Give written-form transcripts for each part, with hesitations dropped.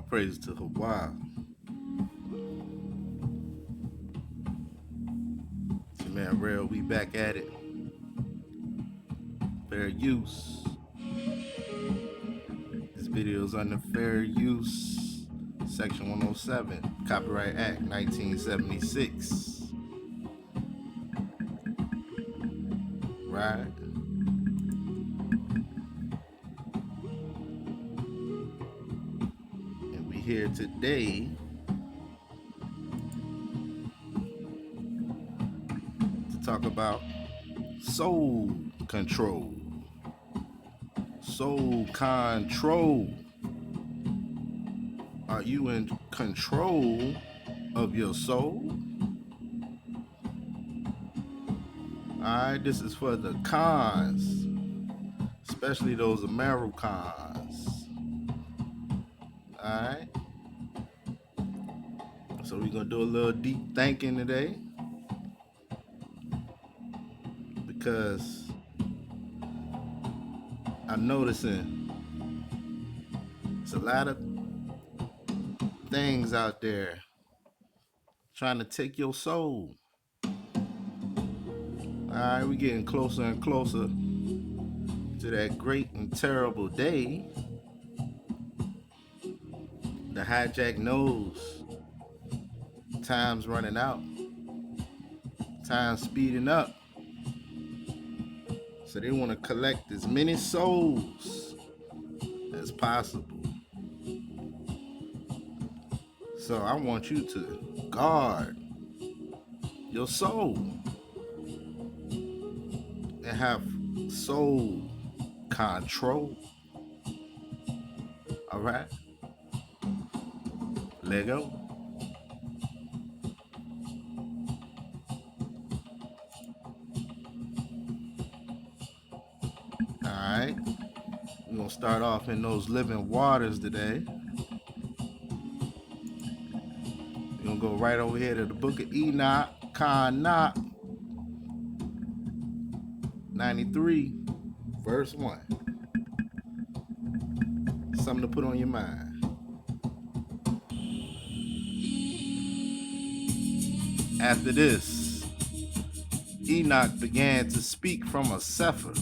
praises to Hawah. It's your man Rail, we back at it. Fair use. This video is under fair use, section 107, Copyright Act 1976. Right? And we here today to talk about soul control. Soul control. Are you in control of your soul? Alright, this is for the cons, especially those Americans. Alright. So we're gonna do a little deep thinking today. Because I'm noticing it's a lot of things out there trying to take your soul. Alright, we're getting closer and closer to that great and terrible day. The hijack knows time's running out, time's speeding up. So they want to collect as many souls as possible. So I want you to guard your soul and have soul control. All right? Let go. Alright, we're going to start off in those living waters today. We're going to go right over here to the book of Enoch, Khantrol 93, verse 1. Something to put on your mind. After this, Enoch began to speak from a sefer.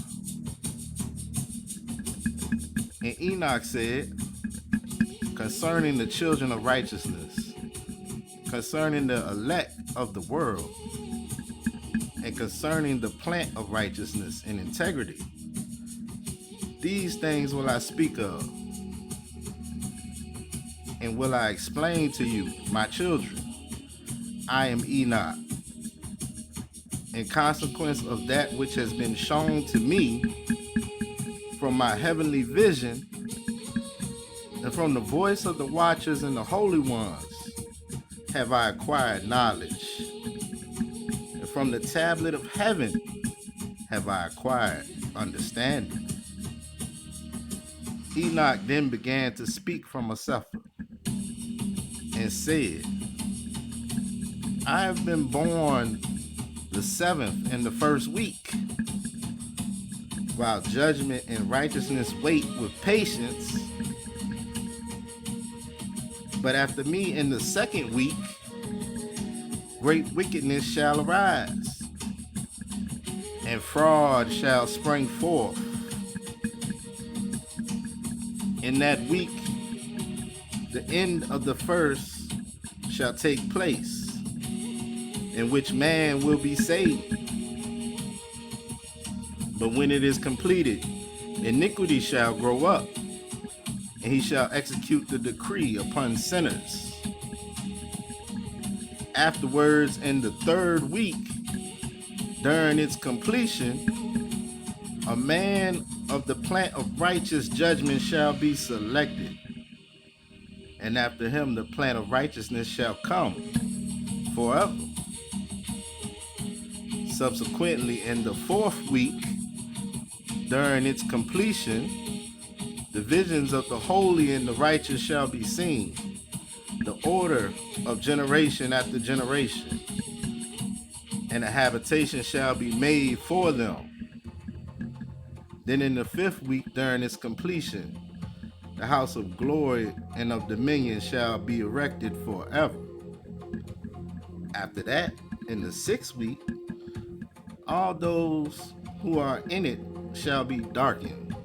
And Enoch said, concerning the children of righteousness, concerning the elect of the world, and concerning the plant of righteousness and integrity, these things will I speak of, and will I explain to you, my children. I am Enoch. In consequence of that which has been shown to me from my heavenly vision, and from the voice of the watchers and the holy ones, have I acquired knowledge. And from the tablet of heaven have I acquired understanding. Enoch then began to speak from a sefer, and said, I have been born the 7th in the first week, while judgment and righteousness wait with patience. But after me in the 2nd week, great wickedness shall arise, and fraud shall spring forth. In that week, the end of the first shall take place, in which man will be saved. But when it is completed, iniquity shall grow up, and he shall execute the decree upon sinners. Afterwards, in the 3rd week, during its completion, a man of the plant of righteous judgment shall be selected, and after him the plant of righteousness shall come forever. Subsequently, in the 4th week, during its completion, the visions of the holy and the righteous shall be seen, the order of generation after generation, and a habitation shall be made for them. Then in the 5th week, during its completion, The house of glory and of dominion shall be erected forever. After that, in the 6th week, all those who are in it shall be darkened.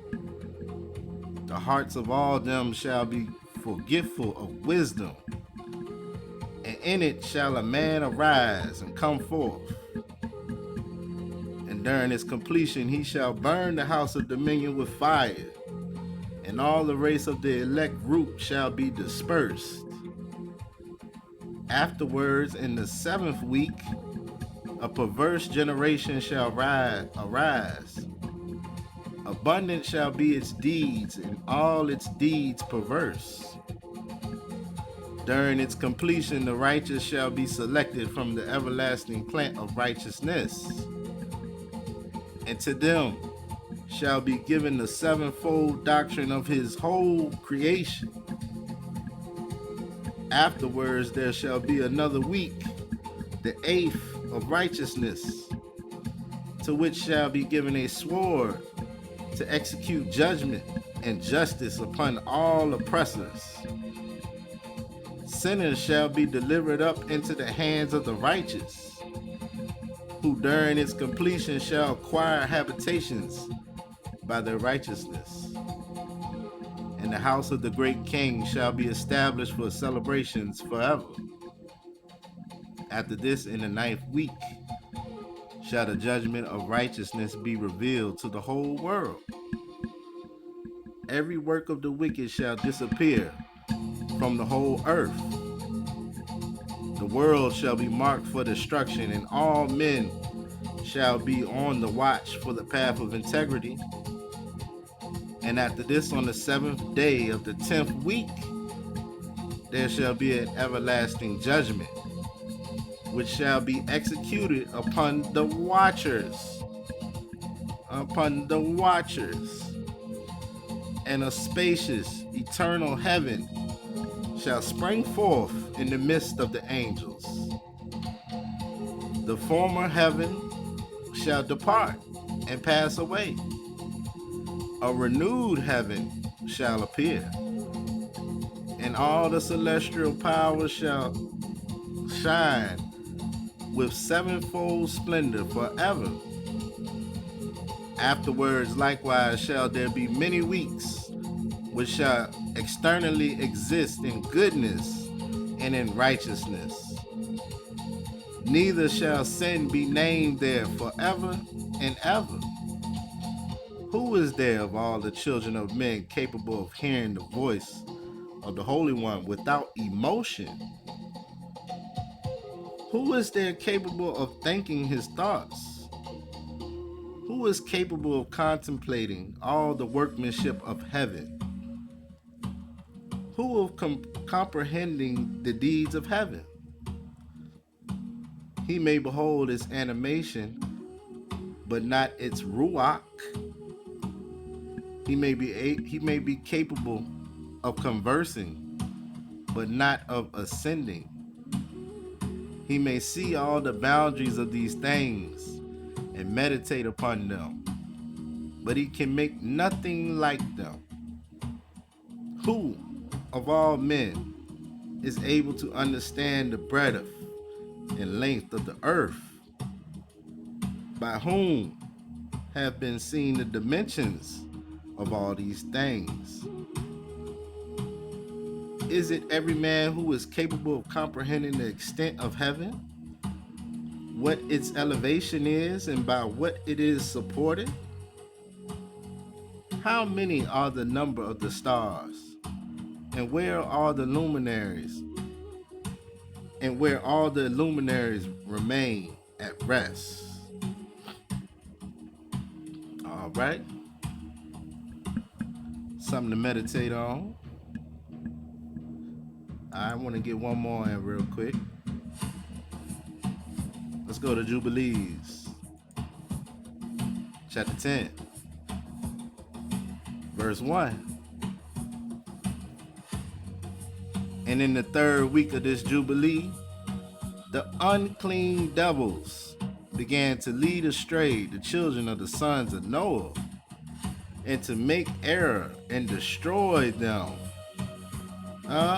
The hearts of all them shall be forgetful of wisdom. And in it shall a man arise and come forth. And during its completion he shall burn the house of dominion with fire, and all the race of the elect root shall be dispersed. Afterwards, in the 7th week, a perverse generation shall arise. Abundant shall be its deeds, and all its deeds perverse. During its completion, the righteous shall be selected from the everlasting plant of righteousness. And to them shall be given the sevenfold doctrine of his whole creation. Afterwards there shall be another week, the 8th of righteousness, to which shall be given a sword to execute judgment and justice upon all oppressors. Sinners shall be delivered up into the hands of the righteous, who during its completion shall acquire habitations by their righteousness. And the house of the great king shall be established for celebrations forever. After this, in the 9th week, shall the judgment of righteousness be revealed to the whole world. Every work of the wicked shall disappear from the whole earth. The world shall be marked for destruction, and all men shall be on the watch for the path of integrity. And after this, on the 7th day of the 10th week, there shall be an everlasting judgment, which shall be executed upon the watchers. And a spacious, eternal heaven shall spring forth in the midst of the angels. The former heaven shall depart and pass away. A renewed heaven shall appear, and all the celestial powers shall shine with sevenfold splendor forever. Afterwards likewise shall there be many weeks, which shall externally exist in goodness and in righteousness. Neither shall sin be named there forever and ever. Who is there of all the children of men capable of hearing the voice of the Holy One without emotion? Who is there capable of thinking his thoughts? Who is capable of contemplating all the workmanship of heaven? Who of comprehending the deeds of heaven? He may behold its animation, but not its ruach. He may be capable of conversing, but not of ascending. He may see all the boundaries of these things and meditate upon them, but he can make nothing like them. Who of all men is able to understand the breadth and length of the earth? By whom have been seen the dimensions of all these things? Is it every man who is capable of comprehending the extent of heaven, what its elevation is, and by what it is supported? How many are the number of the stars, and where are the luminaries, and where all the luminaries remain at rest? All right, something to meditate on. I want to get one more in real quick. Let's go to Jubilees, chapter 10, verse 1. And in the 3rd week of this Jubilee, the unclean devils began to lead astray the children of the sons of Noah and to make error and destroy them.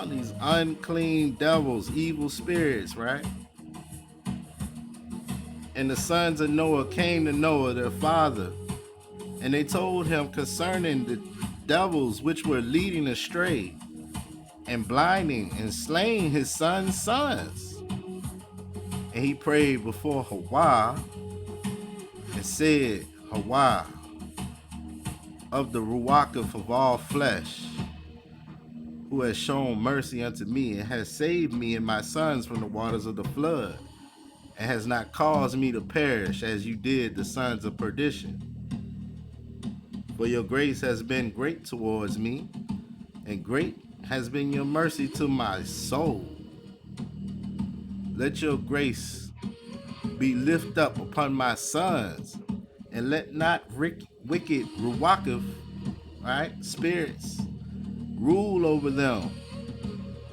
These unclean devils, evil spirits, right? And the sons of Noah came to Noah, their father, and they told him concerning the devils which were leading astray and blinding and slaying his sons. And he prayed before Hawah and said, Hawah, of the Ruachah of all flesh, who has shown mercy unto me and has saved me and my sons from the waters of the flood, and has not caused me to perish as you did the sons of perdition. For your grace has been great towards me, and great has been your mercy to my soul. Let your grace be lift up upon my sons, and let not wicked Ruachah, right, spirits, rule over them,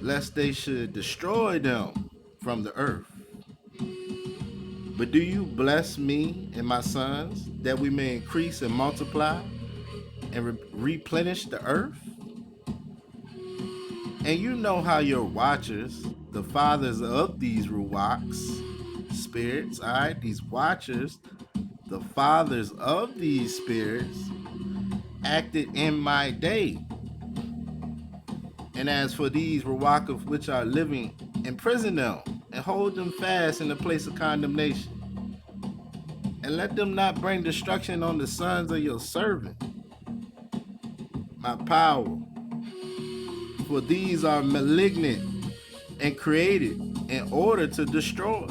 lest they should destroy them from the earth. But do you bless me and my sons, that we may increase and multiply and replenish the earth? And you know how your watchers, the fathers of these Ruachs, spirits, all right, these watchers, the fathers of these spirits, acted in my day. And as for these Ruachah which are living, imprison them and hold them fast in the place of condemnation. And let them not bring destruction on the sons of your servant, my power. For these are malignant and created in order to destroy.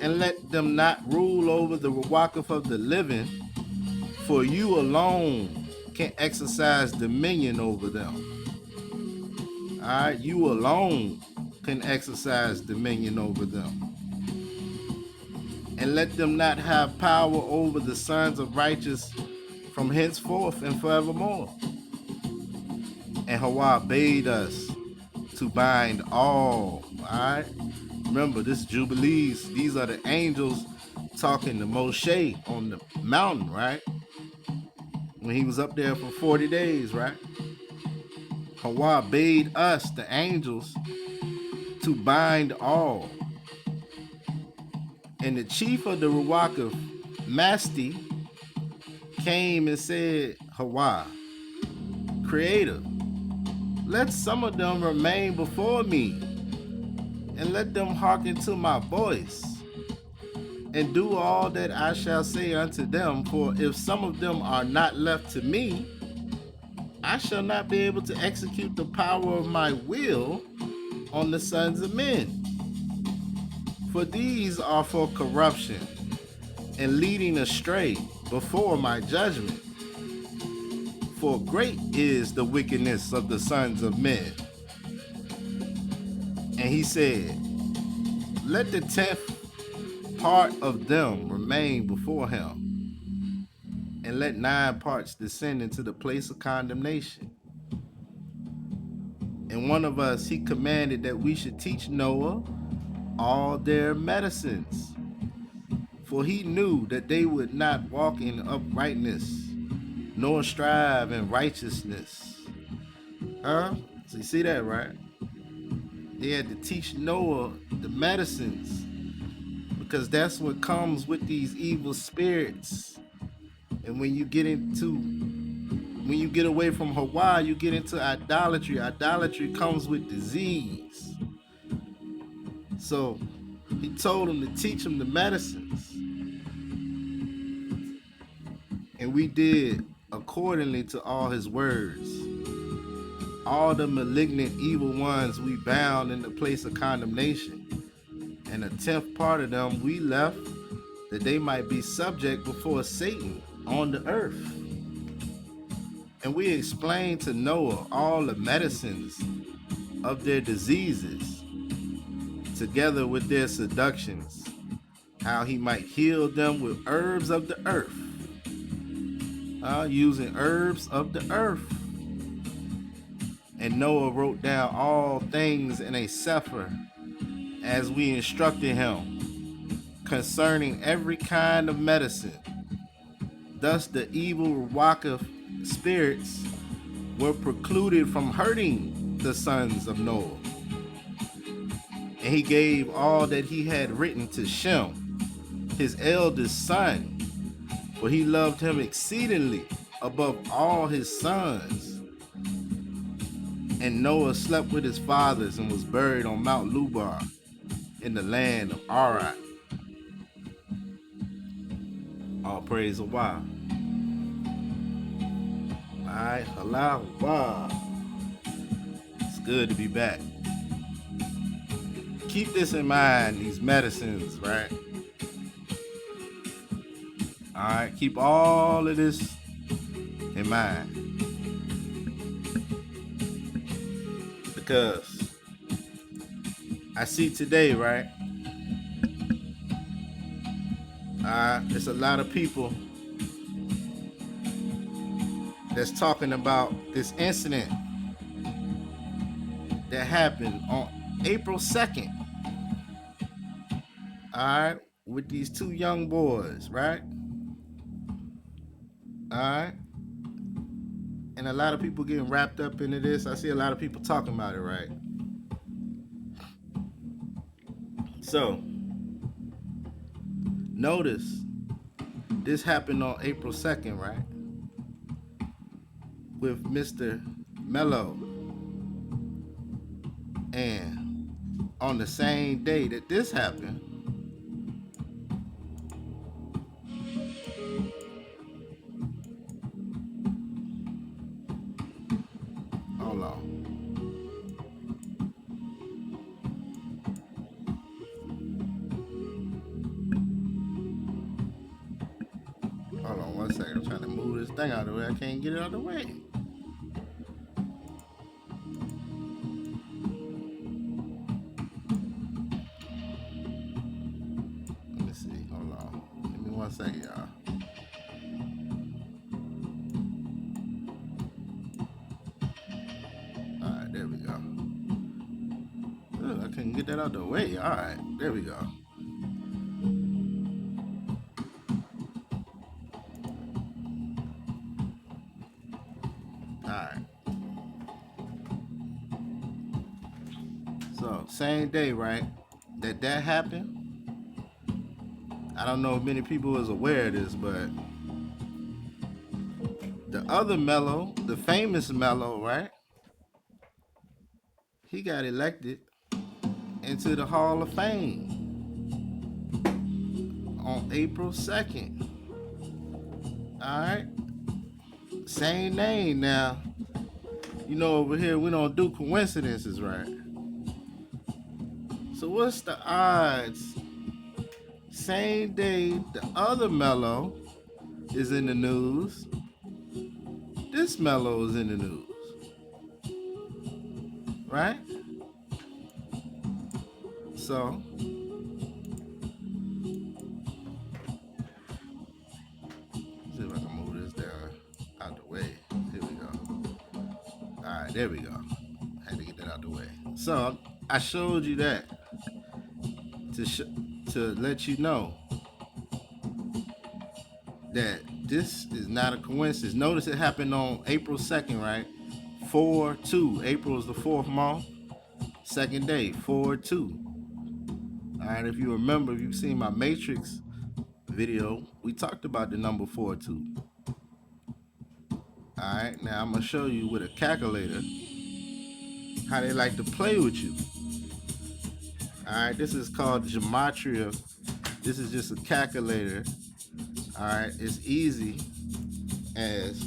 And let them not rule over the Ruachah of the living, for you alone can exercise dominion over them. All right, you alone can exercise dominion over them. And let them not have power over the sons of righteous from henceforth and forevermore. And Hawah bade us to bind all right? Remember, this Jubilees, these are the angels talking to Moshe on the mountain, right? When he was up there for 40 days, right? Hawah bade us, the angels, to bind all. And the chief of the Ruachah, Masti, came and said, Hawah, Creator, let some of them remain before me, and let them hearken to my voice, and do all that I shall say unto them. For if some of them are not left to me, I shall not be able to execute the power of my will on the sons of men. For these are for corruption and leading astray before my judgment. For great is the wickedness of the sons of men. And he said, let the 10th part of them remain before him, and let 9 parts descend into the place of condemnation. And one of us he commanded that we should teach Noah all their medicines, for he knew that they would not walk in uprightness, nor strive in righteousness. So you see that, right? They had to teach Noah the medicines, because that's what comes with these evil spirits. And when you get away from Hawah, you get into idolatry. Idolatry comes with disease. So he told them to teach them the medicines. And we did accordingly to all his words. All the malignant evil ones we bound in the place of condemnation. And a 10th part of them we left, that they might be subject before Satan on the earth. And we explained to Noah all the medicines of their diseases, together with their seductions, how he might heal them with herbs of the earth, using herbs of the earth. And Noah wrote down all things in a sefer, as we instructed him, concerning every kind of medicine, Thus the evil Ruach spirits were precluded from hurting the sons of Noah. And he gave all that he had written to Shem, his eldest son, for he loved him exceedingly above all his sons. And Noah slept with his fathers and was buried on Mount Lubar in the land of Arad. All praise Hawah. Alright, Halal Hawah. It's good to be back. Keep this in mind, these medicines, right? Alright, keep all of this in mind. Because I see today, right? There's a lot of people that's talking about this incident that happened on April 2nd. Alright, with these two young boys, right? Alright. And a lot of people getting wrapped up into this. I see a lot of people talking about it, right? So, notice this happened on April 2nd, right? With Mr. Mello. And on the same day that this happened, hold on. Hold on 1 second. I'm trying to move this thing out of the way. I can't get it out of the way. Let me see. Hold on. Give me 1 second, y'all. Alright, there we go. Ugh, I couldn't get that out of the way. Alright, there we go. Alright. So, same day, right? That happened. I don't know if many people was aware of this, but the other Mello, the famous Mello, right? He got elected into the Hall of Fame on April 2nd. Alright? Same name now. You know, over here we don't do coincidences, right? So what's the odds? Same day the other Mello is in the news, this Mello is in the news. Right? So see if I can move this down out the way. Here we go. Alright, there we go. I had to get that out the way. So I showed you that to let you know that this is not a coincidence. Notice it happened on April 2nd, right? 4/2. April is the 4th month. Second day, 4/2. Alright, if you remember, if you've seen my Matrix video, we talked about the number 4/2. Alright, now I'm going to show you with a calculator how they like to play with you. Alright, this is called gematria. This is just a calculator. Alright, it's easy as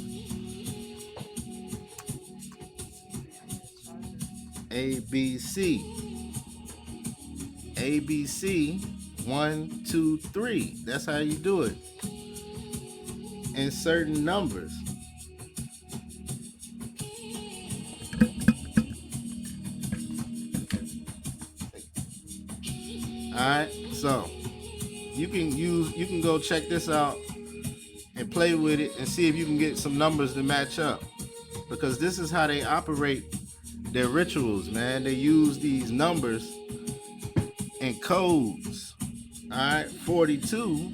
ABC. ABC 1, 2, 3. That's how you do it. In certain numbers. Alright, so you can go check this out and play with it and see if you can get some numbers to match up. Because this is how they operate their rituals, man. They use these numbers and codes. Alright, 42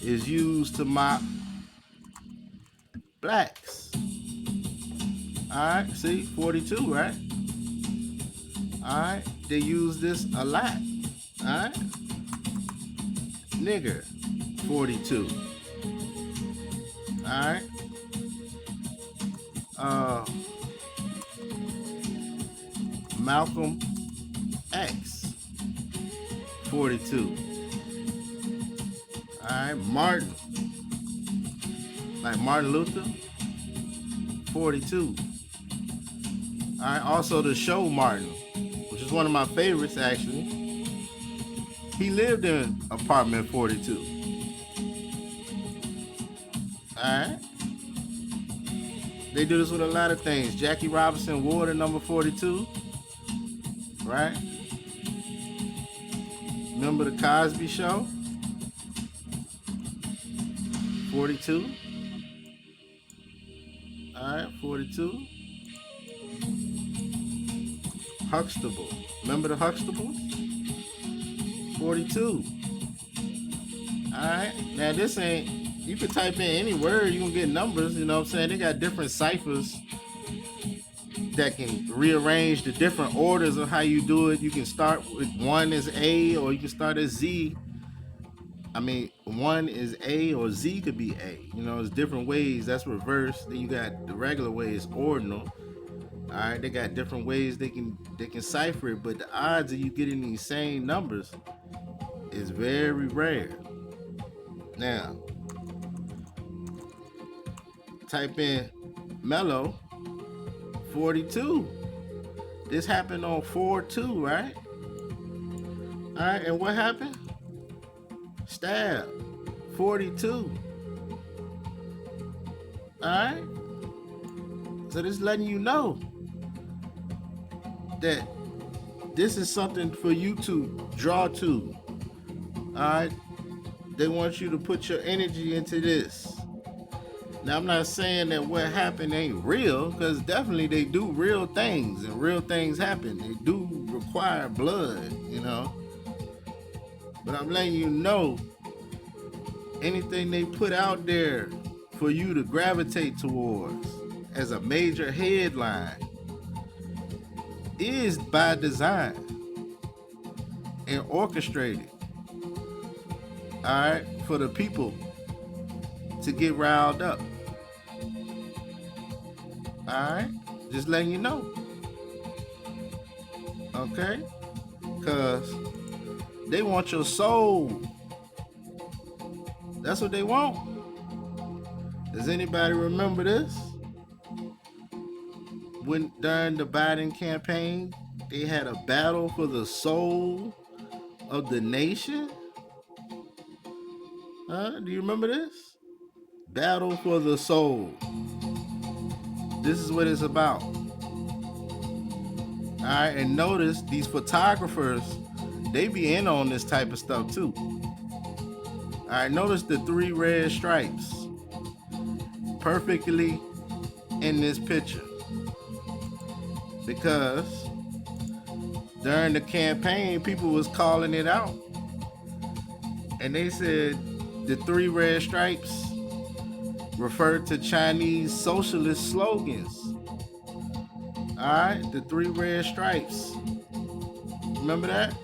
is used to blacks. Alright, see, 42, right? Alright, they use this a lot. Alright, nigger, 42. Alright, uh, Malcolm X, 42. Alright, Martin, like Martin Luther, 42. Alright, also the show Martin, which is one of my favorites actually. He lived in apartment 42. Alright. They do this with a lot of things. Jackie Robinson Ward number 42. Right? Remember the Cosby Show? 42. Alright, 42. Huxtable. Remember the Huxtables? 42. Alright. Now this ain't, you can type in any word, you can get numbers, you know what I'm saying? They got different ciphers that can rearrange the different orders of how you do it. You can start with 1 as A, or you can start as Z. I mean, 1 is A, or Z could be A. You know, there's different ways. That's reverse. Then you got the regular way is ordinal. All right, they got different ways they can cipher it, but the odds of you getting these same numbers is very rare. Now, type in Mellow 42. This happened on 4/2, right? All right, and what happened? Stab 42. All right. So this is letting you know that this is something for you to draw to. Alright? They want you to put your energy into this. Now I'm not saying that what happened ain't real, because definitely they do real things and real things happen. They do require blood, you know. But I'm letting you know anything they put out there for you to gravitate towards as a major headline is by design and orchestrated, all right, for the people to get riled up. All right, just letting you know, okay, because they want your soul. That's what they want. Does anybody remember this? When during the Biden campaign, they had a battle for the soul of the nation. Do you remember this? Battle for the soul. This is what it's about. All right, and notice these photographers, they be in on this type of stuff too. All right, notice the 3 red stripes perfectly in this picture. Because during the campaign, people was calling it out. And they said the 3 red stripes referred to Chinese socialist slogans. Alright, the 3 red stripes. Remember that?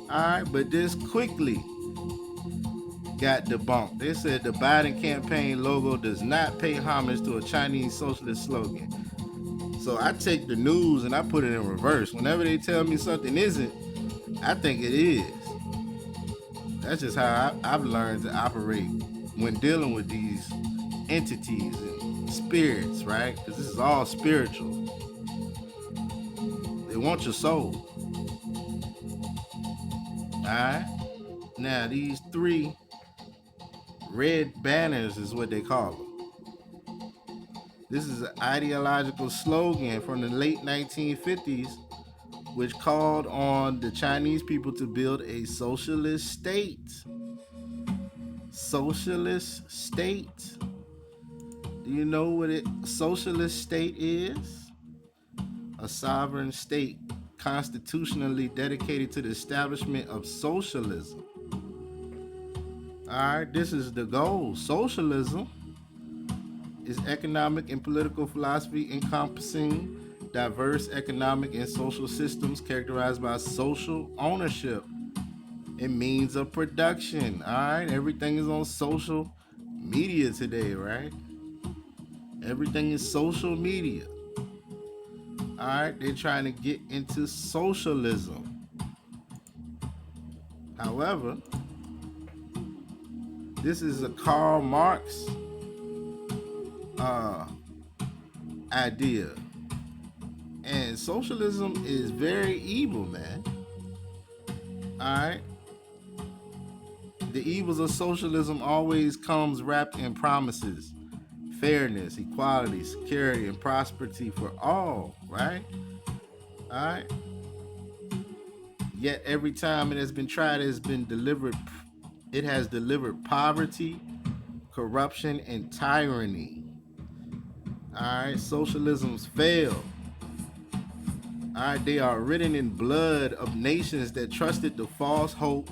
Alright, but this quickly got debunked. They said the Biden campaign logo does not pay homage to a Chinese socialist slogan. So I take the news and I put it in reverse. Whenever they tell me something isn't, I think it is. That's just how I've learned to operate when dealing with these entities and spirits, right? Because this is all spiritual. They want your soul. Alright? Now, these 3 red banners is what they call them. This is an ideological slogan from the late 1950s, which called on the Chinese people to build a socialist state. Socialist state. Do you know what a socialist state is? A sovereign state constitutionally dedicated to the establishment of socialism. All right, this is the goal. Socialism is economic and political philosophy encompassing diverse economic and social systems characterized by social ownership and means of production. All right, everything is on social media today, right? Everything is social media. All right, they're trying to get into socialism. However, this is a Karl Marx uh, idea. And socialism is very evil, man. Alright? The evils of socialism always comes wrapped in promises, fairness, equality, security, and prosperity for all, right? Alright? Yet every time it has been tried, it has delivered poverty, corruption, and tyranny. Alright, socialisms fail. Alright, they are written in blood of nations that trusted the false hope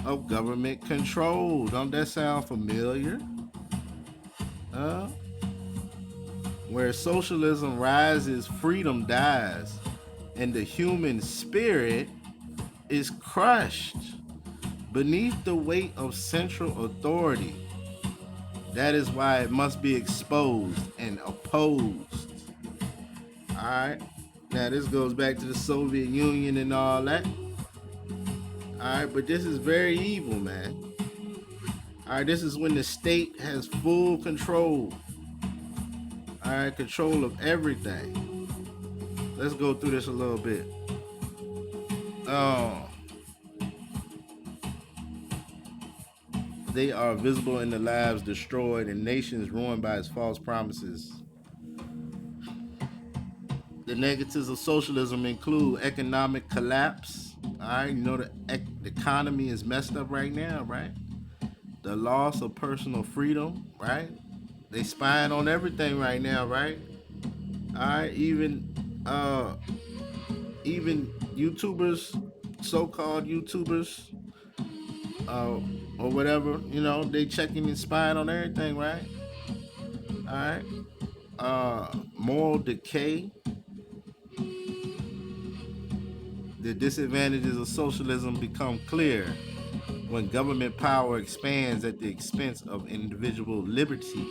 of government control. Don't that sound familiar? Uh, where socialism rises, freedom dies, and the human spirit is crushed beneath the weight of central authority. That is why it must be exposed and opposed. Alright? Now this goes back to the Soviet Union and all that. Alright, but this is very evil, man. Alright, this is when the state has full control. Alright, control of everything. Let's go through this a little bit. They are visible in the lives destroyed and nations ruined by its false promises. The negatives of socialism include economic collapse. Alright, you know the economy is messed up right now, right? The loss of personal freedom, right? They spying on everything right now, right? Alright, even YouTubers, so-called YouTubers, or whatever, you know, they checking and spying on everything, right? Alright. Moral decay. The disadvantages of socialism become clear when government power expands at the expense of individual liberty.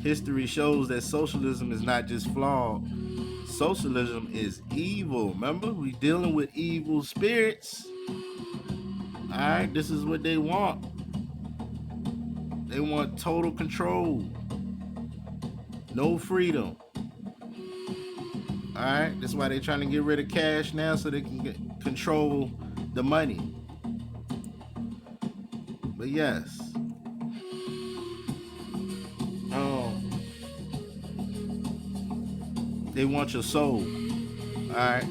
History shows that socialism is not just flawed, socialism is evil. Remember, we dealing with evil spirits. Alright, this is what they want. They want total control. No freedom. Alright, that's why they're trying to get rid of cash now so they can control the money. But yes. They want your soul. Alright.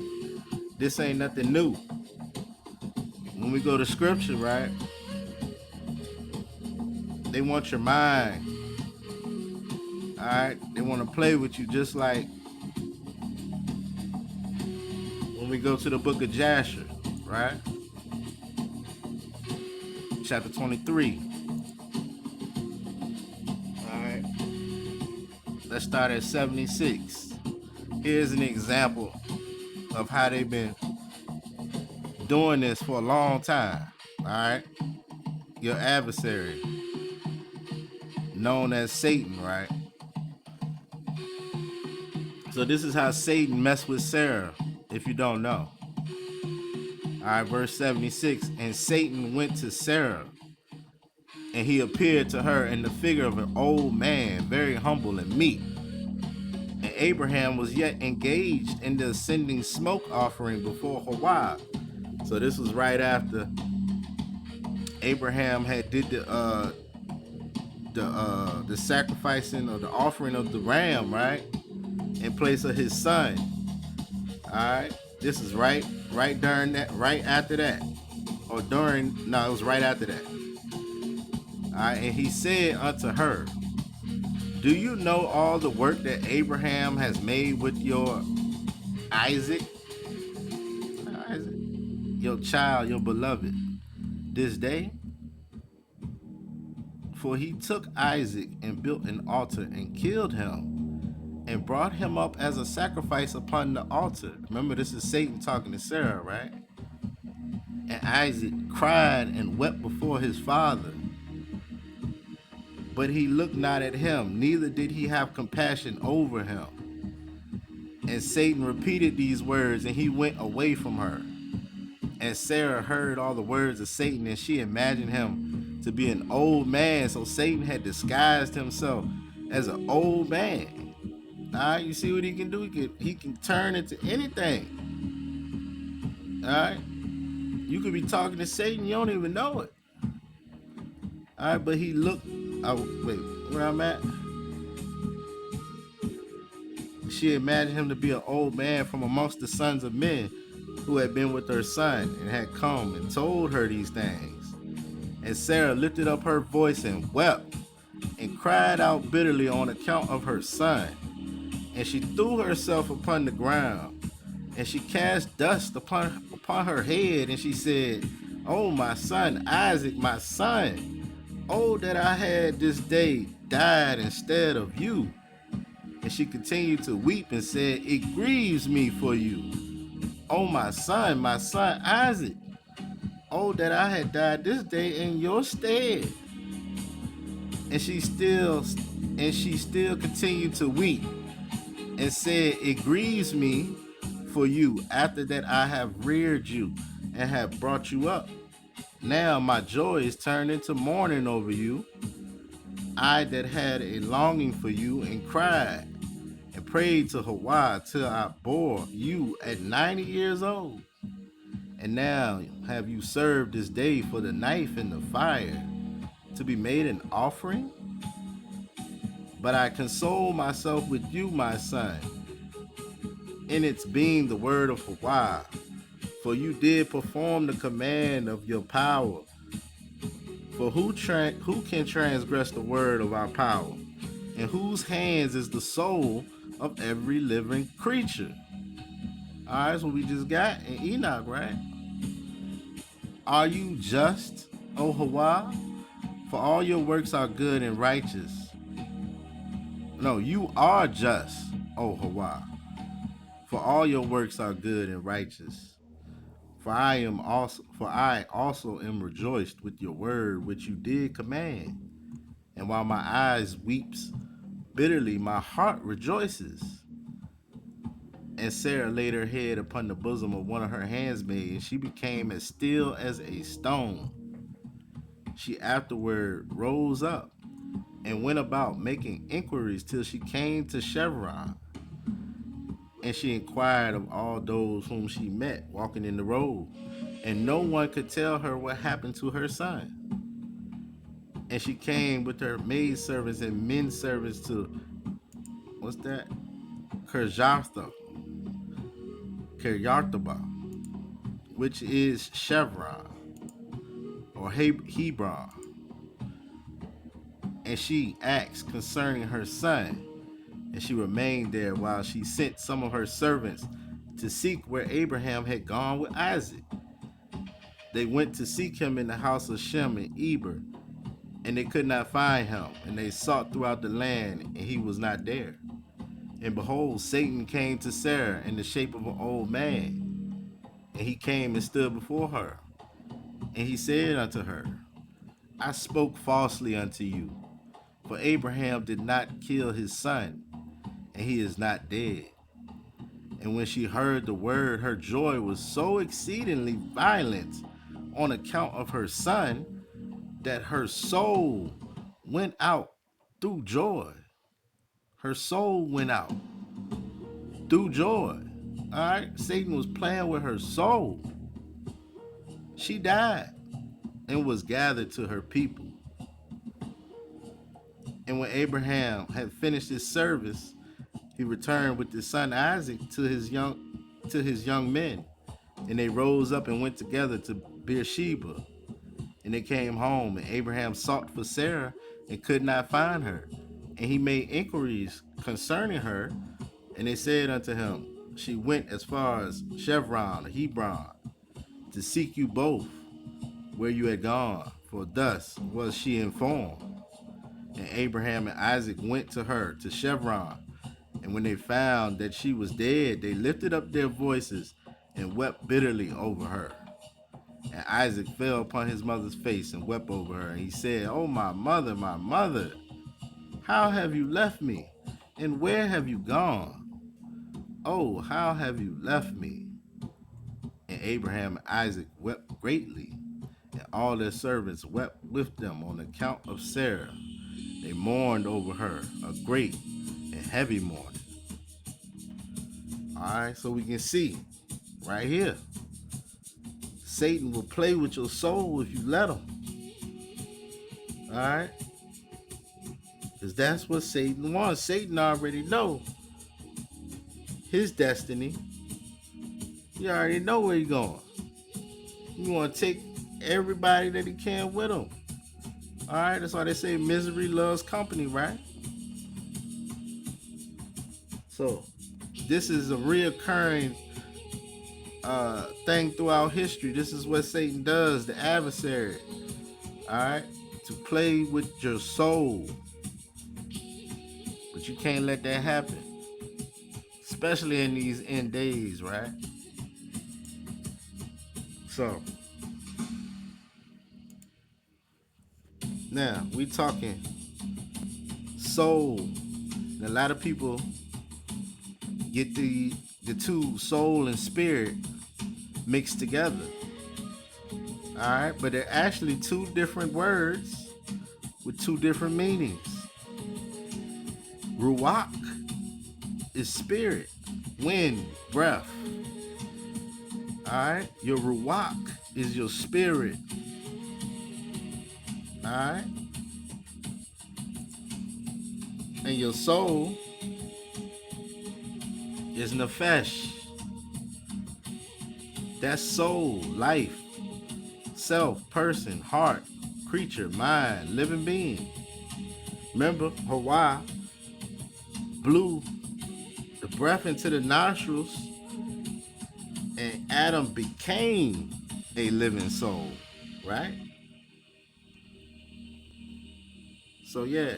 This ain't nothing new. When we go to scripture, right? They want your mind. Alright. They want to play with you just like when we go to the book of Jasher, right? Chapter 23. Alright. Let's start at 76. Here's an example of how they've been doing this for a long time. Alright. Your adversary, known as Satan, right? So this is how Satan messed with Sarah, if you don't know. Alright, verse 76. And Satan went to Sarah, and he appeared to her in the figure of an old man, very humble and meek. And Abraham was yet engaged in the ascending smoke offering before Hawah. So this was right after Abraham had did the sacrificing or the offering of the ram, right, in place of his son. All right, this is right during that, right after that, or during. No, it was right after that. All right, and he said unto her, do you know all the work that Abraham has made with your Isaac, your child, your beloved, this day? For he took Isaac and built an altar and killed him and brought him up as a sacrifice upon the altar. Remember, this is Satan talking to Sarah, right? And Isaac cried and wept before his father. But he looked not at him, neither did he have compassion over him. And Satan repeated these words, and he went away from her. And Sarah heard all the words of Satan, and she imagined him to be an old man. So Satan had disguised himself as an old man. All right, you see what he can do? He can turn into anything. All right, you could be talking to Satan, you don't even know it. All right, but he looked. Oh, wait, where I'm at? She imagined him to be an old man from amongst the sons of men who had been with her son and had come and told her these things. And Sarah lifted up her voice and wept and cried out bitterly on account of her son. And she threw herself upon the ground, and she cast dust upon her head, and she said, "Oh, my son, Isaac, my son, oh, that I had this day died instead of you." And she continued to weep and said, "It grieves me for you. Oh, my son, Isaac, oh, that I had died this day in your stead." And she still continued to weep and said, "It grieves me for you after that I have reared you and have brought you up. Now my joy is turned into mourning over you. I that had a longing for you and cried and prayed to Hawah till I bore you at 90 years old. And now have you served this day for the knife and the fire to be made an offering? But I console myself with you, my son, in its being the word of Hawah, for you did perform the command of your power. For who can transgress the word of our power? In whose hands is the soul of every living creature?" All right, that's what we just got in Enoch, right? "Are you just, O Hawah? For all your works are good and righteous." No, you are just, O Hawah. For all your works are good and righteous. For I also am rejoiced with your word which you did command. And while my eyes weeps bitterly, my heart rejoices. And Sarah laid her head upon the bosom of one of her handmaids, and she became as still as a stone. She afterward rose up and went about making inquiries till she came to Chevron. And she inquired of all those whom she met walking in the road, and no one could tell her what happened to her son. And she came with her maidservants and men servants to, what's that? Kirjatha, which is Chevron or Hebron. And she asked concerning her son, and she remained there while she sent some of her servants to seek where Abraham had gone with Isaac. They went to seek him in the house of Shem and Eber, and they could not find him, and they sought throughout the land, and he was not there. And behold, Satan came to Sarah in the shape of an old man, and he came and stood before her. And he said unto her, "I spoke falsely unto you, for Abraham did not kill his son, and he is not dead." And when she heard the word, her joy was so exceedingly violent on account of her son, that her soul went out through joy. Her soul went out through joy. All right, Satan was playing with her soul. She died and was gathered to her people. And when Abraham had finished his service, he returned with his son Isaac to his young men, and they rose up and went together to Beersheba. And they came home, and Abraham sought for Sarah and could not find her. And he made inquiries concerning her, and they said unto him, "She went as far as Chevron or Hebron to seek you both where you had gone, for thus was she informed." And Abraham and Isaac went to her, to Chevron. And when they found that she was dead, they lifted up their voices and wept bitterly over her. And Isaac fell upon his mother's face and wept over her. And he said, "Oh, my mother, how have you left me? And where have you gone? Oh, how have you left me?" And Abraham and Isaac wept greatly, and all their servants wept with them on account of Sarah. They mourned over her, a great and heavy mourning. All right, so we can see right here, Satan will play with your soul if you let him. All right, because that's what Satan wants. Satan already know his destiny. He already know where he's going. He want to take everybody that he can with him. All right, that's why they say misery loves company, right? So this is a reoccurring thing throughout history. This is what Satan does, the adversary. All right, to play with your soul. But you can't let that happen, especially in these end days, right? So now we talking soul. And a lot of people get the two, soul and spirit, mixed together. All right, but they're actually two different words with two different meanings. Ruach is spirit, wind, breath. All right, your ruach is your spirit. All right, and your soul is nefesh. That's soul, life, self, person, heart, creature, mind, living being. Remember, Hawah blew the breath into the nostrils, and Adam became a living soul, right? So yeah,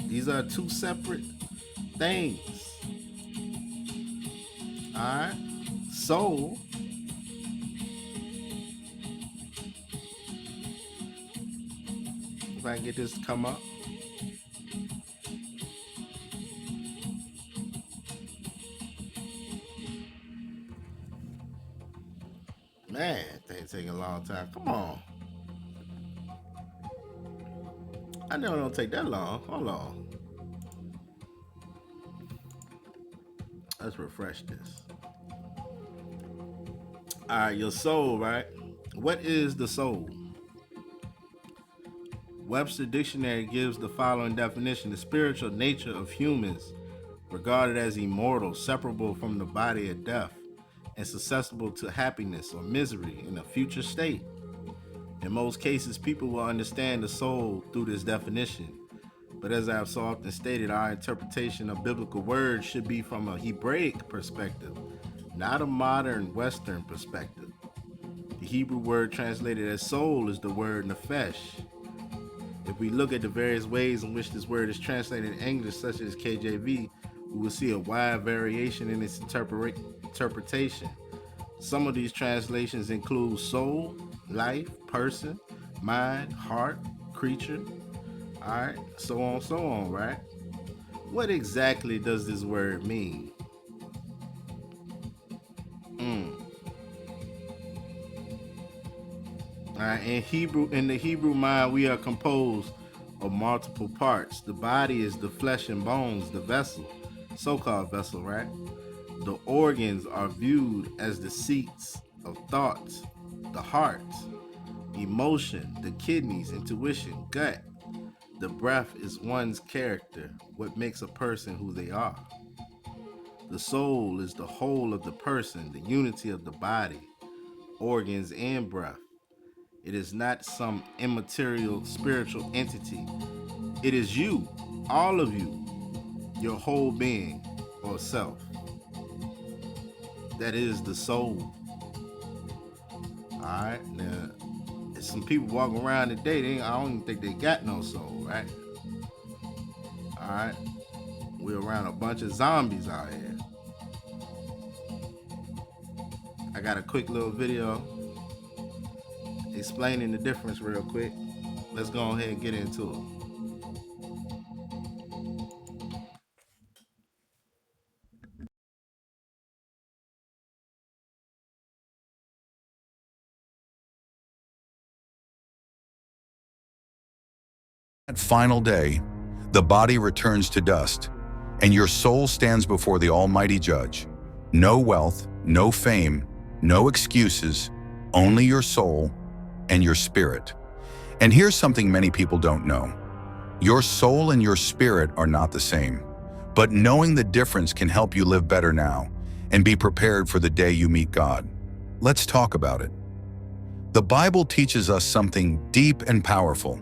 these are two separate things. All right, soul if I can get this to come up. Man, thing's taking a long time. Come on. I know it don't take that long. Hold on. Let's refresh this. All right, your soul, right? What is the soul? Webster Dictionary gives the following definition: the spiritual nature of humans, regarded as immortal, separable from the body at death, and susceptible to happiness or misery in a future state. In most cases, people will understand the soul through this definition. But as I have so often stated, our interpretation of biblical words should be from a Hebraic perspective, not a modern Western perspective. The Hebrew word translated as soul is the word nefesh. If we look at the various ways in which this word is translated in English, such as KJV, we will see a wide variation in its interpretation. Some of these translations include soul, life, person, mind, heart, creature, all right, so on, right? What exactly does this word mean? All right, in the Hebrew mind, we are composed of multiple parts. The body is the flesh and bones, the vessel, so-called vessel, right? The organs are viewed as the seats of thoughts, the heart, emotion, the kidneys, intuition, gut. The breath is one's character, what makes a person who they are. The soul is the whole of the person, the unity of the body, organs, and breath. It is not some immaterial spiritual entity. It is you, all of you, your whole being or self. That is the soul. Alright, now, some people walking around today, I don't even think they got no soul, right? Alright? We're around a bunch of zombies out here. I got a quick little video explaining the difference real quick. Let's go ahead and get into it. That final day, the body returns to dust, and your soul stands before the Almighty Judge. No wealth, no fame, no excuses, only your soul and your spirit. And here's something many people don't know. Your soul and your spirit are not the same, but knowing the difference can help you live better now and be prepared for the day you meet God. Let's talk about it. The Bible teaches us something deep and powerful.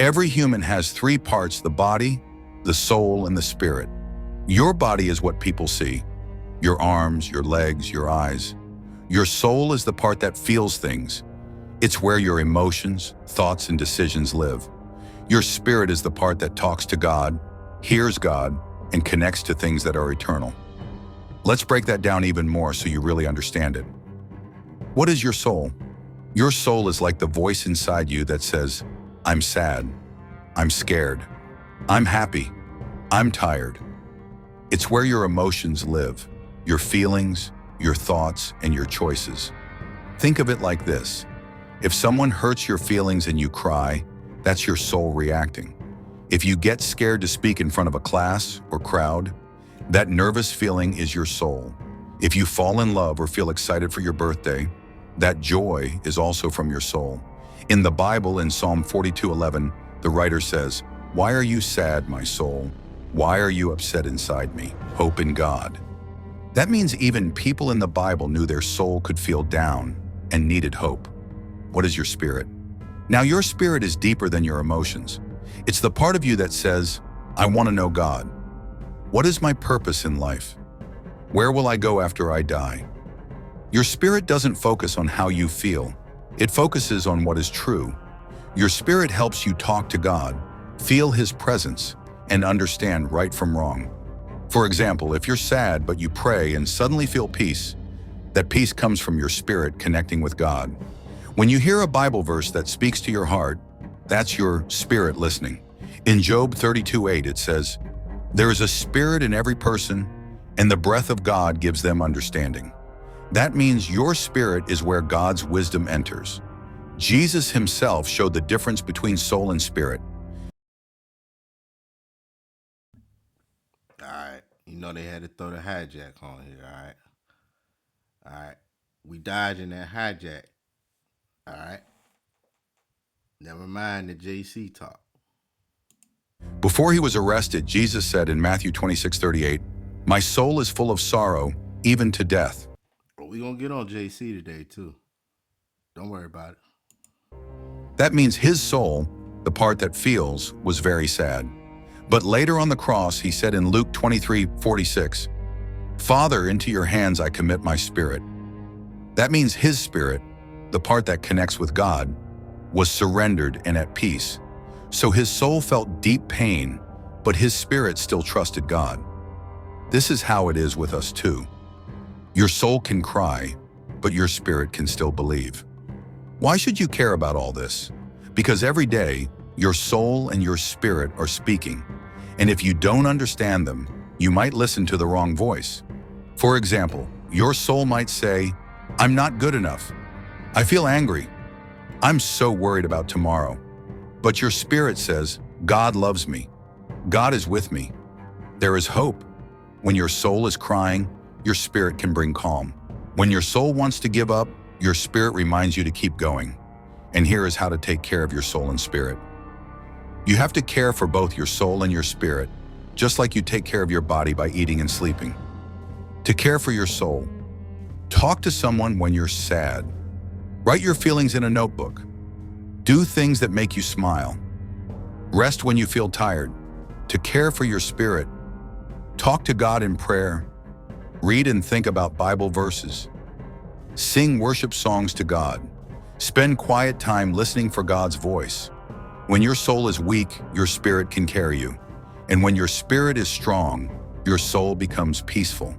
Every human has three parts: the body, the soul, and the spirit. Your body is what people see: your arms, your legs, your eyes. Your soul is the part that feels things. It's where your emotions, thoughts, and decisions live. Your spirit is the part that talks to God, hears God, and connects to things that are eternal. Let's break that down even more so you really understand it. What is your soul? Your soul is like the voice inside you that says, I'm sad, I'm scared, I'm happy, I'm tired. It's where your emotions live, your feelings, your thoughts, and your choices. Think of it like this. If someone hurts your feelings and you cry, that's your soul reacting. If you get scared to speak in front of a class or crowd, that nervous feeling is your soul. If you fall in love or feel excited for your birthday, that joy is also from your soul. In the Bible, in Psalm 42:11, the writer says, "Why are you sad, my soul? Why are you upset inside me? Hope in God." That means even people in the Bible knew their soul could feel down and needed hope. What is your spirit? Now, your spirit is deeper than your emotions. It's the part of you that says, I want to know God. What is my purpose in life? Where will I go after I die? Your spirit doesn't focus on how you feel. It focuses on what is true. Your spirit helps you talk to God, feel His presence, and understand right from wrong. For example, if you're sad but you pray and suddenly feel peace, that peace comes from your spirit connecting with God. When you hear a Bible verse that speaks to your heart, that's your spirit listening. In Job 32:8 it says, "There is a spirit in every person, and the breath of God gives them understanding." That means your spirit is where God's wisdom enters. Jesus Himself showed the difference between soul and spirit. Alright, you know they had to throw the hijack on here, alright? Alright. We dodging that hijack. Alright. Never mind the JC talk. Before He was arrested, Jesus said in Matthew 26:38, "My soul is full of sorrow, even to death." We're gonna get on JC today too. Don't worry about it. That means His soul, the part that feels, was very sad. But later on the cross, He said in Luke 23:46, "Father, into your hands I commit my spirit." That means His spirit, the part that connects with God, was surrendered and at peace. So His soul felt deep pain, but His spirit still trusted God. This is how it is with us too. Your soul can cry, but your spirit can still believe. Why should you care about all this? Because every day, your soul and your spirit are speaking. And if you don't understand them, you might listen to the wrong voice. For example, your soul might say, "I'm not good enough. I feel angry. I'm so worried about tomorrow." But your spirit says, "God loves me. God is with me. There is hope." When your soul is crying, your spirit can bring calm. When your soul wants to give up, your spirit reminds you to keep going. And here is how to take care of your soul and spirit. You have to care for both your soul and your spirit, just like you take care of your body by eating and sleeping. To care for your soul, talk to someone when you're sad. Write your feelings in a notebook. Do things that make you smile. Rest when you feel tired. To care for your spirit, talk to God in prayer. Read and think about Bible verses. Sing worship songs to God. Spend quiet time listening for God's voice. When your soul is weak, your spirit can carry you. And when your spirit is strong, your soul becomes peaceful.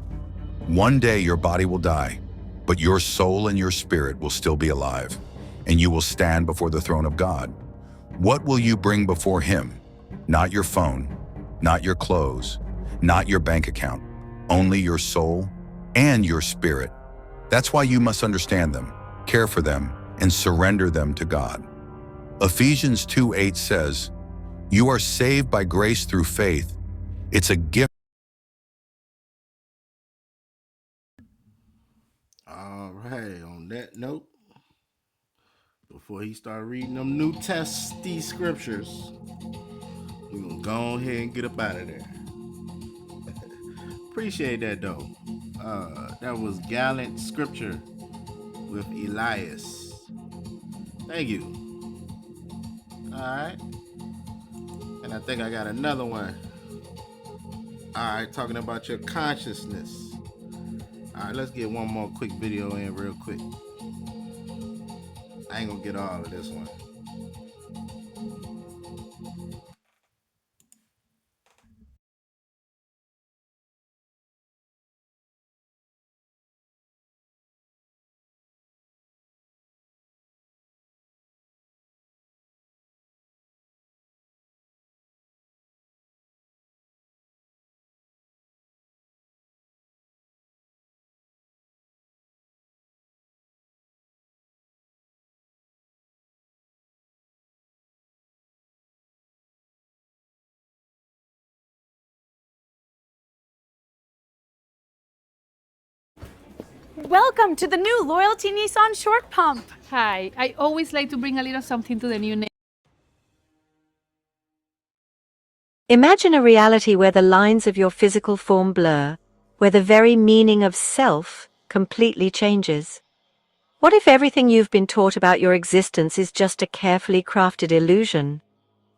One day your body will die, but your soul and your spirit will still be alive, and you will stand before the throne of God. What will you bring before Him? Not your phone, not your clothes, not your bank account, only your soul and your spirit. That's why you must understand them, care for them, and surrender them to God. Ephesians 2:8 says, "You are saved by grace through faith. It's a gift." All right, on that note, before he start reading them New Testy scriptures, we're gonna go ahead and get up out of there. Appreciate that though. That was gallant scripture with Elias. Thank you. All right, and I think I got another one. All right, talking about your consciousness. All right, let's get one more quick video in real quick. I ain't gonna get all of this one. Welcome to the new Loyalty Nissan Short Pump. Hi, I always like to bring a little something to the new name. Imagine a reality where the lines of your physical form blur, where the very meaning of self completely changes. What if everything you've been taught about your existence is just a carefully crafted illusion?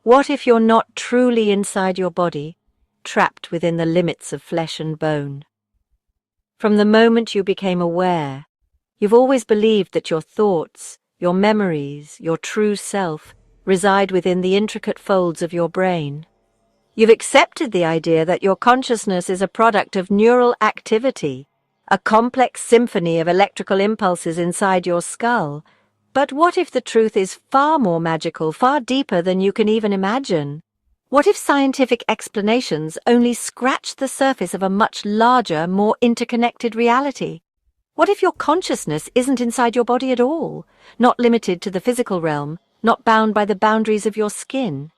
What if you're not truly inside your body, trapped within the limits of flesh and bone? From the moment you became aware, you've always believed that your thoughts, your memories, your true self reside within the intricate folds of your brain. You've accepted the idea that your consciousness is a product of neural activity, a complex symphony of electrical impulses inside your skull. But what if the truth is far more magical, far deeper than you can even imagine? What if scientific explanations only scratch the surface of a much larger, more interconnected reality? What if your consciousness isn't inside your body at all, not limited to the physical realm, not bound by the boundaries of your skin?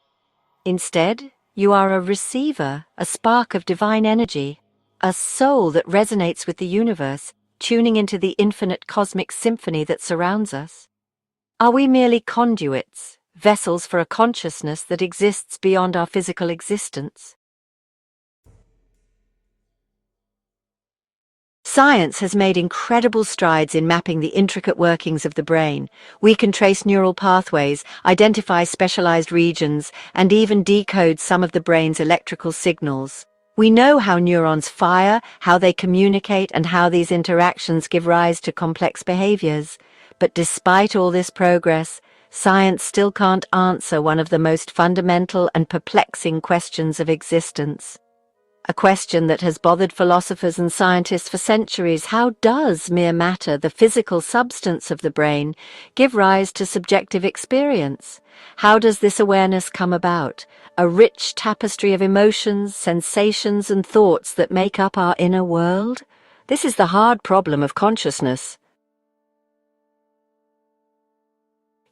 Instead, you are a receiver, a spark of divine energy, a soul that resonates with the universe, tuning into the infinite cosmic symphony that surrounds us. Are we merely conduits, vessels for a consciousness that exists beyond our physical existence? Science has made incredible strides in mapping the intricate workings of the brain. We can trace neural pathways, identify specialized regions, and even decode some of the brain's electrical signals. We know how neurons fire, how they communicate, and how these interactions give rise to complex behaviors. But despite all this progress, science still can't answer one of the most fundamental and perplexing questions of existence. A question that has bothered philosophers and scientists for centuries: how does mere matter, the physical substance of the brain, give rise to subjective experience? How does this awareness come about? A rich tapestry of emotions, sensations, and thoughts that make up our inner world? This is the hard problem of consciousness.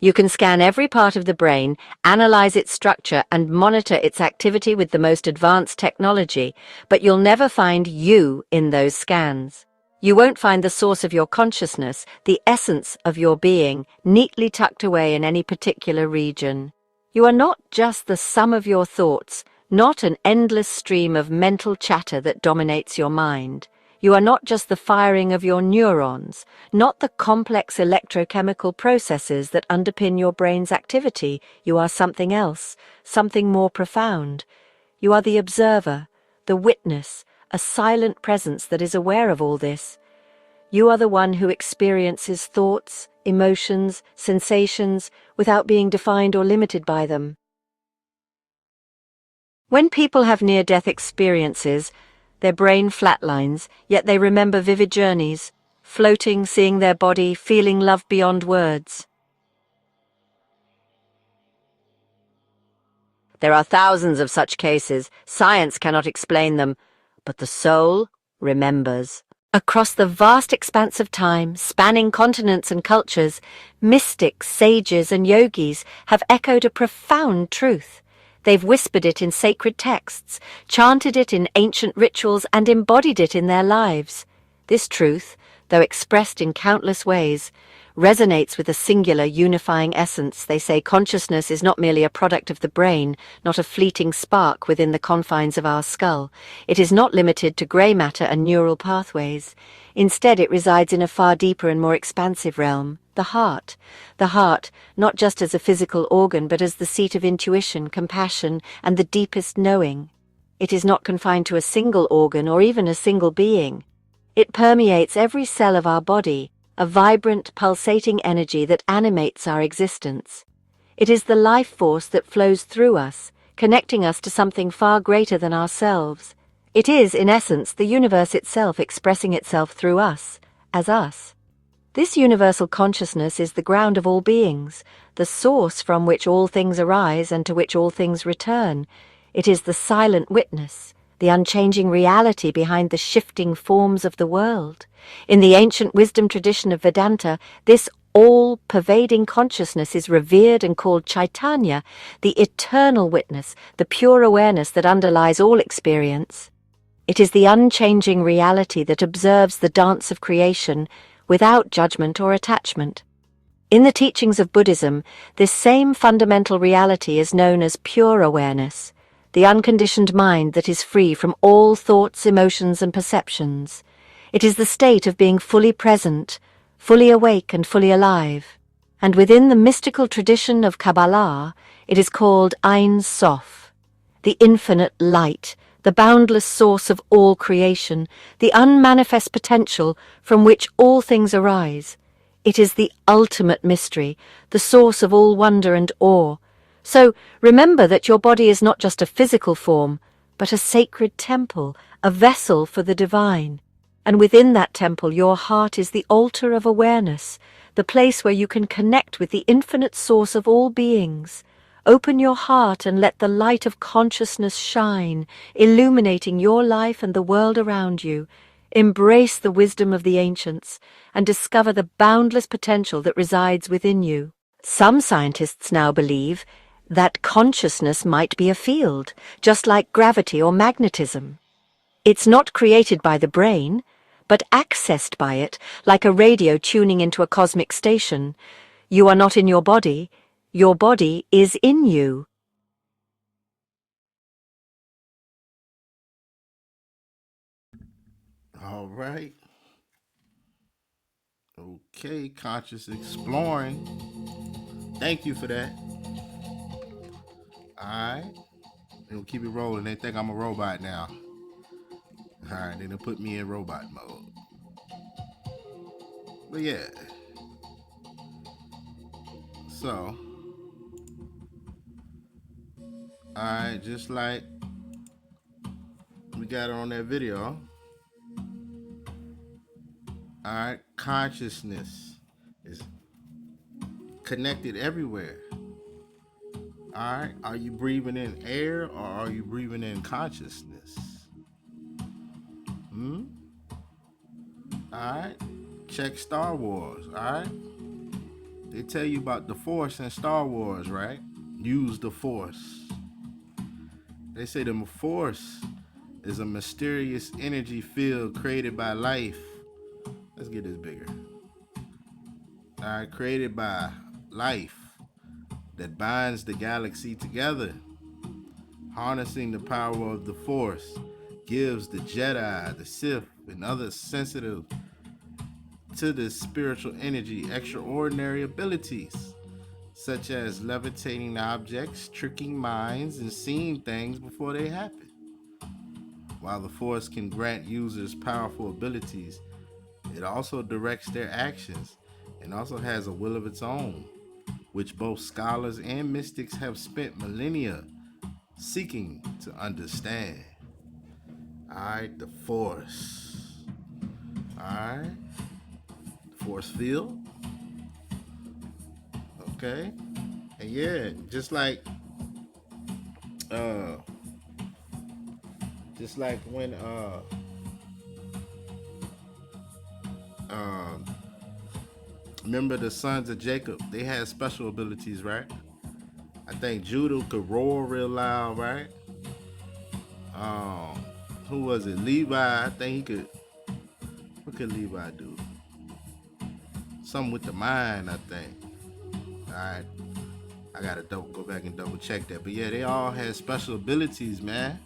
You can scan every part of the brain, analyze its structure, and monitor its activity with the most advanced technology, but you'll never find you in those scans. You won't find the source of your consciousness, the essence of your being, neatly tucked away in any particular region. You are not just the sum of your thoughts, not an endless stream of mental chatter that dominates your mind. You are not just the firing of your neurons, not the complex electrochemical processes that underpin your brain's activity. You are something else, something more profound. You are the observer, the witness, a silent presence that is aware of all this. You are the one who experiences thoughts, emotions, sensations, without being defined or limited by them. When people have near-death experiences, their brain flatlines, yet they remember vivid journeys, floating, seeing their body, feeling love beyond words. There are thousands of such cases. Science cannot explain them, but the soul remembers. Across the vast expanse of time, spanning continents and cultures, mystics, sages, and yogis have echoed a profound truth. They've whispered it in sacred texts, chanted it in ancient rituals, and embodied it in their lives. This truth, though expressed in countless ways, resonates with a singular unifying essence. They say consciousness is not merely a product of the brain, not a fleeting spark within the confines of our skull. It is not limited to grey matter and neural pathways. Instead, it resides in a far deeper and more expansive realm, the heart. The heart, not just as a physical organ, but as the seat of intuition, compassion, and the deepest knowing. It is not confined to a single organ or even a single being. It permeates every cell of our body, a vibrant, pulsating energy that animates our existence. It is the life force that flows through us, connecting us to something far greater than ourselves. It is, in essence, the universe itself expressing itself through us, as us. This universal consciousness is the ground of all beings, the source from which all things arise and to which all things return. It is the silent witness, the unchanging reality behind the shifting forms of the world. In the ancient wisdom tradition of Vedanta, this all-pervading consciousness is revered and called Chaitanya, the eternal witness, the pure awareness that underlies all experience. It is the unchanging reality that observes the dance of creation without judgment or attachment. In the teachings of Buddhism, this same fundamental reality is known as pure awareness, the unconditioned mind that is free from all thoughts, emotions, and perceptions. It is the state of being fully present, fully awake, and fully alive. And within the mystical tradition of Kabbalah, it is called Ein Sof, the infinite light, the boundless source of all creation, the unmanifest potential from which all things arise. It is the ultimate mystery, the source of all wonder and awe. So remember that your body is not just a physical form, but a sacred temple, a vessel for the divine. And within that temple, your heart is the altar of awareness, the place where you can connect with the infinite source of all beings. Open your heart and let the light of consciousness shine, illuminating your life and the world around you. Embrace the wisdom of the ancients and discover the boundless potential that resides within you. Some scientists now believe that consciousness might be a field, just like gravity or magnetism. It's not created by the brain, but accessed by it, like a radio tuning into a cosmic station. You are not in your body is in you. All right. Okay, conscious exploring. Thank you for that. All right. We'll keep it rolling. They think I'm a robot now. All right, they done put me in robot mode. But yeah. So, all right, just like we got it on that video. All right, consciousness is connected everywhere. All right, are you breathing in air or are you breathing in consciousness? All right, check Star Wars. All right, they tell you about the Force in Star Wars, right? Use the Force. They say the Force is a mysterious energy field created by life. Let's get this bigger. All right, created by life that binds the galaxy together. Harnessing the power of the Force gives the Jedi, the Sith, and others sensitive to this spiritual energy extraordinary abilities, such as levitating objects, tricking minds, and seeing things before they happen. While the Force can grant users powerful abilities, it also directs their actions and also has a will of its own, which both scholars and mystics have spent millennia seeking to understand. All right, the force. All right, force field. Okay, and yeah, uh, just like when um, remember the sons of Jacob, they had special abilities, right? I think Judah could roar real loud, right? Um, who was it? Levi. I think he could. What could Levi do? Something with the mind, I think. All right, I gotta go back and double check that. But yeah, they all had special abilities, man.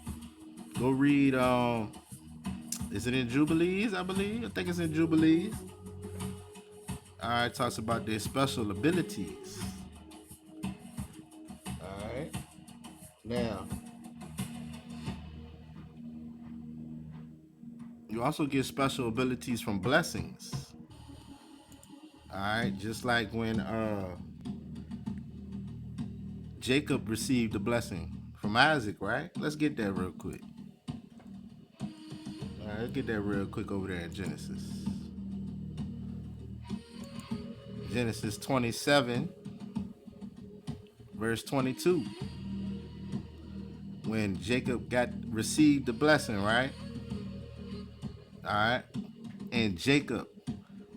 Go read. Is it in Jubilees? I believe. I think it's in Jubilees. All right, talks about their special abilities. All right. Now, you also get special abilities from blessings. All right, just like when Jacob received the blessing from Isaac, right? Let's get that real quick. All right, let's get that real quick over there in Genesis. Genesis 27, verse 22. When Jacob received the blessing, right? All right. And Jacob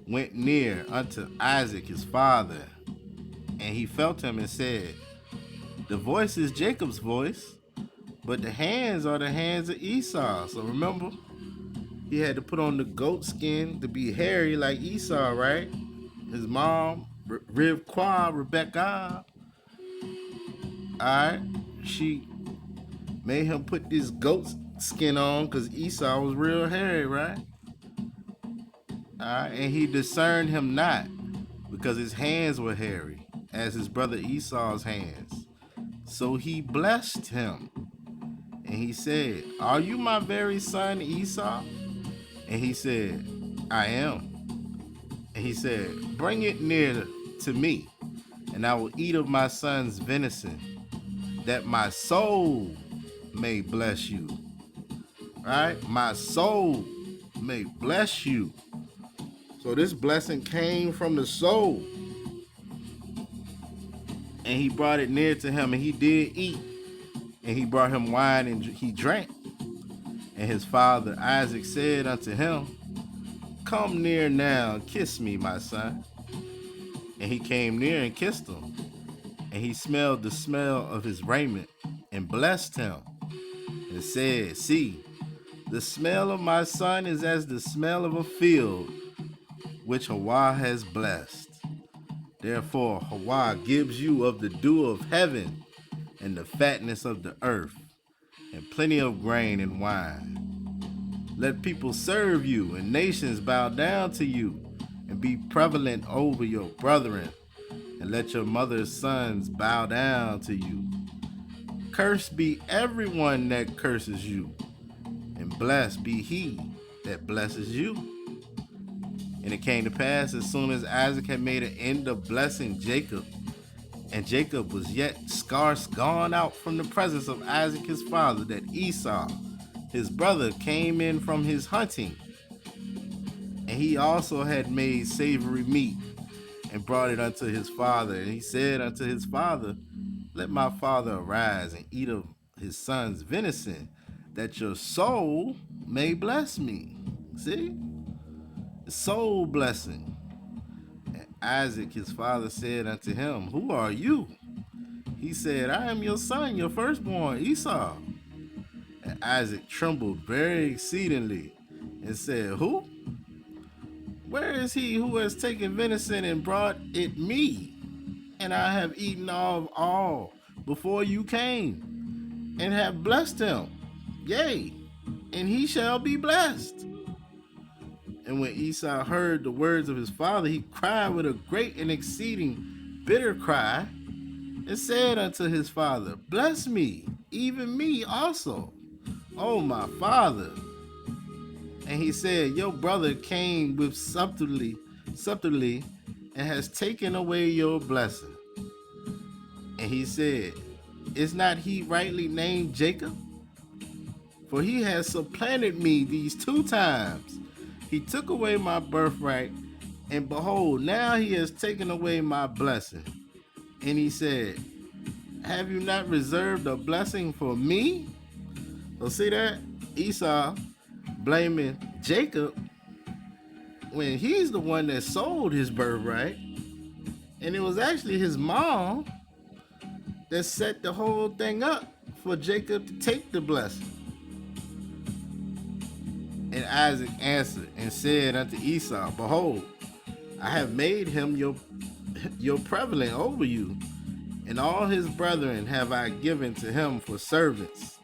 went near unto Isaac his father, and he felt him and said, the voice is Jacob's voice, but the hands are the hands of Esau. So remember, he had to put on the goat skin to be hairy like Esau, right? His mom, Rebecca, all right, she made him put this goat skin on because Esau was real hairy, right? All right, and he discerned him not because his hands were hairy as his brother Esau's hands. So he blessed him, and he said, are you my very son Esau? And he said, I am. And he said, bring it near to me, and I will eat of my son's venison, that my soul may bless you. Right? My soul may bless you. So this blessing came from the soul. And he brought it near to him, and he did eat. And he brought him wine, and he drank. And his father Isaac said unto him, come near now and kiss me, my son. And he came near and kissed him. And he smelled the smell of his raiment and blessed him and said, see, the smell of my son is as the smell of a field which Hawah has blessed. Therefore Hawah gives you of the dew of heaven and the fatness of the earth and plenty of grain and wine. Let people serve you and nations bow down to you and be prevalent over your brethren, and let your mother's sons bow down to you. Cursed be everyone that curses you, and blessed be he that blesses you. And it came to pass, as soon as Isaac had made an end of blessing Jacob, and Jacob was yet scarce gone out from the presence of Isaac his father, that Esau his brother came in from his hunting, and he also had made savory meat and brought it unto his father. And he said unto his father, let my father arise and eat of his son's venison, that your soul may bless me. See? Soul blessing. And Isaac his father said unto him, who are you? He said, I am your son, your firstborn, Esau. And Isaac trembled very exceedingly and said, who? Where is he who has taken venison and brought it me? And I have eaten of all before you came, and have blessed him. Yea, and he shall be blessed. And when Esau heard the words of his father, he cried with a great and exceeding bitter cry, and said unto his father, bless me, even me also, O my father. And he said, your brother came with subtlety, and has taken away your blessing. And he said, is not he rightly named Jacob? For he has supplanted me these 2 times. He took away my birthright, and behold, now he has taken away my blessing. And he said, have you not reserved a blessing for me? So see that? Esau blaming Jacob when he's the one that sold his birthright. And it was actually his mom that set the whole thing up for Jacob to take the blessing. And Isaac answered and said unto Esau, behold, I have made him your prevalent over you, and all his brethren have I given to him for servants,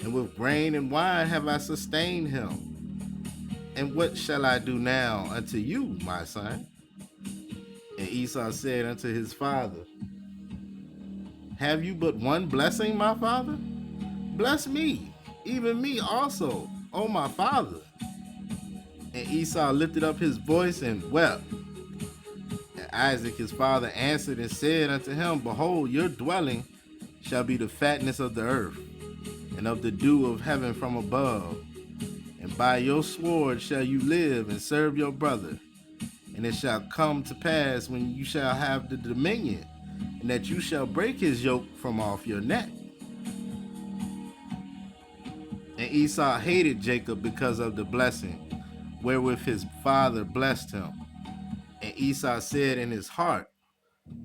and with grain and wine have I sustained him. And what shall I do now unto you, my son? And Esau said unto his father, have you but one blessing, my father? Bless me, even me also, O my father. And Esau lifted up his voice and wept. And Isaac his father answered and said unto him, behold, your dwelling shall be the fatness of the earth, and of the dew of heaven from above. And by your sword shall you live and serve your brother. And it shall come to pass when you shall have the dominion, and that you shall break his yoke from off your neck. And Esau hated Jacob because of the blessing wherewith his father blessed him. And Esau said in his heart,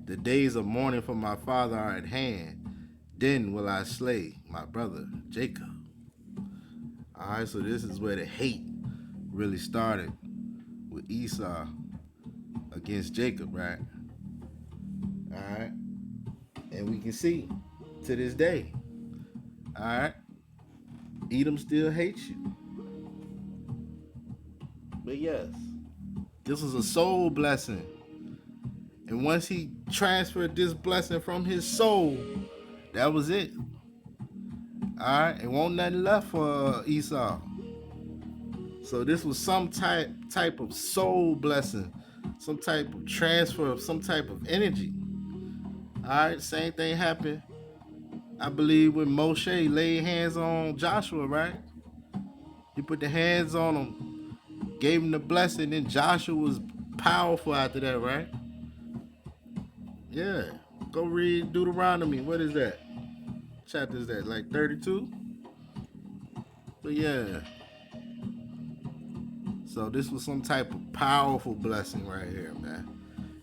the days of mourning for my father are at hand. Then will I slay my brother Jacob. All right, so this is where the hate really started with Esau against Jacob, right? All right. And we can see to this day, all right, Edom still hates you. But yes, this was a soul blessing. And once he transferred this blessing from his soul, that was it. All right, it won't nothing left for Esau. So this was some type of soul blessing, some type of transfer of some type of energy. All right, same thing happened, I believe, when Moshe laid hands on Joshua, right? He put the hands on him, gave him the blessing, and Joshua was powerful after that, right? Yeah, go read Deuteronomy. What is that? Chapter is that, like 32? But yeah. So this was some type of powerful blessing right here, man.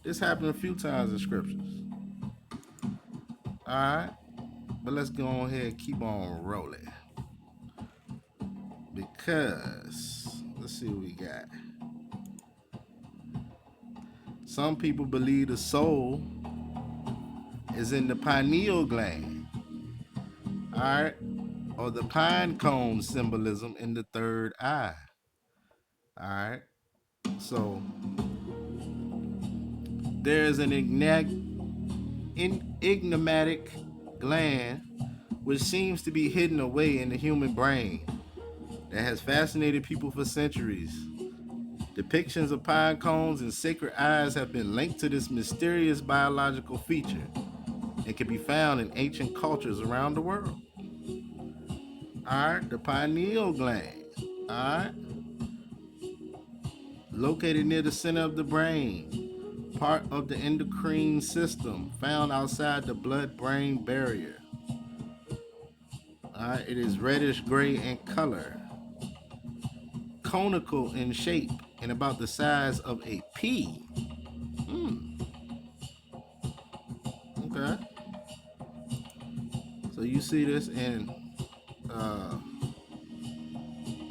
This happened a few times in scriptures. All right, but let's go on here and keep on rolling, because let's see what we got. Some people believe the soul is in the pineal gland, all right, or the pine cone symbolism in the third eye. All right, so there's an enigmatic gland which seems to be hidden away in the human brain that has fascinated people for centuries. Depictions of pine cones and sacred eyes have been linked to this mysterious biological feature and can be found in ancient cultures around the world. Alright, the pineal gland. Alright. Located near the center of the brain, part of the endocrine system, found outside the blood-brain barrier. Alright, it is reddish gray in color, conical in shape, and about the size of a pea. Okay. So you see this in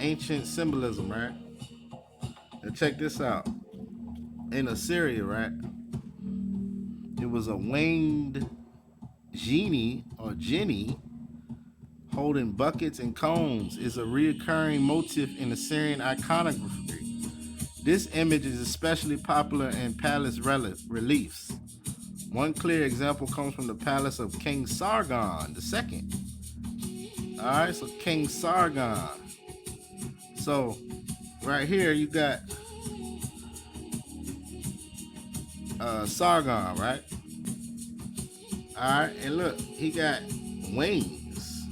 ancient symbolism, right? Now check this out. In Assyria, right? It was a winged genie or jinni holding buckets and cones is a reoccurring motif in Assyrian iconography. This image is especially popular in palace reliefs. One clear example comes from the palace of King Sargon II. Alright, so King Sargon. So, right here you got Sargon, right? Alright, and look, he got wings.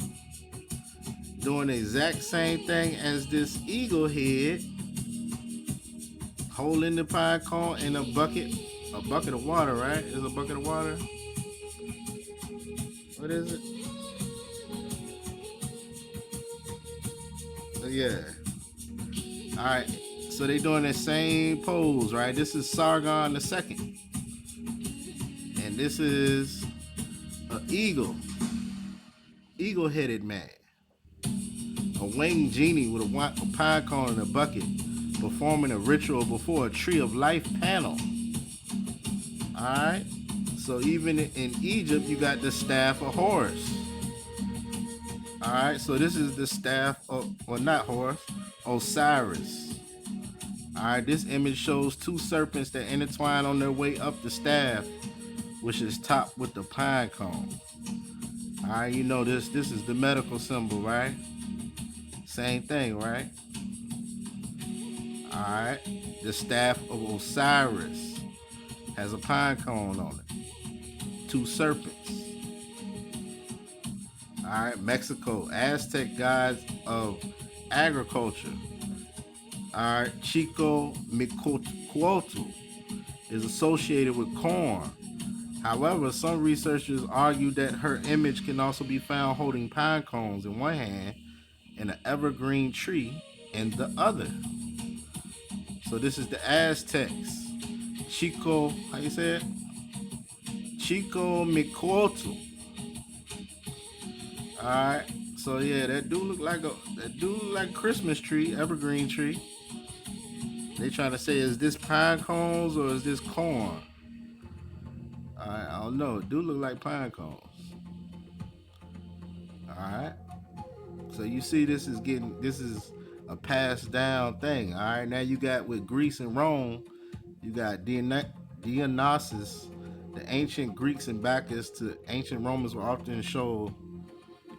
doing the exact same thing as this eagle head, holding the pine cone in a bucket of water, right? Is a bucket of water? What is it? Yeah. All right. So they doing the same pose, right? This is Sargon II, and this is an eagle-headed man, a winged genie with a pine cone in a bucket, performing a ritual before a tree of life panel. All right. So even in Egypt, you got the staff of Horus. All right. So this is the staff of, well, not Horus, Osiris. All right. This image shows two serpents that intertwine on their way up the staff, which is topped with the pine cone. All right. You know this. This is the medical symbol, right? Same thing, right? All right. The staff of Osiris has a pine cone on it. Two serpents. All right. Mexico, Aztec gods of agriculture. All right. Chico Micotuotl is associated with corn. However, some researchers argue that her image can also be found holding pine cones in one hand and an evergreen tree in the other. So this is the Aztecs. Chico, how you say it? Chico Micoatl. All right. So yeah, that do look like a Christmas tree, evergreen tree. They trying to say, is this pine cones or is this corn? All right, I don't know. It do look like pine cones. All right. So you see, this is a passed down thing. All right. Now you got with Greece and Rome, you got Dionysus. The ancient Greeks and Bacchus to ancient Romans were often shown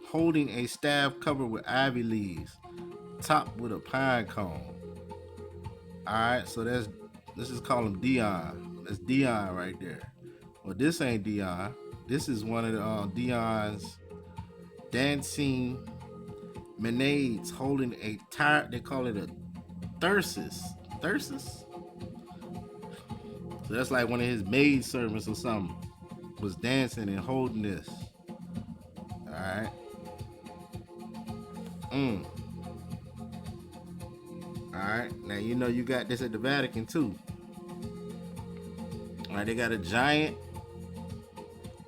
holding a staff covered with ivy leaves, topped with a pine cone. All right. So this is called him Dion. That's Dion right there. Well, this ain't Dion. This is one of the Dion's dancing Menades holding a tire. They call it a thyrsus. Thyrsus? So that's like one of his maid servants or something was dancing and holding this. Alright. Alright. Now you know you got this at the Vatican too. Alright, they got a giant.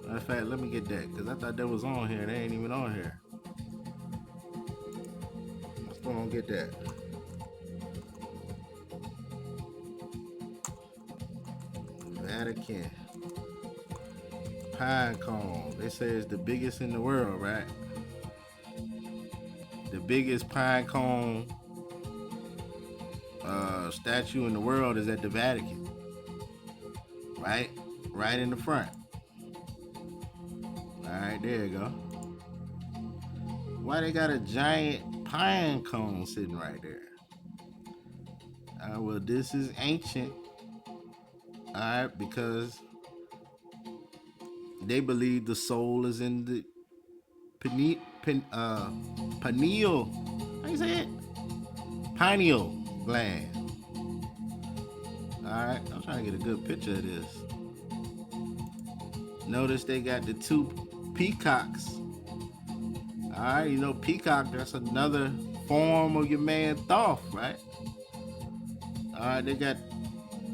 Matter of fact, let me get that because I thought that was on here. They ain't even on here. Let's go and get that. Vatican pine cone. They say it's the biggest in the world, right? The biggest pine cone statue in the world is at the Vatican. Right? Right in the front. Alright, there you go. Why they got a giant pine cone sitting right there? Well, this is ancient. Alright, because they believe the soul is in the pineal. How you say it? Pineal gland. Alright, I'm trying to get a good picture of this. Notice they got the two peacocks. Alright, you know peacock, that's another form of your man Thoth, right? Alright, they got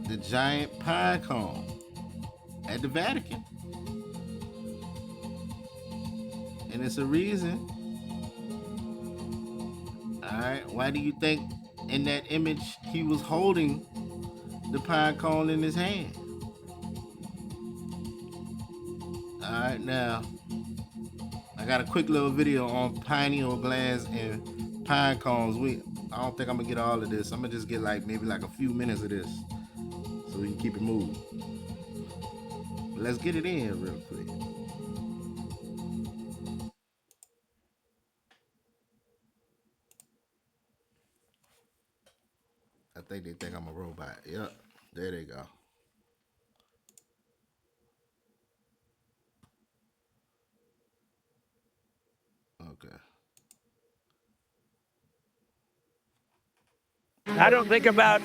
the giant pine cone at the Vatican. And it's a reason. Alright, why do you think in that image he was holding the pine cone in his hand? Alright, now I got a quick little video on pineal glands and pine cones. I don't think I'm gonna get all of this. I'm gonna just get maybe a few minutes of this so we can keep it moving. But let's get it in real quick. I think they think I'm a robot. Yep, there they go. Okay. I don't think about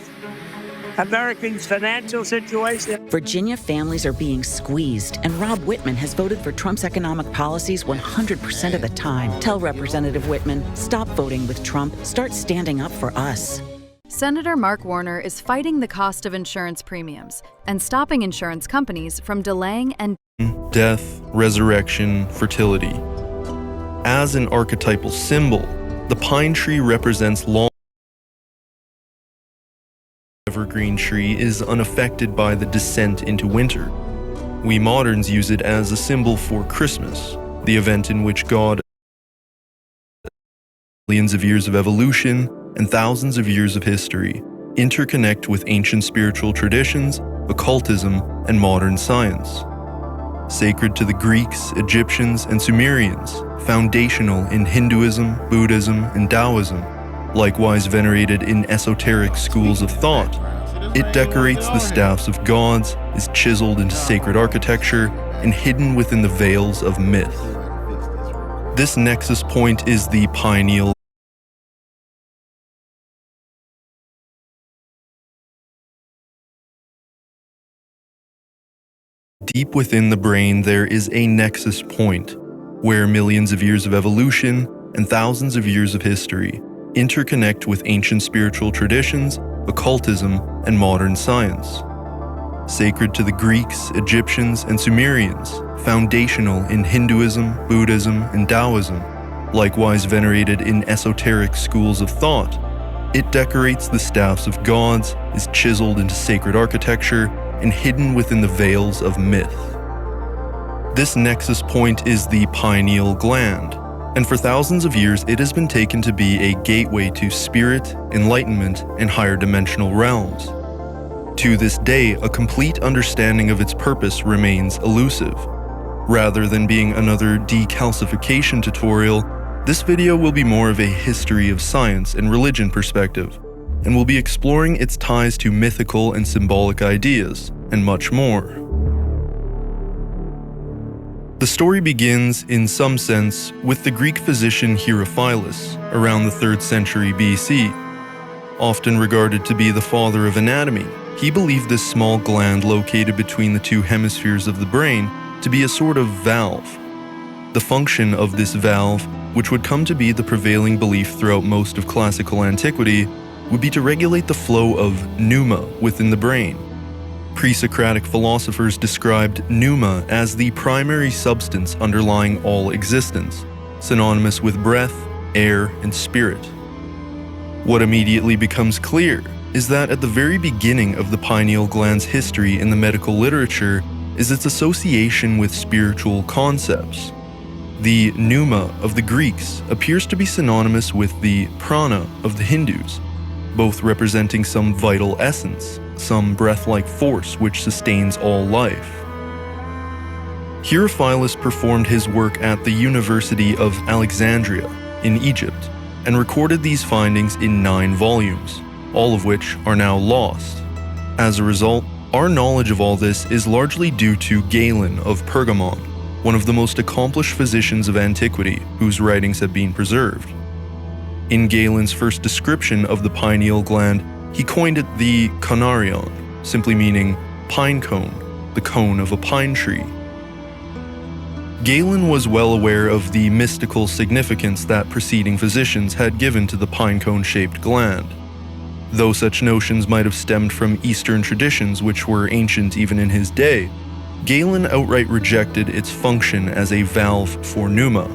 Americans' financial situation. Virginia families are being squeezed, and Rob Whitman has voted for Trump's economic policies 100% of the time. Tell Representative Whitman, stop voting with Trump, start standing up for us. Senator Mark Warner is fighting the cost of insurance premiums and stopping insurance companies from delaying and death, resurrection, fertility. As an archetypal symbol, the pine tree represents long evergreen tree is unaffected by the descent into winter. We moderns use it as a symbol for Christmas, the event in which God, millions of years of evolution and thousands of years of history, interconnect with ancient spiritual traditions, occultism, and modern science. Sacred to the Greeks, Egyptians, and Sumerians, foundational in Hinduism, Buddhism, and Taoism, likewise venerated in esoteric schools of thought, it decorates the staffs of gods, is chiseled into sacred architecture, and hidden within the veils of myth. This nexus point is the pineal Deep within the brain, there is a nexus point, where millions of years of evolution and thousands of years of history interconnect with ancient spiritual traditions, occultism, and modern science. Sacred to the Greeks, Egyptians, and Sumerians, foundational in Hinduism, Buddhism, and Taoism, likewise venerated in esoteric schools of thought, it decorates the staffs of gods, is chiseled into sacred architecture, and hidden within the veils of myth. This nexus point is the pineal gland, and for thousands of years it has been taken to be a gateway to spirit, enlightenment, and higher dimensional realms. To this day, a complete understanding of its purpose remains elusive. Rather than being another decalcification tutorial, this video will be more of a history of science and religion perspective, and we'll be exploring its ties to mythical and symbolic ideas, and much more. The story begins, in some sense, with the Greek physician Herophilus, around the 3rd century BC. Often regarded to be the father of anatomy, he believed this small gland located between the two hemispheres of the brain to be a sort of valve. The function of this valve, which would come to be the prevailing belief throughout most of classical antiquity, would be to regulate the flow of pneuma within the brain. Pre-Socratic philosophers described pneuma as the primary substance underlying all existence, synonymous with breath, air, and spirit. What immediately becomes clear is that at the very beginning of the pineal gland's history in the medical literature is its association with spiritual concepts. The pneuma of the Greeks appears to be synonymous with the prana of the Hindus, both representing some vital essence, some breath-like force which sustains all life. Herophilus performed his work at the University of Alexandria in Egypt and recorded these findings in 9 volumes, all of which are now lost. As a result, our knowledge of all this is largely due to Galen of Pergamon, one of the most accomplished physicians of antiquity whose writings have been preserved. In Galen's first description of the pineal gland, he coined it the conarion, simply meaning pine cone, the cone of a pine tree. Galen was well aware of the mystical significance that preceding physicians had given to the pine cone-shaped gland. Though such notions might have stemmed from Eastern traditions which were ancient even in his day, Galen outright rejected its function as a valve for pneuma.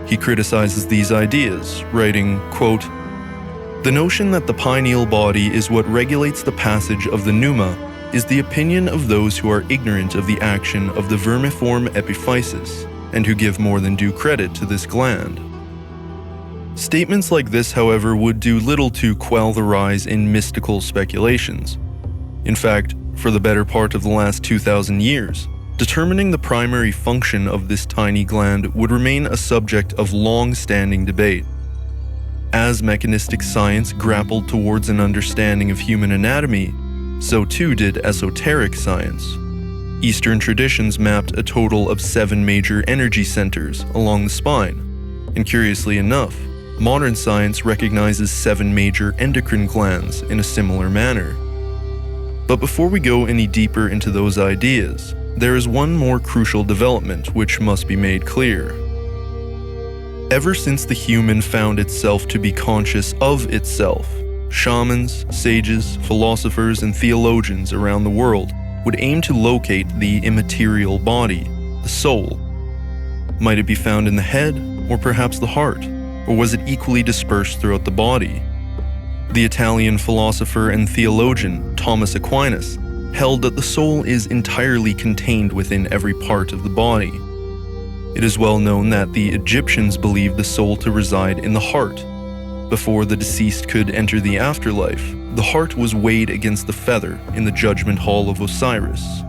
He criticizes these ideas, writing, quote, "The notion that the pineal body is what regulates the passage of the pneuma is the opinion of those who are ignorant of the action of the vermiform epiphysis, and who give more than due credit to this gland." Statements like this, however, would do little to quell the rise in mystical speculations. In fact, for the better part of the last 2,000 years, determining the primary function of this tiny gland would remain a subject of long-standing debate. As mechanistic science grappled towards an understanding of human anatomy, so too did esoteric science. Eastern traditions mapped a total of 7 major energy centers along the spine, and curiously enough, Modern science recognizes 7 major endocrine glands in a similar manner. But before we go any deeper into those ideas, there is one more crucial development which must be made clear. Ever since the human found itself to be conscious of itself, shamans, sages, philosophers, and theologians around the world would aim to locate the immaterial body, the soul. Might it be found in the head, or perhaps the heart, or was it equally dispersed throughout the body? The Italian philosopher and theologian Thomas Aquinas held that the soul is entirely contained within every part of the body. It is well known that the Egyptians believed the soul to reside in the heart. Before the deceased could enter the afterlife, the heart was weighed against the feather in the judgment hall of Osiris.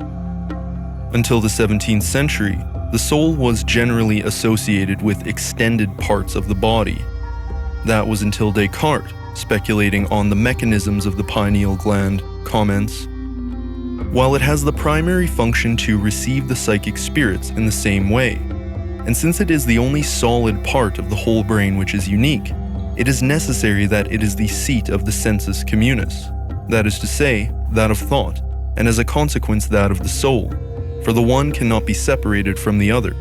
Until the 17th century, the soul was generally associated with extended parts of the body. That was until Descartes, speculating on the mechanisms of the pineal gland, comments, "While it has the primary function to receive the psychic spirits in the same way, and since it is the only solid part of the whole brain which is unique, it is necessary that it is the seat of the sensus communis, that is to say, that of thought, and as a consequence that of the soul, for the one cannot be separated from the other."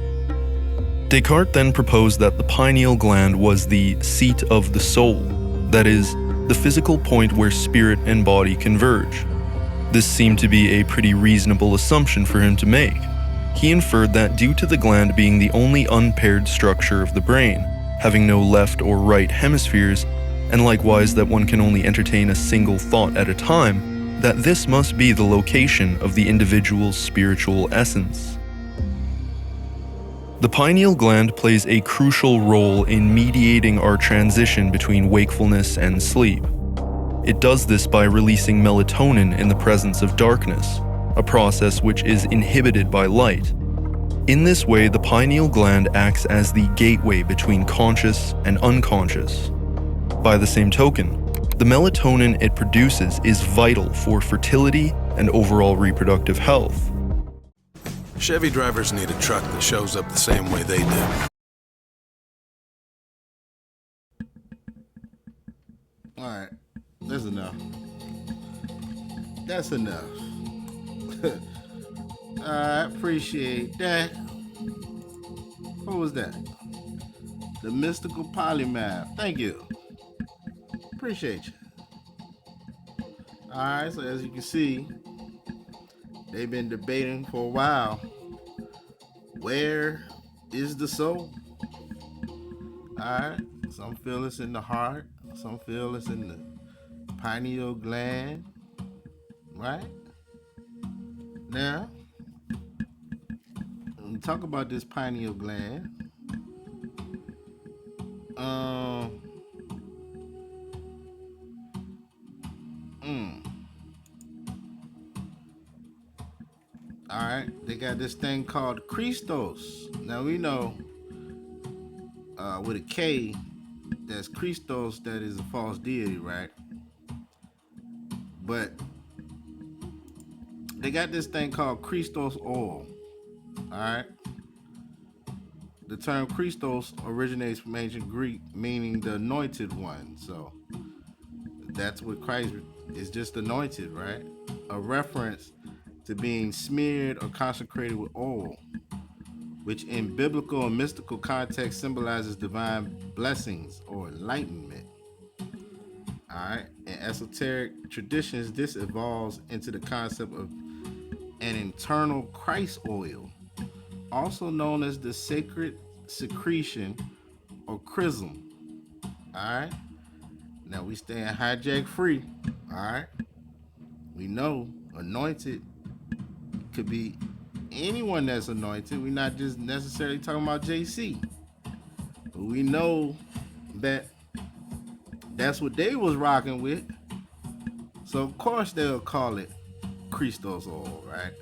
Descartes then proposed that the pineal gland was the seat of the soul, that is, the physical point where spirit and body converge. This seemed to be a pretty reasonable assumption for him to make. He inferred that due to the gland being the only unpaired structure of the brain, having no left or right hemispheres, and likewise that one can only entertain a single thought at a time, that this must be the location of the individual's spiritual essence. The pineal gland plays a crucial role in mediating our transition between wakefulness and sleep. It does this by releasing melatonin in the presence of darkness, a process which is inhibited by light. In this way, the pineal gland acts as the gateway between conscious and unconscious. By the same token, the melatonin it produces is vital for fertility and overall reproductive health. Chevy drivers need a truck that shows up the same way they do. All right, that's enough. That's enough. I appreciate that. What was that? The mystical polymath. Thank you. Appreciate you. All right, so as you can see, they've been debating for a while. Where is the soul? All right, some feel it's in the heart. Some feel it's in the pineal gland. Right? Now, when we talk about this pineal gland, all right, they got this thing called Christos. Now we know with a K, that's Christos, that is a false deity, right? But they got this thing called Christos oil. All right. The term Christos originates from ancient Greek, meaning the anointed one. So that's what Christ is, just anointed, right? A reference to being smeared or consecrated with oil, which in biblical and mystical context symbolizes divine blessings or enlightenment. All right. In esoteric traditions, this evolves into the concept of an internal Christ oil, also known as the sacred secretion or chrism. All right. Now we staying hijack free. All right. We know anointed could be anyone that's anointed. We're not just necessarily talking about JC, but we know that that's what they was rocking with. So of course they'll call it Christos oil, right?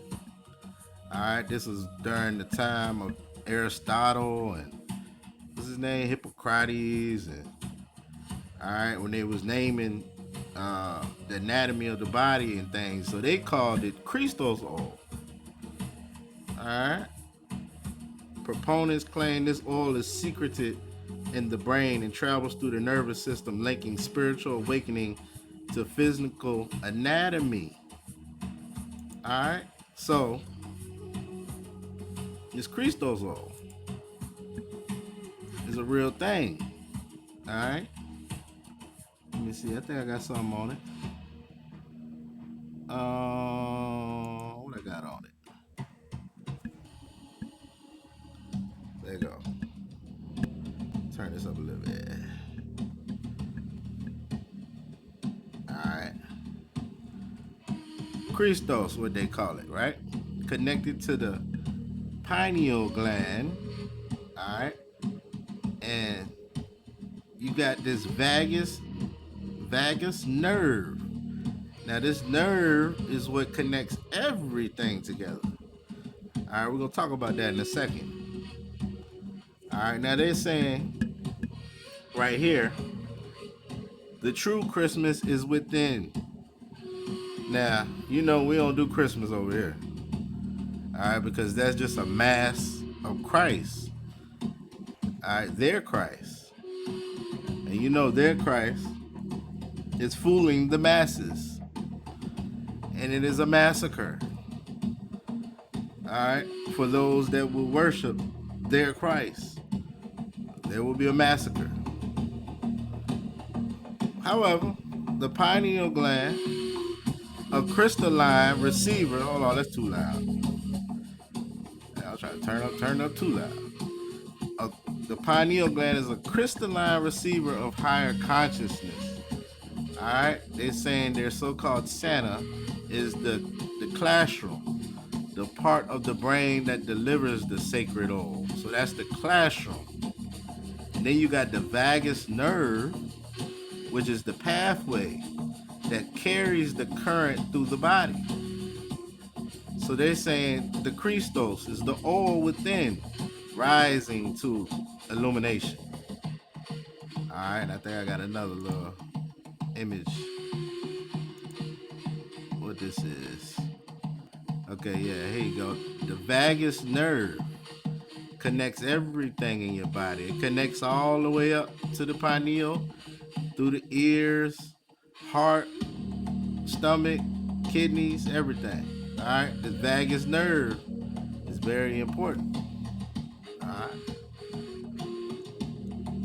All right, this was during the time of Aristotle and what's his name, Hippocrates, and all right, when they was naming the anatomy of the body and things, so they called it Christos oil. All right. Proponents claim this oil is secreted in the brain and travels through the nervous system, linking spiritual awakening to physical anatomy. All right, so this Christos oil is a real thing. All right, let me see. I think I got something on it. What I got on it? There you go. Turn this up a little bit. All right. Christos, what they call it, right? Connected to the pineal gland. All right. And you got this vagus nerve. Now this nerve is what connects everything together. All right, we're gonna talk about that in a second. All right, now they're saying right here, the true Christmas is within. Now, you know we don't do Christmas over here. All right, because that's just a mass of Christ. All right, their Christ. And you know their Christ is fooling the masses. And it is a massacre. All right, for those that will worship their Christ, there will be a massacre. However, the pineal gland, a crystalline receiver. Hold on, that's too loud. I'll try to turn up too loud. The pineal gland is a crystalline receiver of higher consciousness. All right, they're saying their so-called Santa is the classroom, the part of the brain that delivers the sacred oil. So that's the classroom. And then you got the vagus nerve, which is the pathway that carries the current through the body. So they're saying the Christos is the oil within, rising to illumination. All right, I think I got another little image. What this is. Okay, yeah, here you go. The vagus nerve connects everything in your body. It connects all the way up to the pineal, through the ears, heart, stomach, kidneys, everything. All right, the vagus nerve is very important. All right.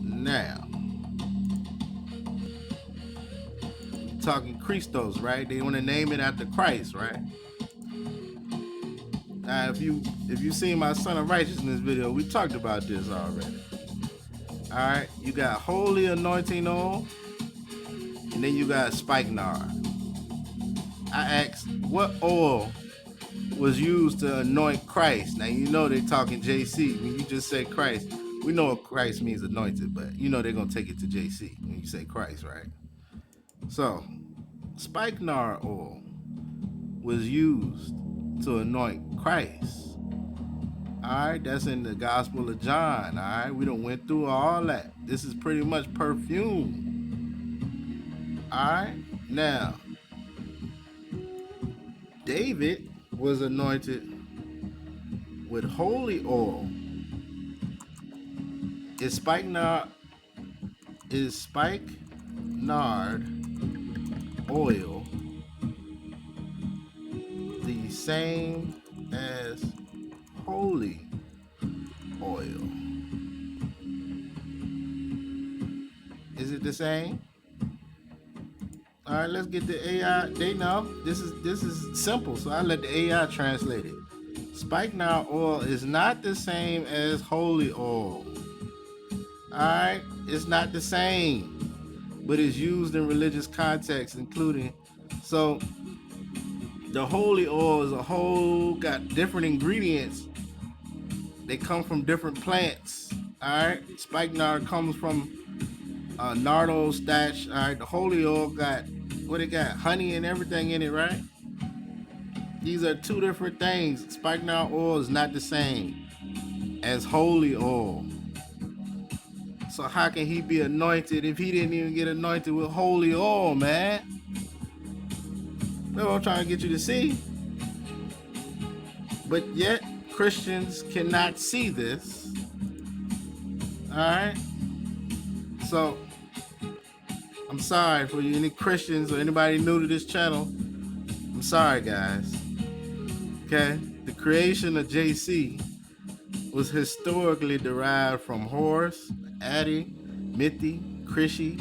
Now, talking Christos, right? They want to name it after Christ, right? Now, if you seen my Son of Righteousness video, we talked about this already. All right, you got holy anointing oil, and then you got spikenard. I asked, what oil was used to anoint Christ? Now, you know they're talking JC. When you just say Christ, we know what Christ means anointed, but you know they're going to take it to JC when you say Christ, right? So, spikenard oil was used to anoint Christ. All right, that's in the Gospel of John. All right, we done went through all that. This is pretty much perfume. All right, now, David was anointed with holy oil. Is spikenard oil the same as holy oil? Is it the same? All right, let's get the AI. They know this is simple, so I let the AI translate it. Spikenard oil is not the same as holy oil. All right, it's not the same, but it's used in religious contexts, including so. The holy oil is a whole got different ingredients. They come from different plants. All right, spikenard comes from nardo stash. All right, the holy oil got what it got, honey and everything in it, right? These are two different things. Spikenard oil is not the same as holy oil. So how can he be anointed if he didn't even get anointed with holy oil, man? That's what I'm trying to get you to see. But yet, Christians cannot see this. All right? So I'm sorry for you, any Christians or anybody new to this channel. I'm sorry, guys. Okay, the creation of JC was historically derived from Horus, Adi, Mithi, Krishi,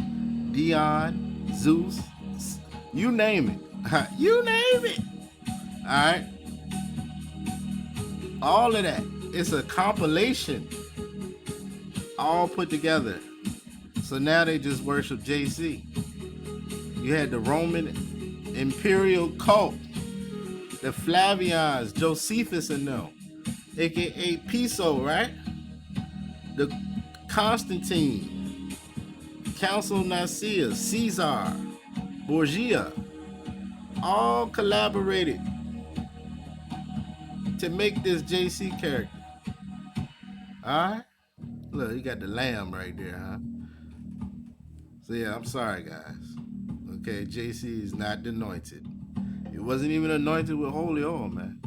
Dion, Zeus, you name it. You name it. All right. All of that. It's a compilation all put together. So now they just worship JC. You had the Roman imperial cult, the Flavians, Josephus and them, aka Piso, right? The Constantine, Council of Nicaea, Caesar, Borgia, all collaborated to make this JC character. Alright? Look, you got the lamb right there, huh? So yeah, I'm sorry, guys. Okay, JC is not anointed. It wasn't even anointed with holy oil, man.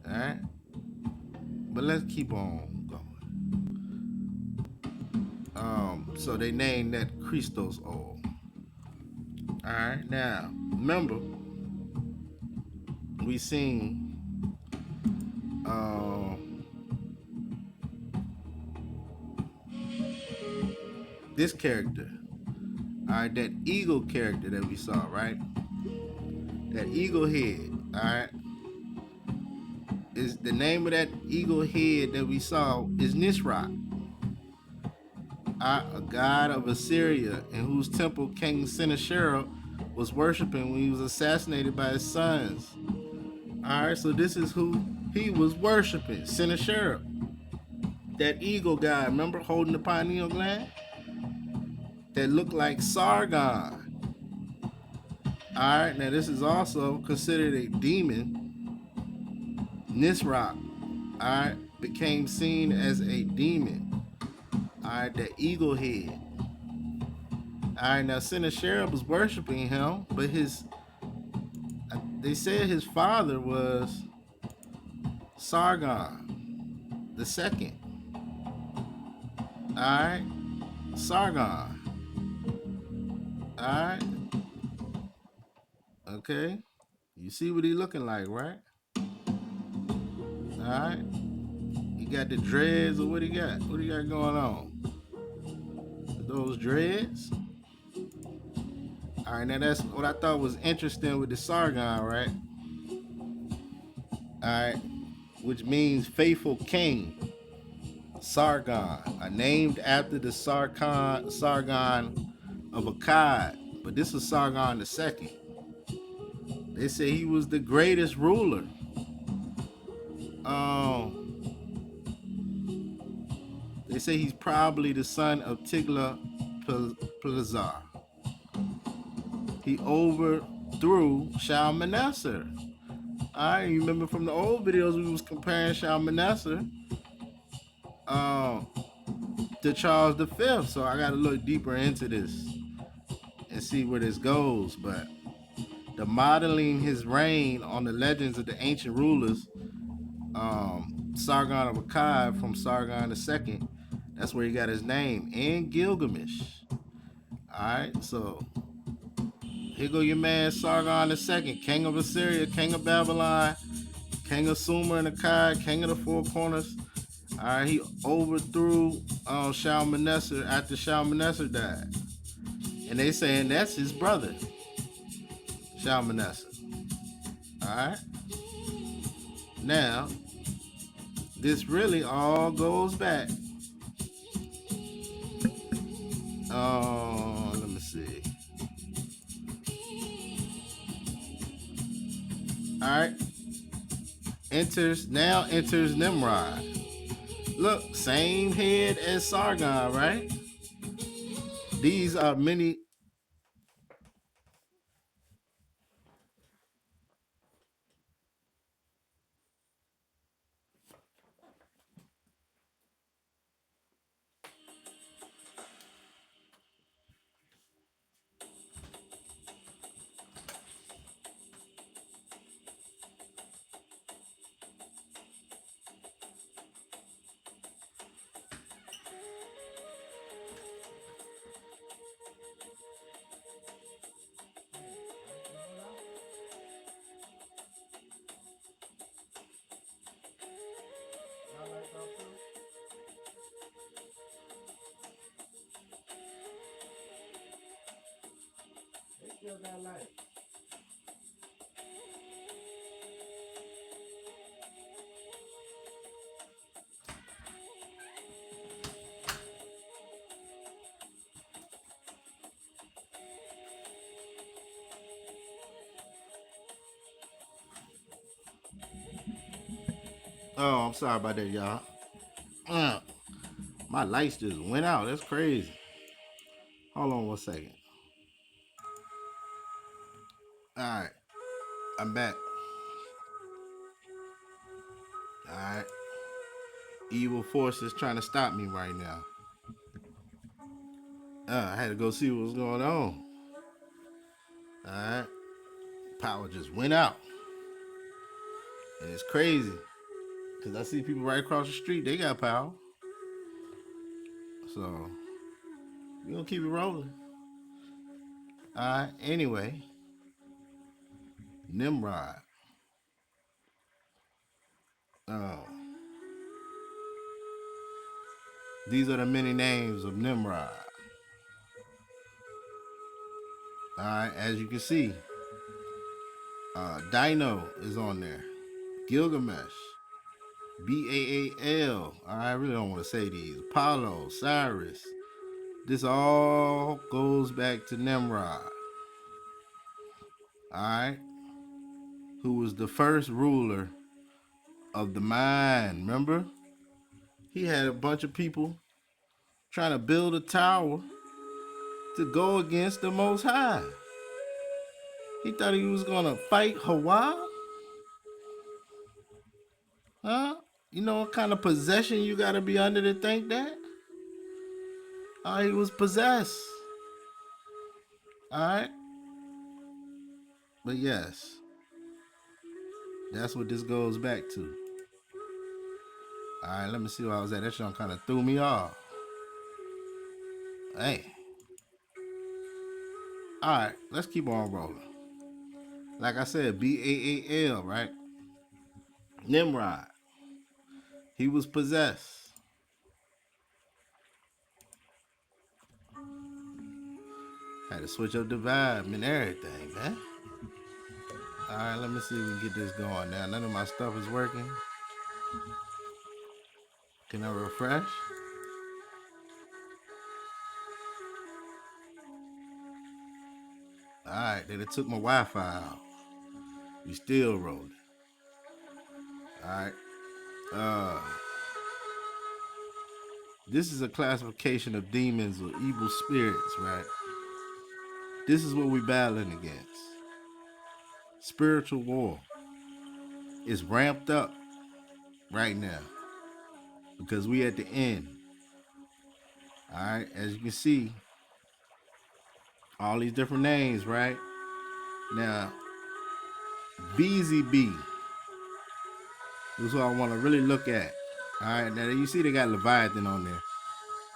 Alright? But let's keep on going. So they named that Christos oil. Alright, now, remember, we seen this character, all right, that eagle character that we saw, right? That eagle head, all right, is the name of that eagle head that we saw is Nisroch, a god of Assyria, in whose temple King Sennacherib was worshiping when he was assassinated by his sons. All right, so this is who he was worshiping, Sennacherib, that eagle guy. Remember, holding the pineal gland that looked like Sargon. All right, now this is also considered a demon. Nisroch, all right, became seen as a demon. All right, the eagle head. All right, now Sennacherib was worshiping him, but they said his father was Sargon the second. All right, Sargon. All right. Okay. You see what he looking like, right? All right. He got the dreads, or what he got? What he got going on? Those dreads? All right, now that's what I thought was interesting with the Sargon, right? All right, which means faithful king. Sargon, named after the Sargon of Akkad, but this is Sargon the second. They say he was the greatest ruler. They say he's probably the son of Tiglath-Pileser. He overthrew Shalmaneser. I remember from the old videos we was comparing Shalmaneser to Charles V. So I got to look deeper into this and see where this goes. But the modeling his reign on the legends of the ancient rulers, Sargon of Akkad from Sargon II, that's where he got his name, and Gilgamesh. Alright, so here go your man Sargon II, king of Assyria, king of Babylon, king of Sumer and Akkad, king of the Four Corners. Alright, he overthrew Shalmaneser after Shalmaneser died. And they saying that's his brother, Shalmaneser. Alright. Now, this really all goes back. Let me see. Alright. Enters Nimrod. Look, same head as Sargon, right? These are many. still got light. Oh, I'm sorry about that, y'all. My lights just went out. That's crazy. Hold on one second. All right, I'm back. All right. Evil forces trying to stop me right now. I had to go see what was going on. All right. Power just went out. And it's crazy. Because I see people right across the street. They got power. So, we're going to keep it rolling. All right. Anyway. Nimrod. These are the many names of Nimrod. All right. As you can see. Dino is on there. Gilgamesh. Baal. I really don't want to say these. Apollo, Cyrus. This all goes back to Nimrod. Alright? Who was the first ruler of the mind. Remember? He had a bunch of people trying to build a tower to go against the Most High. He thought he was going to fight Hawah? Huh? You know what kind of possession you got to be under to think that? He was possessed. Alright? But yes, that's what this goes back to. Alright, let me see where I was at. That shit kind of threw me off. Hey. Alright, let's keep on rolling. Like I said, Baal, right? Nimrod. He was possessed. Had to switch up the vibe and everything, man. Alright, let me see if we can get this going now. None of my stuff is working. Can I refresh? Alright, then it took my Wi-Fi out. We still rolling. Alright. This is a classification of demons or evil spirits, right? This is what we're battling against. Spiritual war is ramped up right now because we at the end. All right, as you can see, all these different names, right? Now, BZB is what I want to really look at. All right, now you see they got Leviathan on there.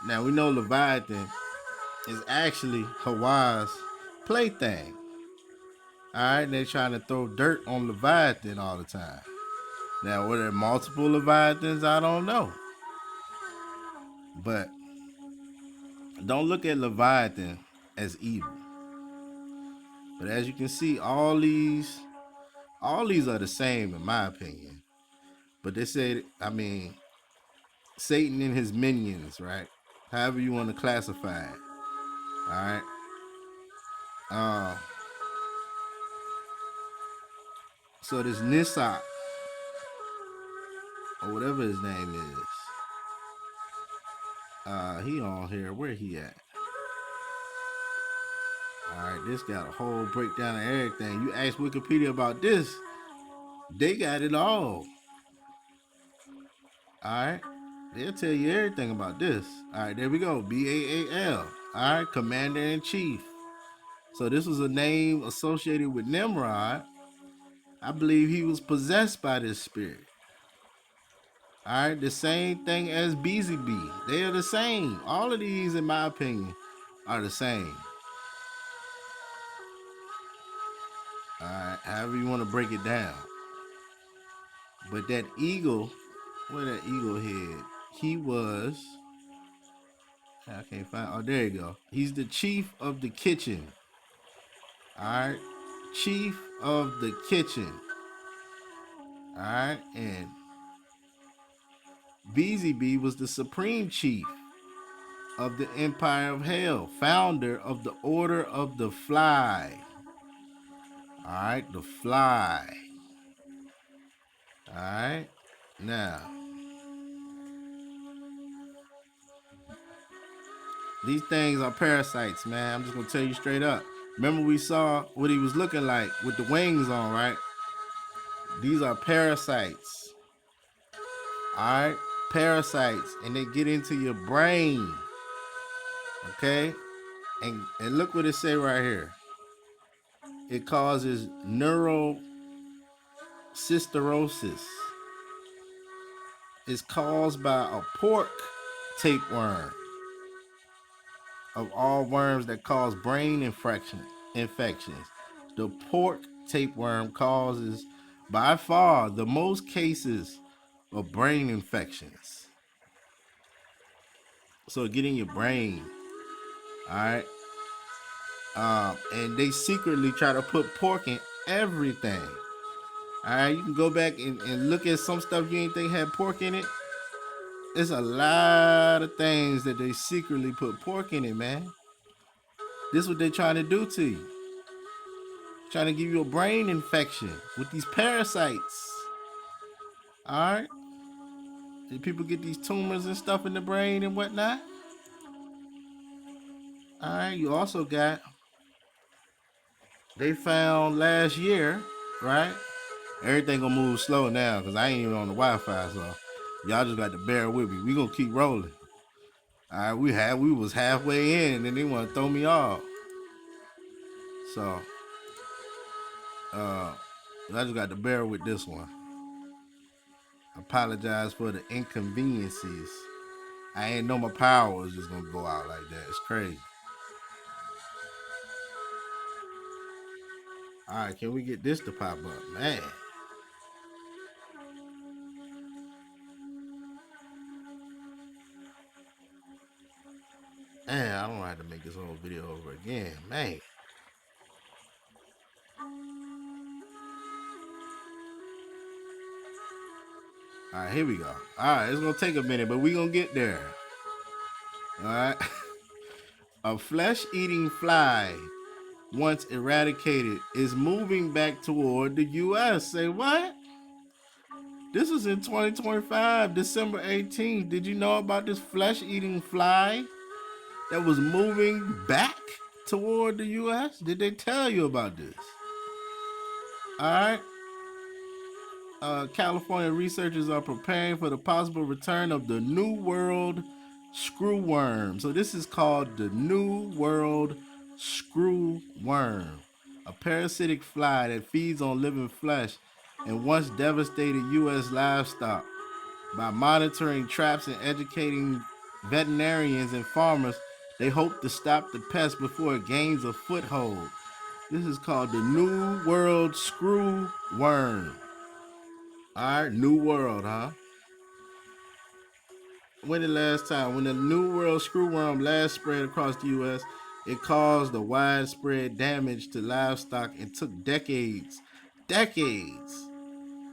Now we know Leviathan is actually Hawah's plaything. All right, they're trying to throw dirt on Leviathan all the time. Now, were there multiple Leviathans? I don't know. But don't look at Leviathan as evil. But as you can see, all these are the same in my opinion. But they say, I mean, Satan and his minions, right? However you want to classify it. All right. So this Nisak, or whatever his name is, he on here. Where he at? Alright, this got a whole breakdown of everything. You ask Wikipedia about this, they got it all. Alright, they'll tell you everything about this. Alright, there we go. Baal. Alright, Commander-in-Chief. So this was a name associated with Nimrod. I believe he was possessed by this spirit. Alright, the same thing as BZB. They are the same. All of these, in my opinion, are the same. Alright, however you want to break it down. But that eagle, where that eagle head? He was, I can't find, oh there you go. He's the chief of the kitchen. All right, chief of the kitchen. All right, and BZB was the supreme chief of the Empire of Hell, founder of the Order of the Fly. All right, the Fly. All right, now these things are parasites, man. I'm just gonna tell you straight up. Remember we saw what he was looking like with the wings on, right? These are parasites. All right, parasites, and they get into your brain. Okay, and look what it say right here. It causes neurocysterosis. It's caused by a pork tapeworm. Of all worms that cause brain infections, the pork tapeworm causes by far the most cases of brain infections. So get in your brain, all right? And they secretly try to put pork in everything. All right, you can go back and look at some stuff you ain't think had pork in it. There's a lot of things that they secretly put pork in it, man. This is what they're trying to do to you. Trying to give you a brain infection with these parasites. All right. Did people get these tumors and stuff in the brain and whatnot? All right. You also got, they found last year, right? Everything gonna move slow now because I ain't even on the Wi-Fi, so y'all just got to bear with me. We gonna keep rolling. All right. We was halfway in and then they want to throw me off. So, I just got to bear with this one. Apologize for the inconveniences. I ain't know my power was just gonna go out like that. It's crazy. All right, can we get this to pop up, man? Man, I don't have to make this whole video over again, man. All right, here we go. All right, it's gonna take a minute, but we gonna get there. All right. A flesh-eating fly, once eradicated, is moving back toward the U.S. Say what? This was in 2025, December 18th. Did you know about this flesh-eating fly that was moving back toward the U.S.? Did they tell you about this? All right. California researchers are preparing for the possible return of the New World screwworm. So this is called the New World screwworm, a parasitic fly that feeds on living flesh and once devastated U.S. livestock. By monitoring traps and educating veterinarians and farmers, they hope to stop the pest before it gains a foothold. This is called the New World screwworm. All right, New World, huh? When the last time, when the New World screwworm last spread across the U.S., it caused a widespread damage to livestock and took decades to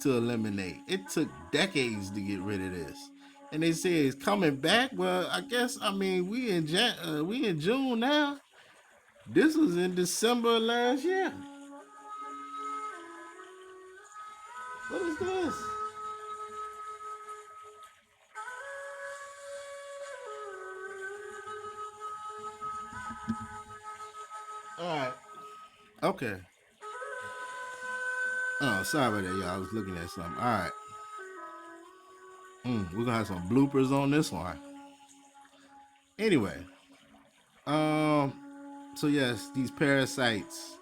eliminate. It took decades to get rid of this. And they say it's coming back. Well, I guess, I mean, we in June now. This was in December last year. What is this? All right. Okay. Oh, sorry about that, y'all. I was looking at something. All right. We're gonna have some bloopers on this one. Anyway, so yes, these parasites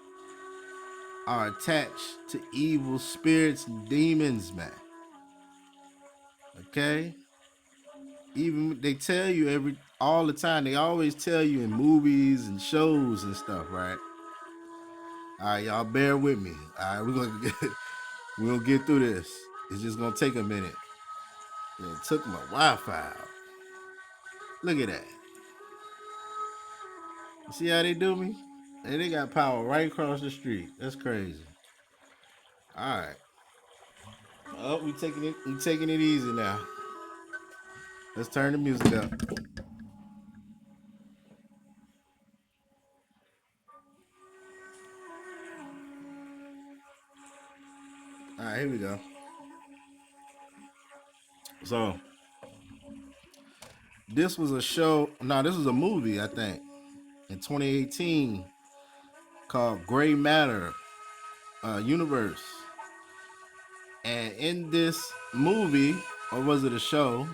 are attached to evil spirits and demons, man. Okay? Even they tell you all the time, they always tell you in movies and shows and stuff, right? All right, y'all bear with me. All right, we're gonna get through this. It's just gonna take a minute. It took my Wi-Fi out. Look at that. You see how they do me? And they got power right across the street. That's crazy. All right. Oh, we taking it easy now. Let's turn the music up. All right, here we go. So, this was a show. No, this was a movie, I think, in 2018 called Gray Matter Universe. And in this movie, or was it a show,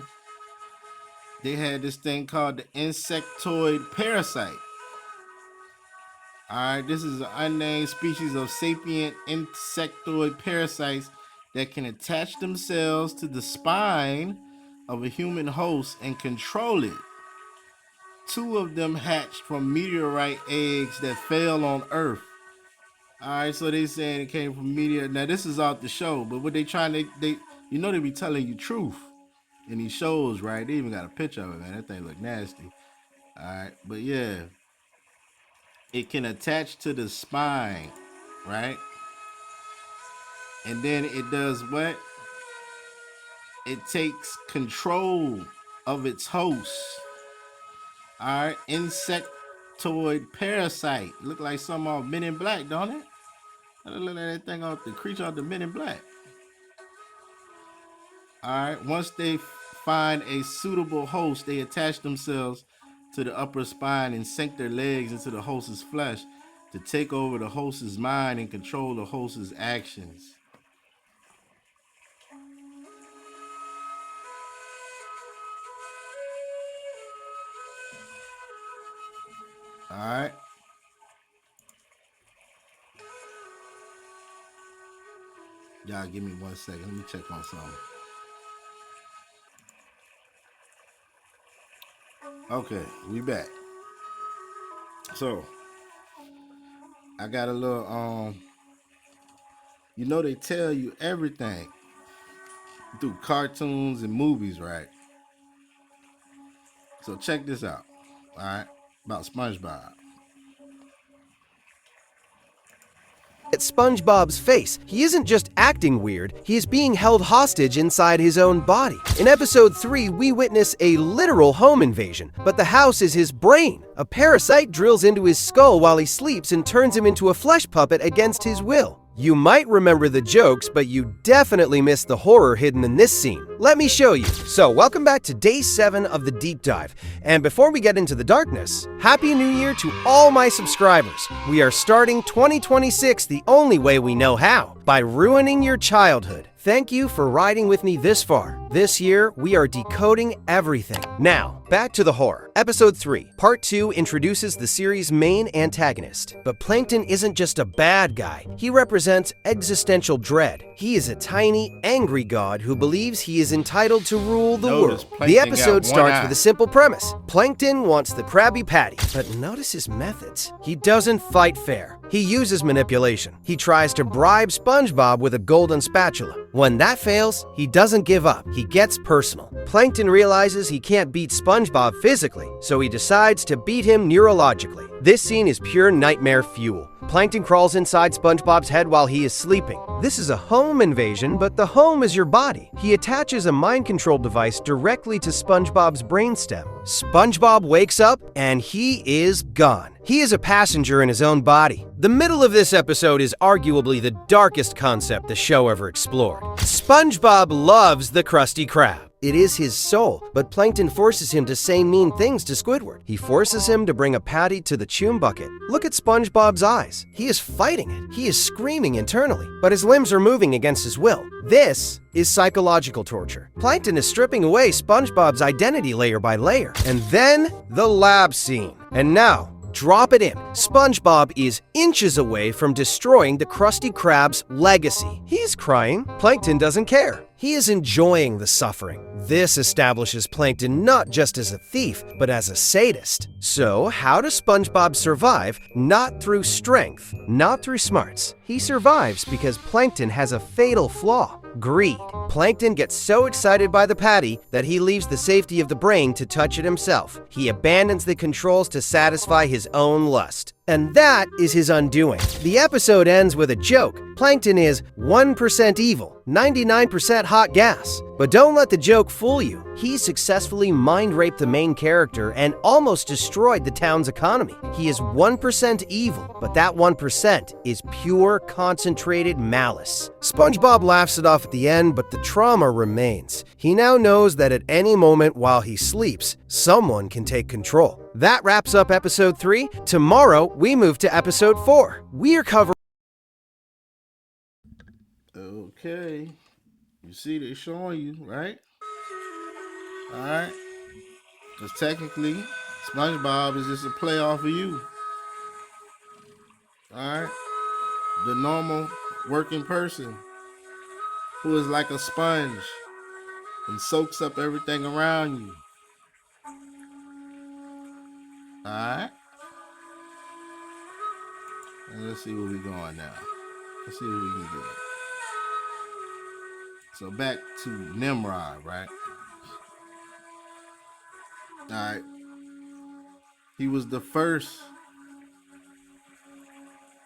they had this thing called the insectoid parasite. All right, this is an unnamed species of sapient insectoid parasites that can attach themselves to the spine of a human host and control it. 2 of them hatched from meteorite eggs that fell on Earth. All right, so they saying it came from meteor. Now this is out the show, but what they trying to they they be telling you truth in these shows, right? They even got a picture of it, man. That thing look nasty. All right, but yeah, it can attach to the spine, right? And then it does what? It takes control of its host. All right, insectoid parasite. Look like some off Men in Black, don't it? Look at that thing off the creature of the Men in Black. All right, once they find a suitable host, they attach themselves to the upper spine and sink their legs into the host's flesh to take over the host's mind and control the host's actions. All right. Y'all give me 1 second. Let me check on something. Okay, we back. So, I got a little, they tell you everything through cartoons and movies, right? So check this out, all right, about SpongeBob. At SpongeBob's face, he isn't just acting weird, he is being held hostage inside his own body. In episode 3, we witness a literal home invasion, but the house is his brain. A parasite drills into his skull while he sleeps and turns him into a flesh puppet against his will. You might remember the jokes, but you definitely missed the horror hidden in this scene. Let me show you. So, welcome back to day 7 of the deep dive. And before we get into the darkness, Happy New Year to all my subscribers. We are starting 2026 the only way we know how, by ruining your childhood. Thank you for riding with me this far. This year, we are decoding everything. Now, back to the horror. Episode 3, Part 2 introduces the series' main antagonist. But Plankton isn't just a bad guy. He represents existential dread. He is a tiny, angry god who believes he is entitled to rule the world. The episode starts with a simple premise. Plankton wants the Krabby Patty, but notice his methods. He doesn't fight fair. He uses manipulation. He tries to bribe SpongeBob with a golden spatula. When that fails, he doesn't give up. He gets personal. Plankton realizes he can't beat SpongeBob physically, so he decides to beat him neurologically. This scene is pure nightmare fuel. Plankton crawls inside SpongeBob's head while he is sleeping. This is a home invasion, but the home is your body. He attaches a mind control device directly to SpongeBob's brainstem. SpongeBob wakes up and he is gone. He is a passenger in his own body. The middle of this episode is arguably the darkest concept the show ever explored. SpongeBob loves the Krusty Krab. It is his soul, but Plankton forces him to say mean things to Squidward. He forces him to bring a patty to the chum bucket. Look at SpongeBob's eyes. He is fighting it. He is screaming internally, but his limbs are moving against his will. This is psychological torture. Plankton is stripping away SpongeBob's identity layer by layer. And then the lab scene. And now, drop it in. SpongeBob is inches away from destroying the Krusty Krab's legacy. He's crying. Plankton doesn't care. He is enjoying the suffering. This establishes Plankton not just as a thief, but as a sadist. So, how does SpongeBob survive? Not through strength, not through smarts. He survives because Plankton has a fatal flaw: greed. Plankton gets so excited by the patty that he leaves the safety of the brain to touch it himself. He abandons the controls to satisfy his own lust. And that is his undoing. The episode ends with a joke. Plankton is 1% evil, 99% hot gas. But don't let the joke fool you. He successfully mind-raped the main character and almost destroyed the town's economy. He is 1% evil, but that 1% is pure, concentrated malice. SpongeBob laughs it off at the end, but the trauma remains. He now knows that at any moment while he sleeps, someone can take control. That wraps up episode 3. Tomorrow, we move to episode 4. We're covering... Okay. You see, they're showing you, right? All right. Because technically, SpongeBob is just a play off of you. All right. The normal working person who is like a sponge and soaks up everything around you. All right. And let's see where we're going now. Let's see what we can get. So back to Nimrod, right? All right. He was the first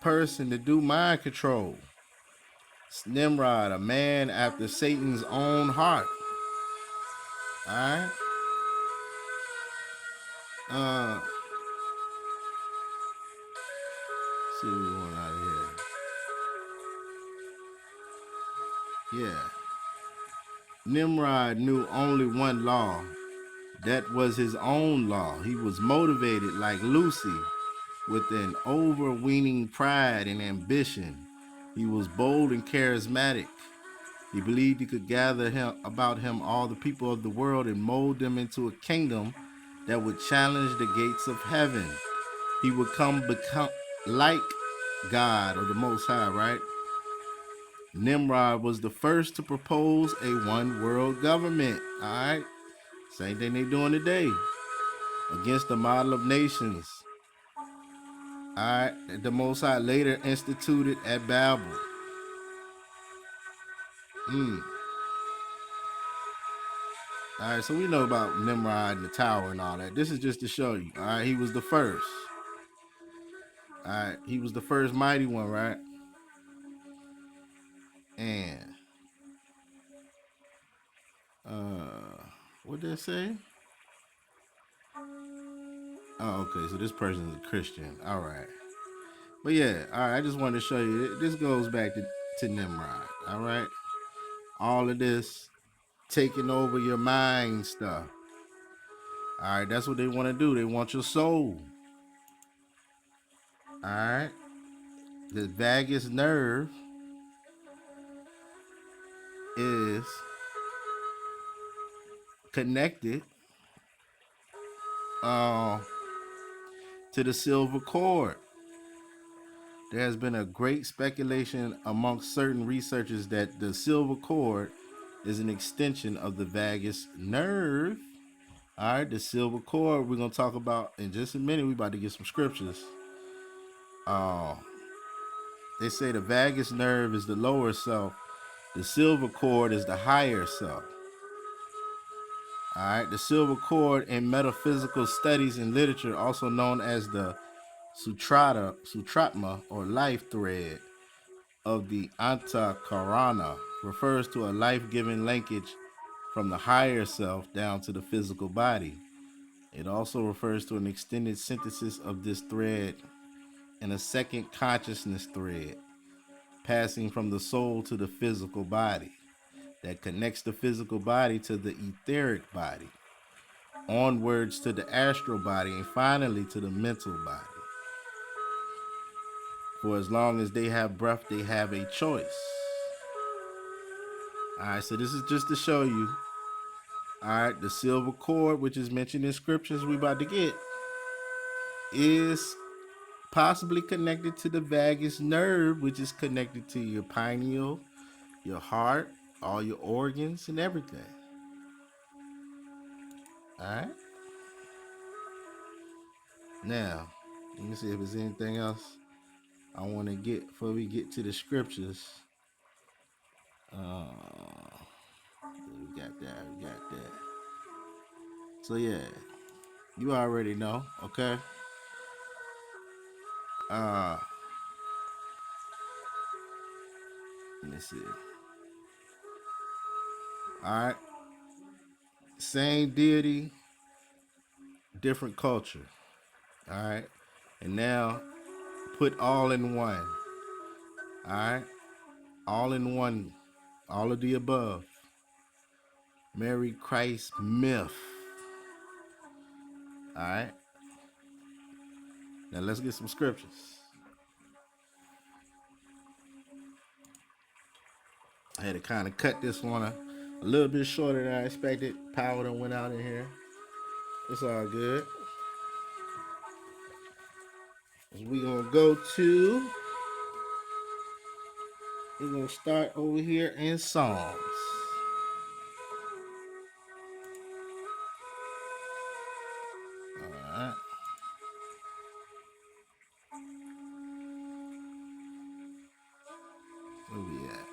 person to do mind control. It's Nimrod, a man after Satan's own heart. All right. See what we want out of here. Yeah. Nimrod knew only one law. That was his own law. He was motivated like Lucy with an overweening pride and ambition. He was bold and charismatic. He believed he could gather about him all the people of the world and mold them into a kingdom that would challenge the gates of heaven. He would become like God or the Most High, right? Nimrod was the first to propose a one world government. All right. Same thing they're doing today. Against the model of nations. All right. The Most High later instituted at Babel. All right. So we know about Nimrod and the tower and all that. This is just to show you. All right. He was the first. All right. He was the first mighty one, right? And what did they say? Oh, okay. So this person is a Christian. All right. But yeah, all right. I just wanted to show you. This goes back to Nimrod. All right. All of this taking over your mind stuff. All right. That's what they want to do. They want your soul. All right. The vagus nerve is connected to the silver cord. There has been a great speculation amongst certain researchers that the silver cord is an extension of the vagus nerve. All right, the silver cord we're going to talk about in just a minute. We're about to get some scriptures. They say the vagus nerve is the lower self. The silver cord is the higher self. All right, the silver cord in metaphysical studies and literature, also known as the Sutratma or life thread of the Antakarana, refers to a life-giving linkage from the higher self down to the physical body. It also refers to an extended synthesis of this thread in a second consciousness thread, passing from the soul to the physical body, that connects the physical body to the etheric body, onwards to the astral body, and finally to the mental body. For as long as they have breath, they have a choice. All right, so this is just to show you. All right, the silver cord, which is mentioned in scriptures we about to get, is possibly connected to the vagus nerve, which is connected to your pineal, your heart, all your organs, and everything. All right. Now, let me see if there's anything else I want to get before we get to the scriptures. We got that. So yeah, you already know, okay? Let me see. All right. Same deity, different culture. All right. And now put all in one. All right. All in one. All of the above. Mary Christ myth. All right. Now let's get some scriptures. I had to kind of cut this one a little bit shorter than I expected. Power done went out in here. It's all good. We're going to go to, we're going to start over here in Psalms. All right. Where we at?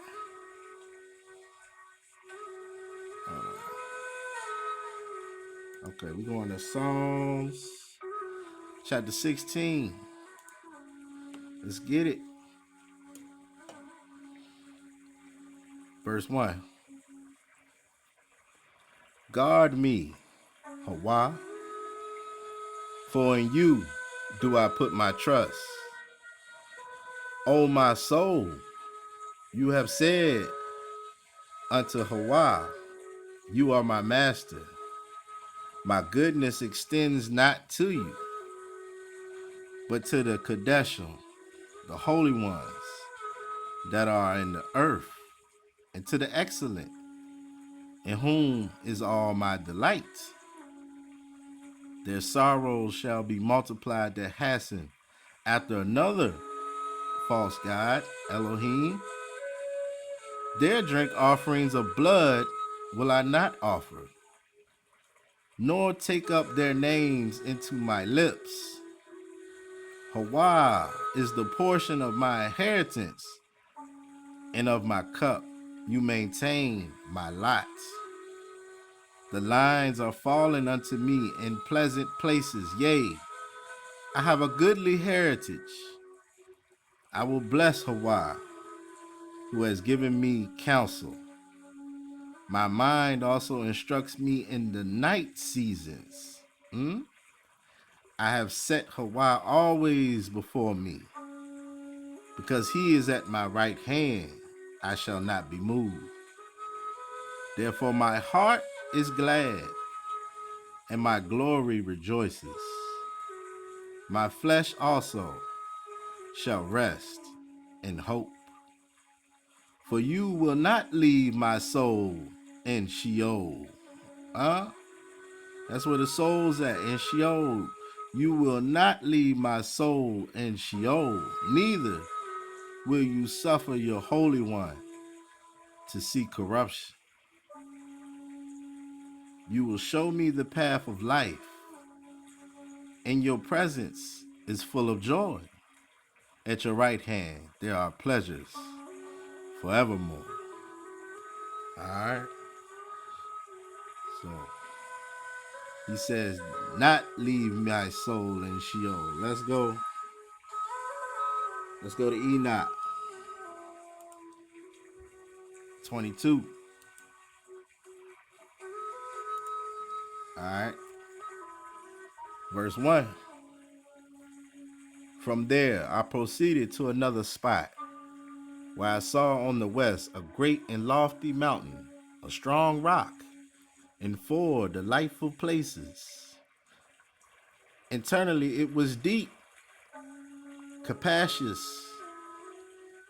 Okay, we're going to Psalms chapter 16. Let's get it. Verse 1. Guard me, Hawah, for in you do I put my trust. O my soul, you have said unto Hawah, you are my master. My goodness extends not to you, but to the Kadeshim, the holy ones that are in the earth, and to the excellent, in whom is all my delight. Their sorrows shall be multiplied that hasten after another false god, Elohim. Their drink offerings of blood will I not offer, nor take up their names into my lips. Hawah is the portion of my inheritance, and of my cup you maintain my lot. The lines are fallen unto me in pleasant places, yea, I have a goodly heritage. I will bless Hawah, who has given me counsel. My mind also instructs me in the night seasons. I have set Hawah always before me. Because he is at my right hand, I shall not be moved. Therefore my heart is glad, and my glory rejoices. My flesh also shall rest in hope. For you will not leave my soul in Sheol. That's where the soul's at, in Sheol. You will not leave my soul in Sheol, neither will you suffer your Holy One to see corruption. You will show me the path of life. In your presence is full of joy. At your right hand there are pleasures forevermore. All right. So he says, not leave my soul in Sheol. Let's go. Let's go to Enoch 22. All right. Verse 1. From there I proceeded to another spot, where I saw on the west a great and lofty mountain, a strong rock, and 4 delightful places. Internally it was deep, capacious,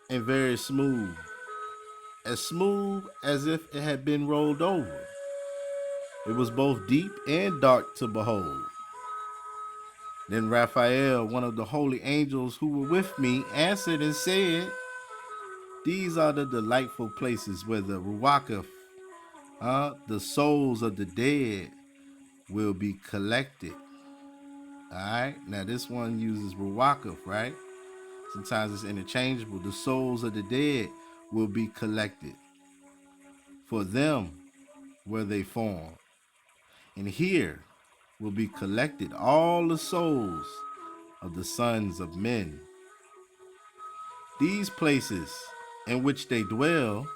and very smooth as if it had been rolled over. It was both deep and dark to behold. Then Raphael, one of the holy angels who were with me, answered and said, these are the delightful places where the Ruach, the souls of the dead, will be collected. All right. Now this one uses Ruach, right? Sometimes it's interchangeable. The souls of the dead will be collected. For them were they formed. And here will be collected all the souls of the sons of men These places in which they dwell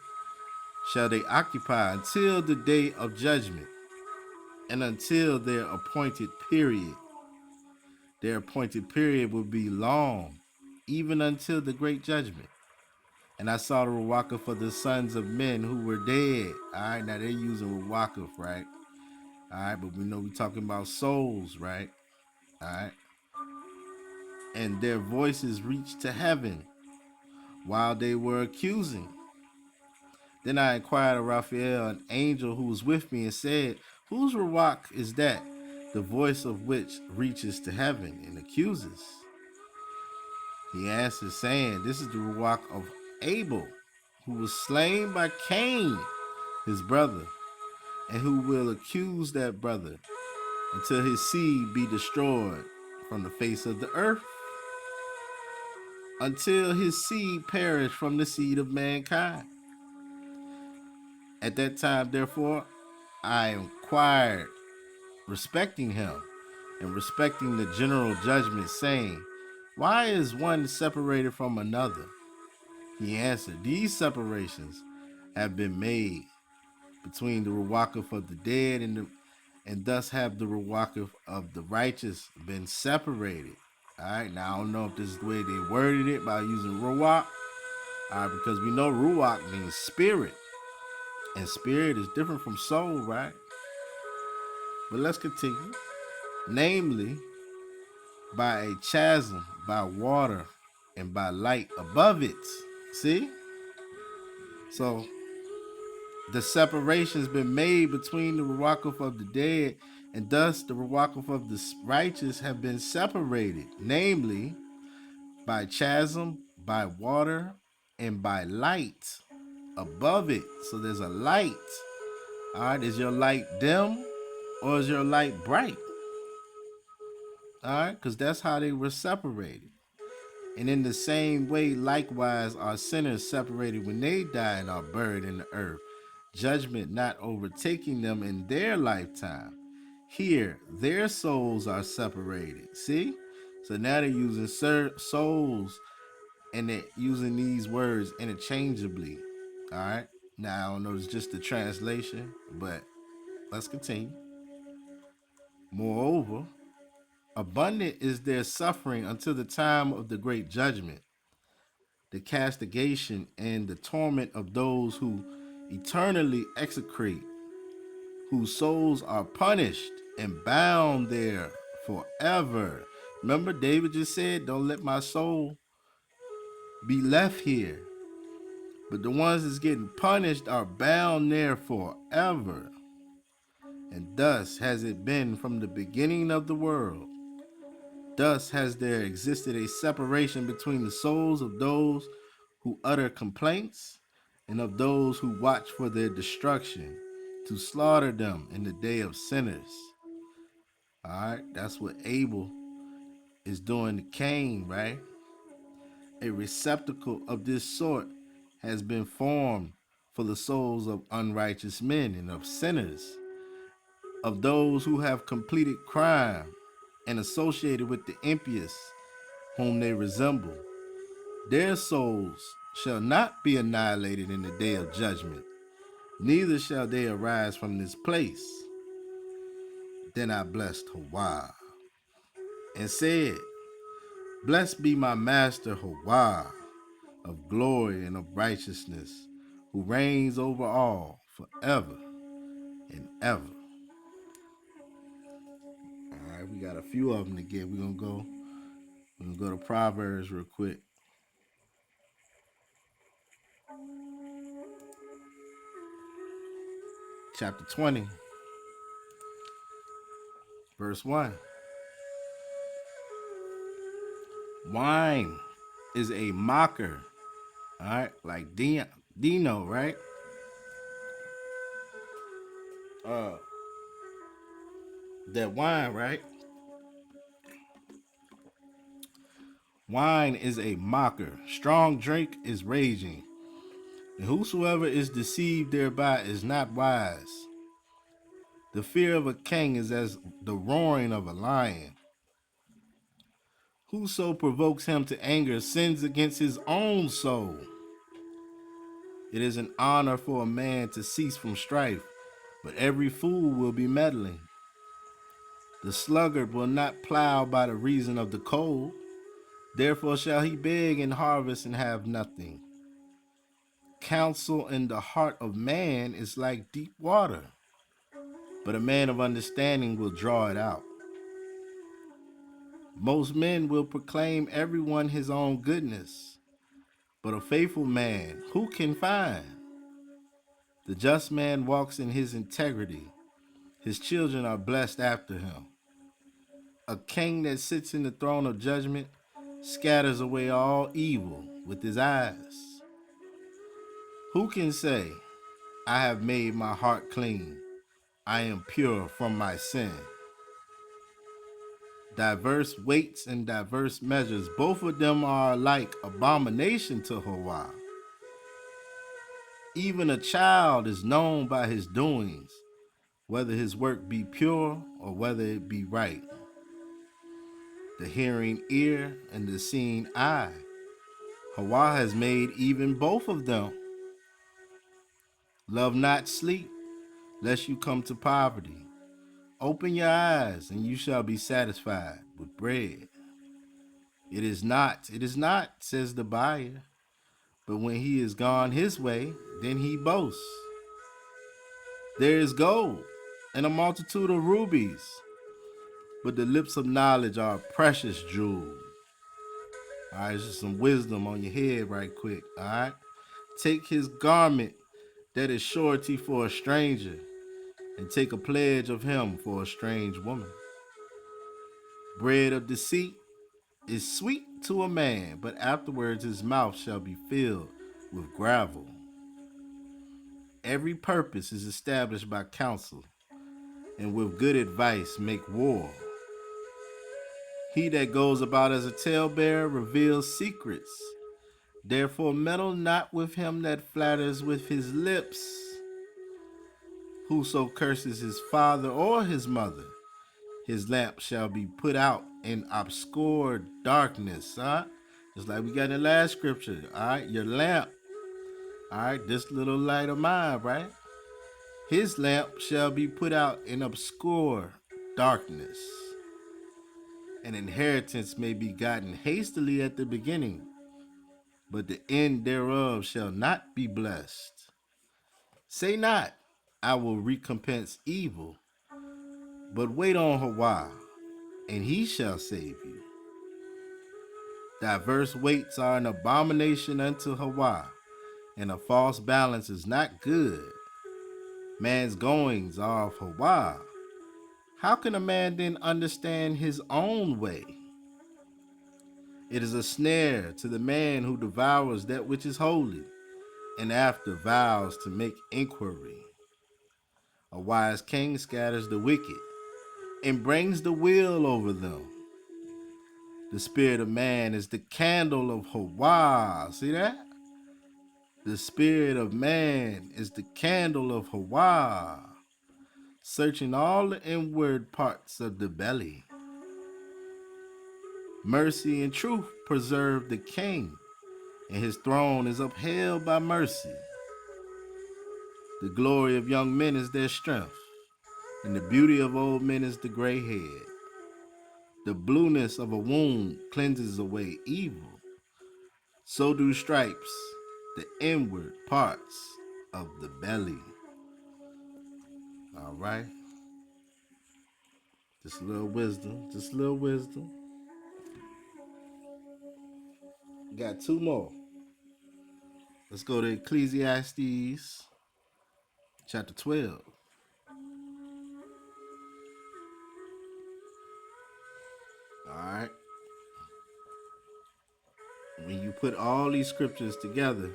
shall they occupy until the day of judgment and until their appointed period. Their appointed period will be long, even until the great judgment. And I saw the Ruwaka for the sons of men who were dead. All right, now they're using Ruwaka, right? All right, but we know we're talking about souls, right? All right. And their voices reached to heaven while they were accusing. Then I inquired of Raphael, an angel who was with me, and said, whose Ruwak is that, the voice of which reaches to heaven and accuses? He answered, saying, this is the Ruwak of Abel, who was slain by Cain, his brother, and who will accuse that brother until his seed be destroyed from the face of the earth, until his seed perish from the seed of mankind. At that time, therefore, I inquired respecting him and respecting the general judgment, saying, why is one separated from another? He answered, these separations have been made between the Ruwakah of the dead and thus have the Ruwakah of the righteous been separated. All right, now I don't know if this is the way they worded it by using Ruwak, because we know Ruwak means spirit, and spirit is different from soul, right? But let's continue. Namely, by a chasm, by water, and by light above it. See? So the separation's been made between the Ruwakah of the dead, and thus the Ruwakah of the righteous have been separated, namely by chasm, by water, and by light above it. So there's a light. All right, is your light dim or is your light bright? All right, because that's how they were separated. And in the same way, likewise, are sinners separated when they die and are buried in the earth, judgment not overtaking them in their lifetime. Here, their souls are separated. See? So now they're using souls, and they're using these words interchangeably. All right? Now, I don't know, it's just the translation, but let's continue. Moreover, abundant is their suffering until the time of the great judgment, the castigation and the torment of those who eternally execrate, whose souls are punished and bound there forever. Remember, David just said, don't let my soul be left here. But the ones that's getting punished are bound there forever. And thus has it been from the beginning of the world. Thus has there existed a separation between the souls of those who utter complaints and of those who watch for their destruction, to slaughter them in the day of sinners. All right, that's what Abel is doing to Cain, right? A receptacle of this sort has been formed for the souls of unrighteous men and of sinners, of those who have completed crime and associated with the impious whom they resemble. Their souls shall not be annihilated in the day of judgment, neither shall they arise from this place. Then I blessed Hawah and said, blessed be my master Hawah, of glory and of righteousness, who reigns over all forever and ever. All right, we got a few of them to get. We're gonna go to Proverbs real quick. Chapter 20, verse 1. Wine is a mocker. All right, like Dino, right? That wine, right? Wine is a mocker. Strong drink is raging. And whosoever is deceived thereby is not wise. The fear of a king is as the roaring of a lion. Whoso provokes him to anger sins against his own soul. It is an honor for a man to cease from strife, but every fool will be meddling. The sluggard will not plow by the reason of the cold, therefore shall he beg and harvest and have nothing. Counsel in the heart of man is like deep water, but a man of understanding will draw it out. Most men will proclaim everyone his own goodness, but a faithful man who can find? The just man walks in his integrity. His children are blessed after him. A king that sits in the throne of judgment scatters away all evil with his eyes. Who can say, I have made my heart clean, I am pure from my sin? Diverse weights and diverse measures, both of them are alike abomination to Hawah. Even a child is known by his doings, whether his work be pure or whether it be right. The hearing ear and the seeing eye, Hawah has made even both of them. Love not sleep, lest you come to poverty. Open your eyes, and you shall be satisfied with bread. It is not, says the buyer. But when he is gone his way, then he boasts. There is gold and a multitude of rubies, but the lips of knowledge are a precious jewel. All right, just some wisdom on your head right quick, all right? Take his garment that is surety for a stranger, and take a pledge of him for a strange woman. Bread of deceit is sweet to a man, but afterwards his mouth shall be filled with gravel. Every purpose is established by counsel, and with good advice make war. He that goes about as a talebearer reveals secrets. Therefore meddle not with him that flatters with his lips. Whoso curses his father or his mother, his lamp shall be put out in obscure darkness. Just like we got in the last scripture. All right, your lamp. All right, this little light of mine, right? His lamp shall be put out in obscure darkness. An inheritance may be gotten hastily at the beginning, but the end thereof shall not be blessed. Say not, I will recompense evil, but wait on Hawah, and he shall save you. Diverse weights are an abomination unto Hawah, and a false balance is not good. Man's goings are of Hawah. How can a man then understand his own way? It is a snare to the man who devours that which is holy, and after vows to make inquiry. A wise king scatters the wicked, and brings the will over them. The spirit of man is the candle of Hawah. See that? The spirit of man is the candle of Hawah, searching all the inward parts of the belly. Mercy and truth preserve the king, and his throne is upheld by mercy. The glory of young men is their strength, and the beauty of old men is the gray head. The blueness of a wound cleanses away evil. So do stripes, the inward parts of the belly. All right. Just a little wisdom. Just a little wisdom. Got two more. Let's go to Ecclesiastes chapter 12. All right. When you put all these scriptures together,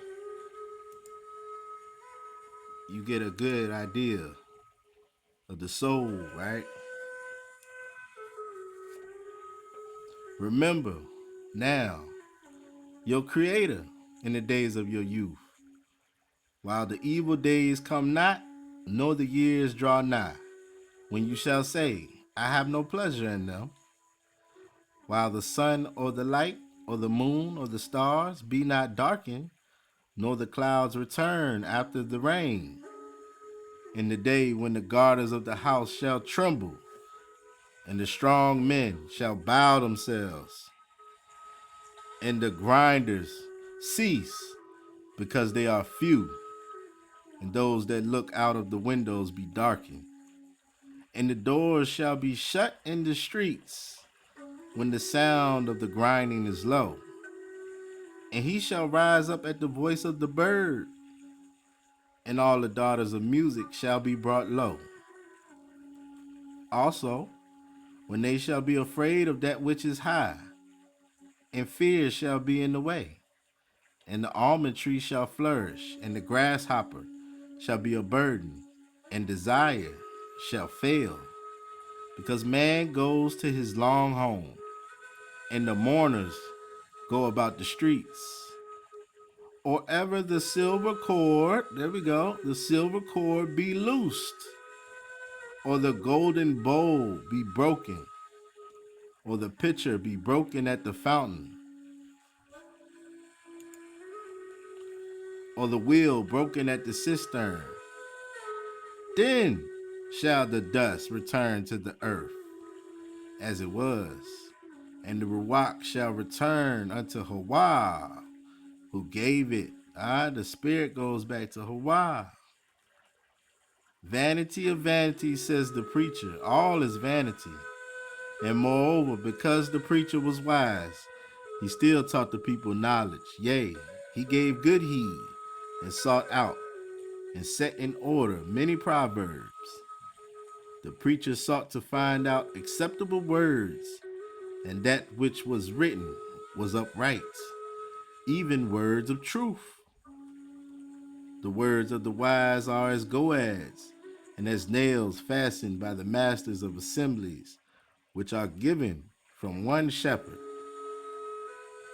you get a good idea of the soul, right? Remember now your Creator in the days of your youth, while the evil days come not, nor the years draw nigh, when you shall say, I have no pleasure in them. while the sun or the light or the moon or the stars be not darkened, nor the clouds return after the rain. In the day when the guarders of the house shall tremble, and the strong men shall bow themselves, and the grinders cease, because they are few, and those that look out of the windows be darkened. And the doors shall be shut in the streets, when the sound of the grinding is low. And he shall rise up at the voice of the bird, and all the daughters of music shall be brought low. Also, when they shall be afraid of that which is high, and fear shall be in the way, and the almond tree shall flourish, and the grasshopper shall be a burden, and desire shall fail, because man goes to his long home, and the mourners go about the streets. Or ever the silver cord, there we go, the silver cord be loosed, or the golden bowl be broken, or the pitcher be broken at the fountain, or the wheel broken at the cistern. Then shall the dust return to the earth as it was, and the ruach shall return unto Hawah, who gave it. The spirit goes back to Hawah. Vanity of vanities, says the preacher, all is vanity. And moreover, because the preacher was wise, he still taught the people knowledge. Yea, he gave good heed, and sought out, and set in order many proverbs. The preacher sought to find out acceptable words, and that which was written was upright, even words of truth. The words of the wise are as goads, and as nails fastened by the masters of assemblies, which are given from one shepherd.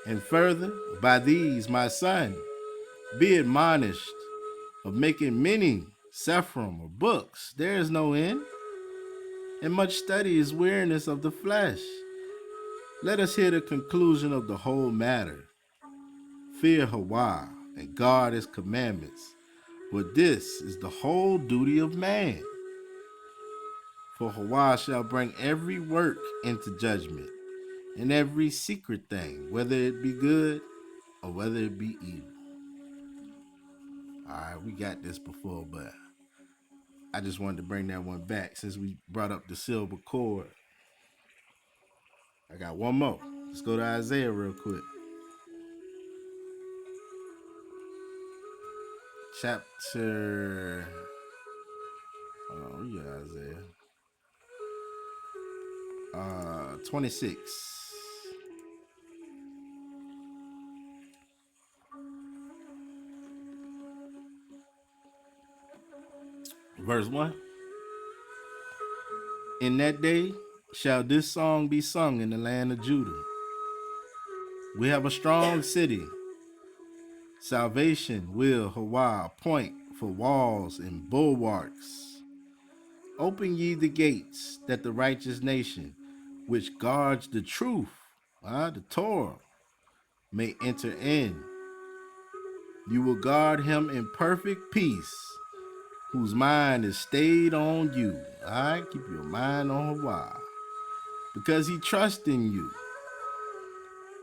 And further, by these, my son, be admonished of making many sephrim or books. There is no end, and much study is weariness of the flesh. Let us hear the conclusion of the whole matter. Fear Hawah and guard his commandments, for this is the whole duty of man. For Hawah shall bring every work into judgment, and every secret thing, whether it be good or whether it be evil. All right, we got this before, but I just wanted to bring that one back since we brought up the silver cord. I got one more. Let's go to Isaiah real quick. Chapter, Isaiah 26. Verse 1. In that day shall this song be sung in the land of Judah. We have a strong city. Salvation will Hawah appoint for walls and bulwarks. Open ye the gates, that the righteous nation, which guards the truth, the Torah, may enter in. You will guard him in perfect peace, whose mind is stayed on you. All right, keep your mind on Hawah, because he trusts in you.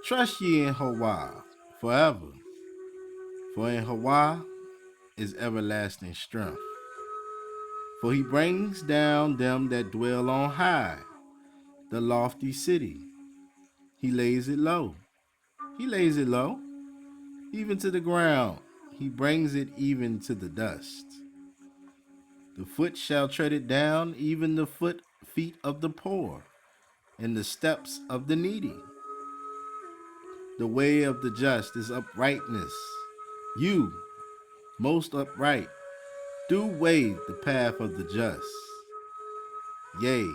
Trust ye in Hawah forever, for in Hawah is everlasting strength. For he brings down them that dwell on high, the lofty city. He lays it low. He lays it low, even to the ground. He brings it even to the dust. The foot shall tread it down, even the feet of the poor, and the steps of the needy. The way of the just is uprightness. You, most upright, do wade the path of the just. Yea,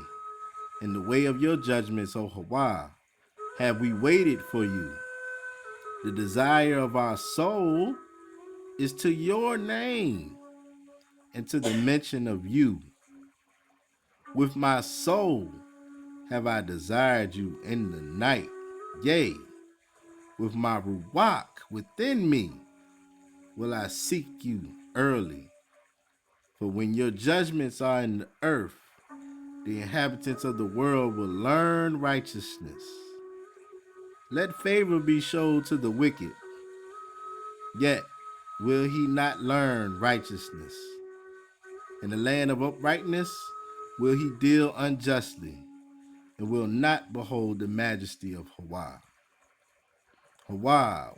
in the way of your judgments, O Hawah, have we waited for you. The desire of our soul is to your name and to the mention of you. With my soul have I desired you in the night. Yea, with my ruach within me will I seek you early. For when your judgments are in the earth, the inhabitants of the world will learn righteousness. Let favor be shown to the wicked, yet will he not learn righteousness. In the land of uprightness will he deal unjustly, and will not behold the majesty of Hawah. Hawah,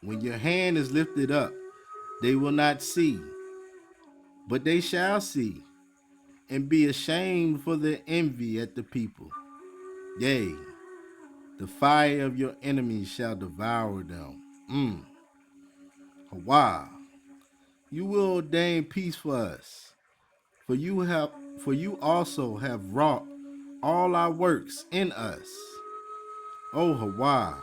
when your hand is lifted up, they will not see, but they shall see, and be ashamed for their envy at the people. Yea, the fire of your enemies shall devour them. Hawah, you will ordain peace for us, for you also have wrought all our works in us. O Hawah,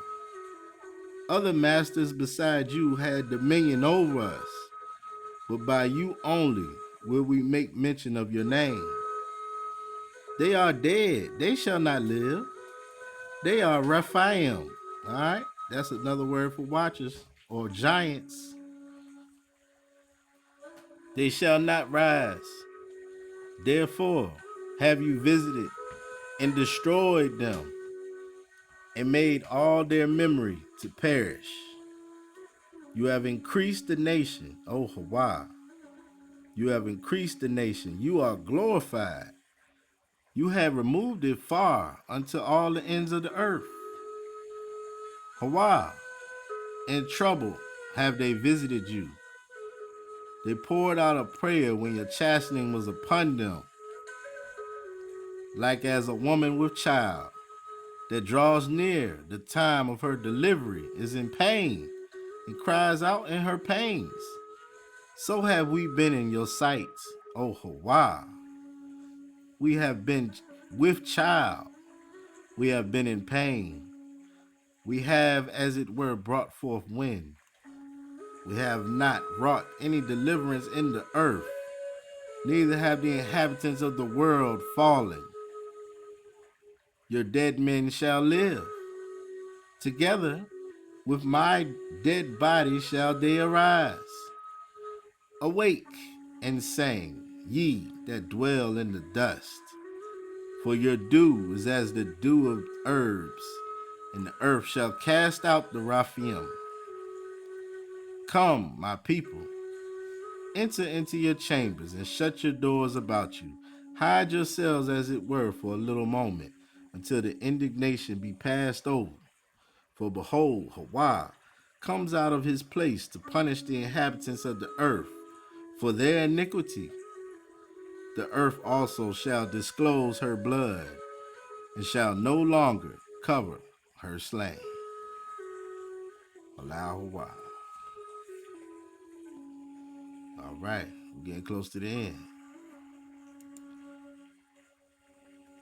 other masters beside you had dominion over us, but by you only will we make mention of your name. They are dead, they shall not live. They are Rephaim. All right, that's another word for watchers or giants. They shall not rise. Therefore have you visited and destroyed them, and made all their memory to perish. You have increased the nation, O Hawah. You have increased the nation. You are glorified. You have removed it far unto all the ends of the earth. Hawah, in trouble have they visited you. They poured out a prayer when your chastening was upon them, like as a woman with child that draws near the time of her delivery is in pain and cries out in her pains. So have we been in your sight, O Hawah. We have been with child. We have been in pain. We have, as it were, brought forth wind. We have not wrought any deliverance in the earth, neither have the inhabitants of the world fallen. Your dead men shall live. Together with my dead body shall they arise. Awake and sing, ye that dwell in the dust. For your dew is as the dew of herbs, and the earth shall cast out the Raphaim. Come, my people, enter into your chambers and shut your doors about you. Hide yourselves as it were for a little moment, until the indignation be passed over. For behold, Hawah comes out of his place to punish the inhabitants of the earth for their iniquity. The earth also shall disclose her blood, and shall no longer cover her slain. Halal Hawah. All right, we're getting close to the end.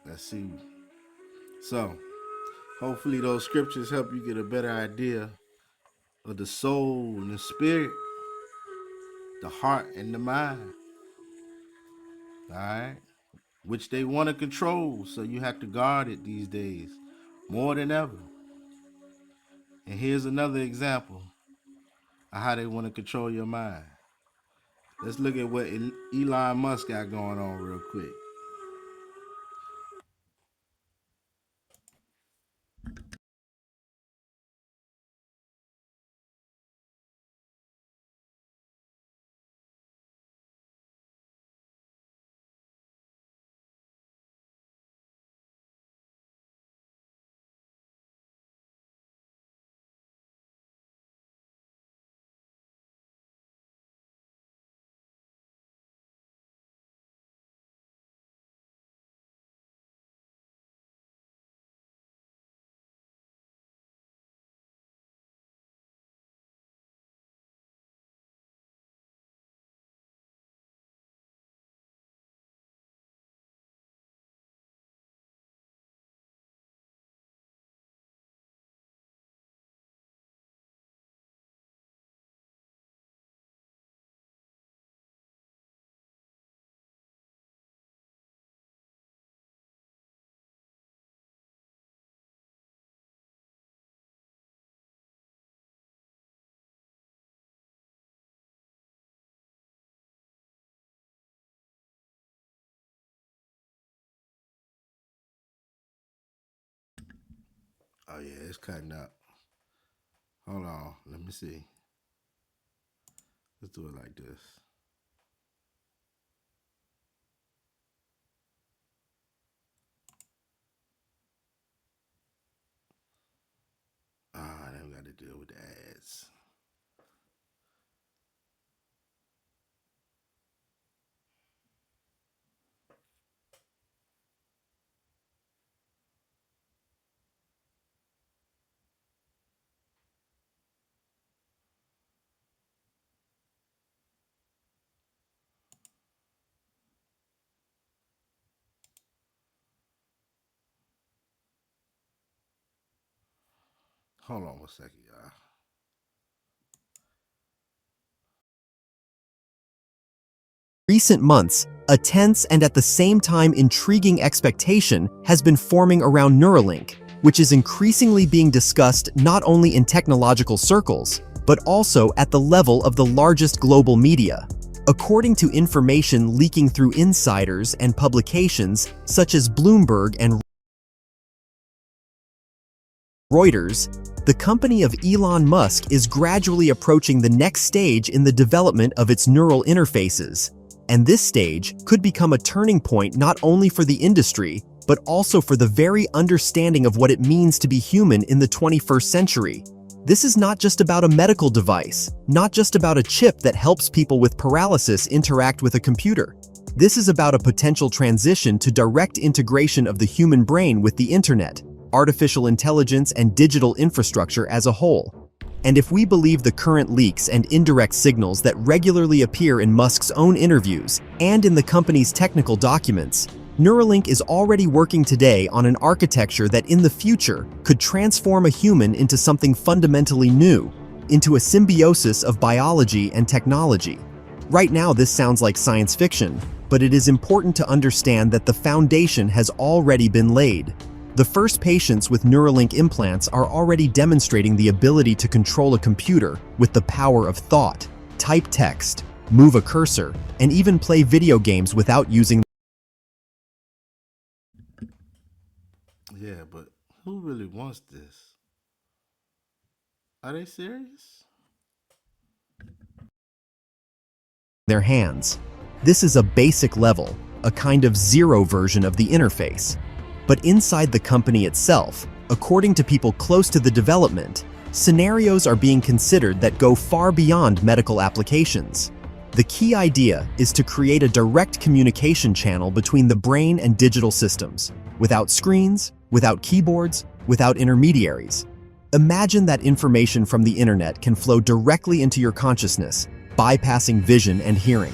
Let's see. So, hopefully those scriptures help you get a better idea of the soul and the spirit, the heart and the mind. All right, which they want to control, so you have to guard it these days more than ever. And here's another example of how they want to control your mind. Let's look at what Elon Musk got going on real quick. Oh yeah, it's cutting up. Hold on, let me see. Let's do it like this. Then we got to deal with the ads. Hold on one second, y'all. Recent months, a tense and at the same time intriguing expectation has been forming around Neuralink, which is increasingly being discussed not only in technological circles, but also at the level of the largest global media. According to information leaking through insiders and publications such as Bloomberg and Reuters, the company of Elon Musk is gradually approaching the next stage in the development of its neural interfaces. And this stage could become a turning point not only for the industry, but also for the very understanding of what it means to be human in the 21st century. This is not just about a medical device, not just about a chip that helps people with paralysis interact with a computer. This is about a potential transition to direct integration of the human brain with the internet, artificial intelligence, and digital infrastructure as a whole. And if we believe the current leaks and indirect signals that regularly appear in Musk's own interviews and in the company's technical documents, Neuralink is already working today on an architecture that in the future could transform a human into something fundamentally new, into a symbiosis of biology and technology. Right now, this sounds like science fiction, but it is important to understand that the foundation has already been laid. The first patients with Neuralink implants are already demonstrating the ability to control a computer with the power of thought, type text, move a cursor, and even play video games without using. Yeah, but who really wants this? Are they serious? Their hands. This is a basic level, a kind of zero version of the interface. But inside the company itself, according to people close to the development, scenarios are being considered that go far beyond medical applications. The key idea is to create a direct communication channel between the brain and digital systems, without screens, without keyboards, without intermediaries. Imagine that information from the internet can flow directly into your consciousness, bypassing vision and hearing.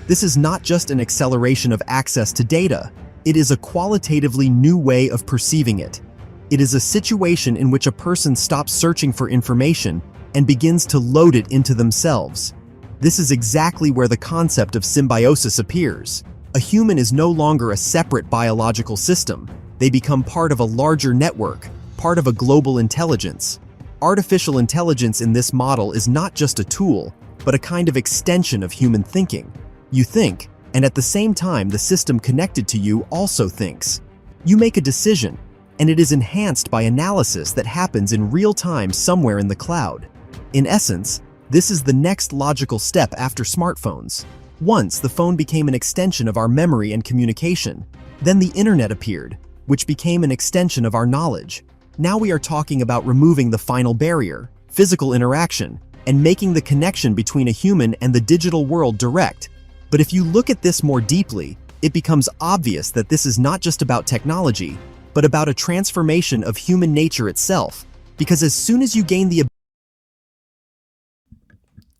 This is not just an acceleration of access to data. It is a qualitatively new way of perceiving it. It is a situation in which a person stops searching for information and begins to load it into themselves. This is exactly where the concept of symbiosis appears. A human is no longer a separate biological system. They become part of a larger network, part of a global intelligence. Artificial intelligence in this model is not just a tool, but a kind of extension of human thinking. You think, and at the same time the system connected to you also thinks. You make a decision, and it is enhanced by analysis that happens in real time somewhere in the cloud. In essence, this is the next logical step after smartphones. Once the phone became an extension of our memory and communication. Then the internet appeared, which became an extension of our knowledge. Now we are talking about removing the final barrier, physical interaction, and making the connection between a human and the digital world direct. But if you look at this more deeply, it becomes obvious that this is not just about technology, but about a transformation of human nature itself. Because as soon as you gain the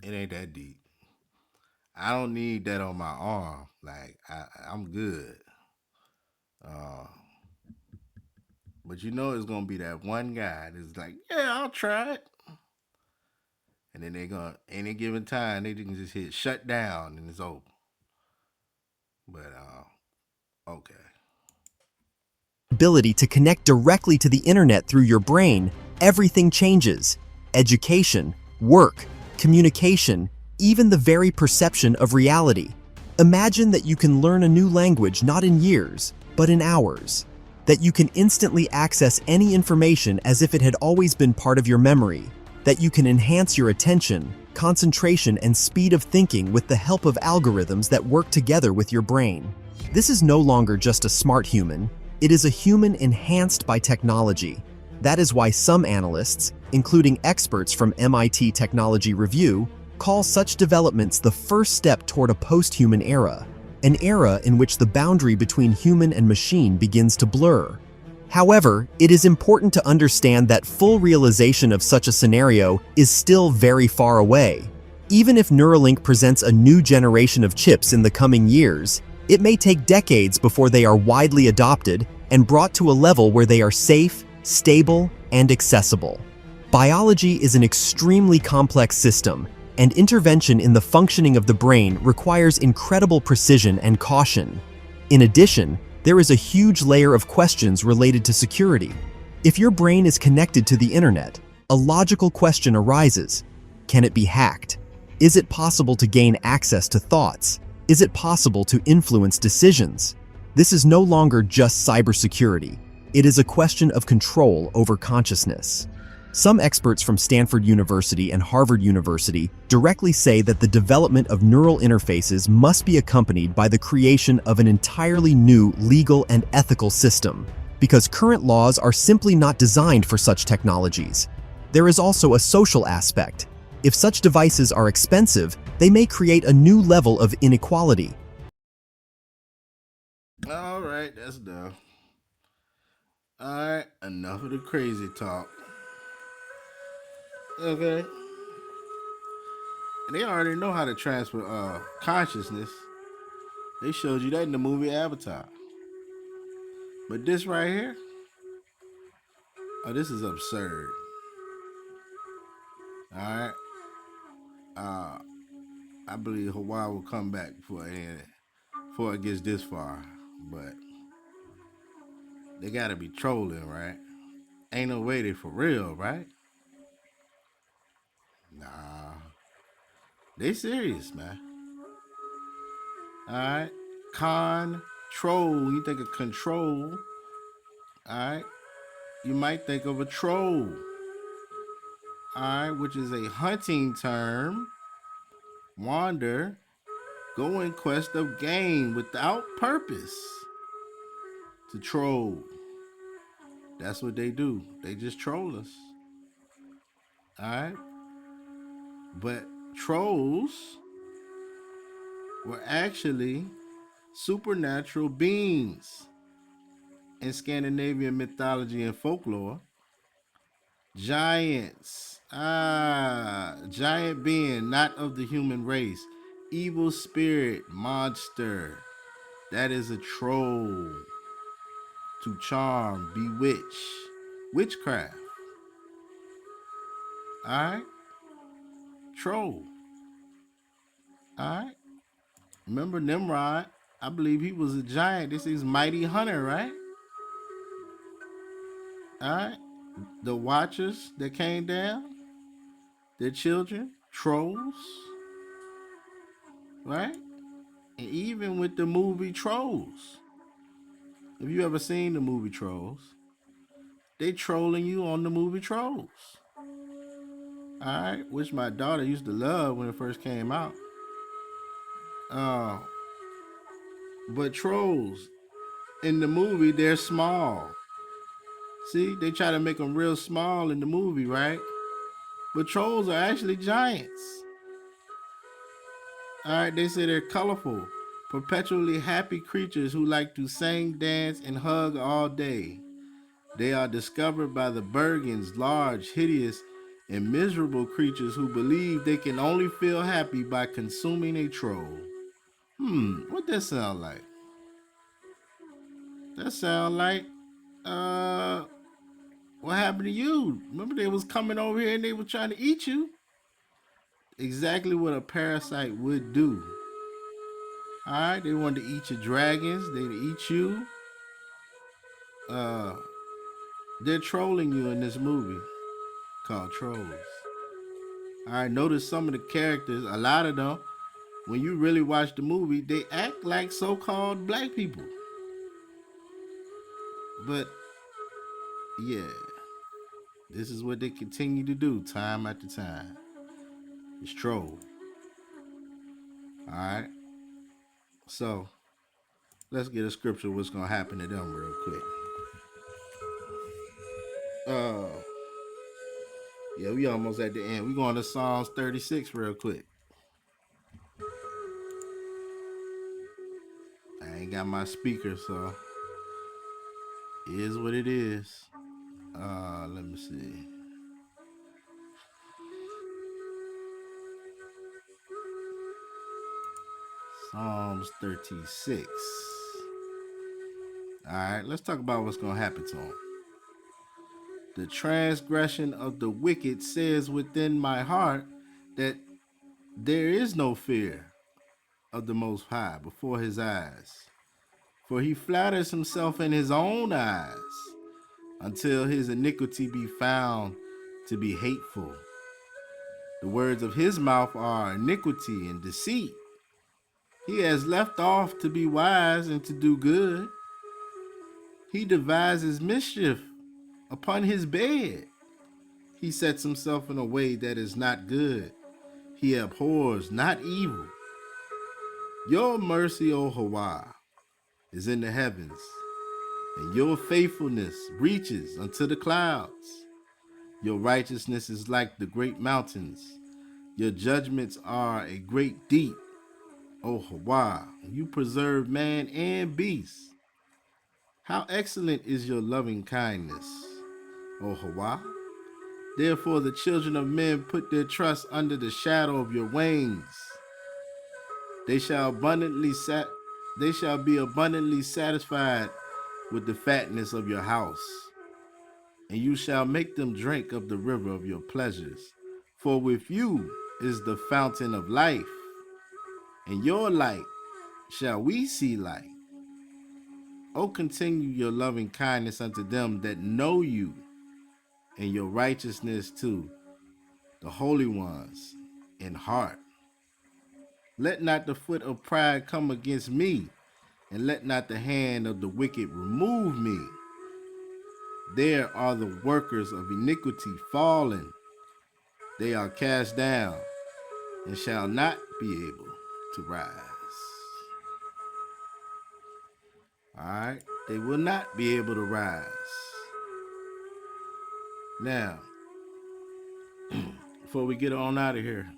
It ain't that deep. I don't need that on my arm. Like, I'm good. But you know it's going to be that one guy that's like, yeah, I'll try it. And then they're going to, any given time, they can just hit shut down and it's over. But, okay. ability to connect directly to the internet through your brain, everything changes. Education, work, communication, even the very perception of reality. Imagine that you can learn a new language not in years, but in hours. that you can instantly access any information as if it had always been part of your memory, that you can enhance your attention, concentration, and speed of thinking with the help of algorithms that work together with your brain. This is no longer just a smart human, it is a human enhanced by technology. That is why some analysts, including experts from MIT Technology Review, call such developments the first step toward a post-human era, an era in which the boundary between human and machine begins to blur. However, it is important to understand that full realization of such a scenario is still very far away. Even if Neuralink presents a new generation of chips in the coming years, it may take decades before they are widely adopted and brought to a level where they are safe, stable, and accessible. Biology is an extremely complex system, and intervention in the functioning of the brain requires incredible precision and caution. In addition, there is a huge layer of questions related to security. If your brain is connected to the internet, a logical question arises. Can it be hacked? Is it possible to gain access to thoughts? Is it possible to influence decisions? This is no longer just cybersecurity. It is a question of control over consciousness. Some experts from Stanford University and Harvard University directly say that the development of neural interfaces must be accompanied by the creation of an entirely new legal and ethical system, because current laws are simply not designed for such technologies. There is also a social aspect. If such devices are expensive, they may create a new level of inequality. All right, that's done. All right, enough of the crazy talk. Okay. And they already know how to transfer consciousness. They showed you that in the movie Avatar. But this right here, oh, this is absurd. All right. I believe Hawah will come back before it gets this far. But they gotta be trolling, right? Ain't no way they for real, right? Nah. They serious, man. Alright. Khantrol. You think of control. Alright. You might think of a troll. Alright, which is a hunting term. Wander. Go in quest of game without purpose. To troll. That's what they do. They just troll us. Alright. But trolls were actually supernatural beings in Scandinavian mythology and folklore. Giants. Giant being, not of the human race. Evil spirit, monster. That is a troll. To charm, bewitch. Witchcraft. Alright? Troll. Alright? Remember Nimrod? I believe he was a giant. This is mighty hunter, right? Alright? The watchers that came down, their children, trolls. Right? And even with the movie Trolls. Have you ever seen the movie Trolls? They trolling you on the movie Trolls. Alright? Which my daughter used to love when it first came out. But trolls in the movie, they're small. See, they try to make them real small in the movie, right? But trolls are actually giants. All right, they say they're colorful, perpetually happy creatures who like to sing, dance, and hug all day. They are discovered by the Bergens, large, hideous, and miserable creatures who believe they can only feel happy by consuming a troll. What that sound like? That sound like, what happened to you? Remember they was coming over here and they were trying to eat you? Exactly what a parasite would do. Alright, they wanted to eat your dragons, they'd eat you. They're trolling you in this movie called Trolls. Alright, notice some of the characters, a lot of them, when you really watch the movie, they act like so-called black people. But yeah, this is what they continue to do time after time. It's troll. All right. So let's get a scripture of what's gonna happen to them real quick. Yeah, we almost at the end. We going to Psalms 36 real quick. I ain't got my speaker, so it is what it is. Let me see. Psalms 36. All right, let's talk about what's going to happen to them. The transgression of the wicked says within my heart that there is no fear of the Most High before his eyes. For he flatters himself in his own eyes until his iniquity be found to be hateful. The words of his mouth are iniquity and deceit. He has left off to be wise and to do good. He devises mischief upon his bed. He sets himself in a way that is not good. He abhors not evil. Your mercy, O Hawah, is in the heavens, and your faithfulness reaches unto the clouds. Your righteousness is like the great mountains. Your judgments are a great deep. O Hawah, you preserve man and beast. How excellent is your loving kindness, O Hawah. Therefore the children of men put their trust under the shadow of your wings. They shall be abundantly satisfied with the fatness of your house, and you shall make them drink of the river of your pleasures. For with you is the fountain of life, and your light shall we see light. O continue your loving kindness unto them that know you, and your righteousness to the holy ones in heart. Let not the foot of pride come against me, and let not the hand of the wicked remove me. There are the workers of iniquity fallen. They are cast down and shall not be able to rise. All right, they will not be able to rise. Now, before we get on out of here,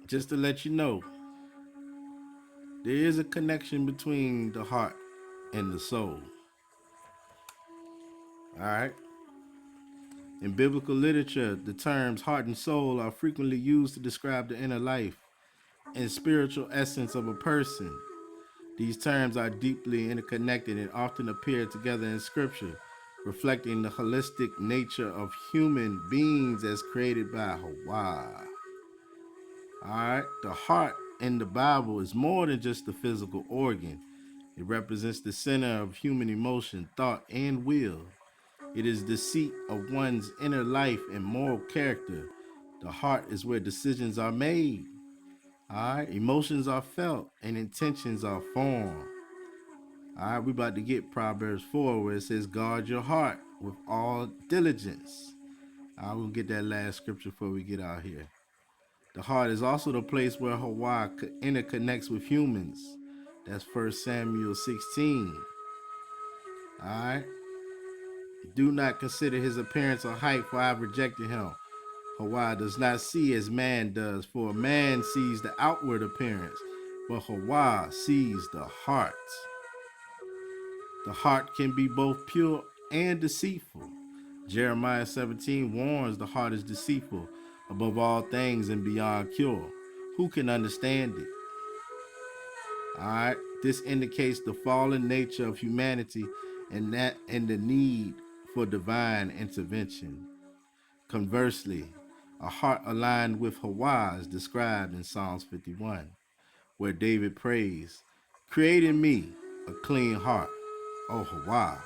just to let you know, there is a connection between the heart and the soul. All right. In biblical literature, the terms heart and soul are frequently used to describe the inner life and spiritual essence of a person. These terms are deeply interconnected and often appear together in scripture, reflecting the holistic nature of human beings as created by Hawah. All right, the heart in the Bible is more than just a physical organ. It represents the center of human emotion, thought, and will. It is the seat of one's inner life and moral character. The heart is where decisions are made. All right, emotions are felt and intentions are formed. All right, we about to get Proverbs 4 where it says, guard your heart with all diligence. I will get that last scripture before we get out here. The heart is also the place where Hawah interconnects with humans. That's 1 Samuel 16. All right. Do not consider his appearance or height, for I have rejected him. Hawah does not see as man does, for man sees the outward appearance, but Hawah sees the heart. The heart can be both pure and deceitful. Jeremiah 17 warns the heart is deceitful above all things and beyond cure. Who can understand it? All right, this indicates the fallen nature of humanity and the need for divine intervention. Conversely, a heart aligned with Hawah is described in Psalms 51, where David prays, create in me a clean heart, O Hawah,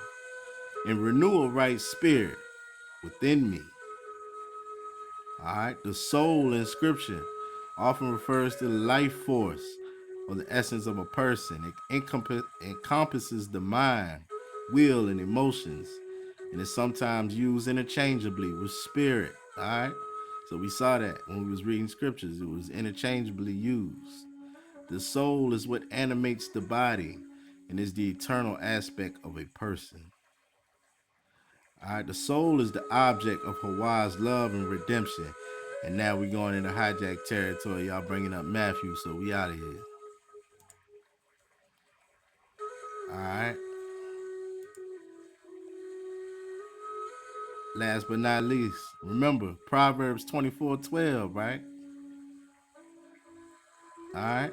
and renew a right spirit within me. All right, the soul in scripture often refers to the life force or the essence of a person. It encompasses the mind, will, and emotions. And it's sometimes used interchangeably with spirit. All right. So we saw that when we was reading scriptures, it was interchangeably used. The soul is what animates the body and is the eternal aspect of a person. All right, the soul is the object of Hawah's love and redemption. And now we're going into hijack territory. Y'all bringing up Matthew, so we out of here. All right. Last but not least, remember Proverbs 24:12, right? All right.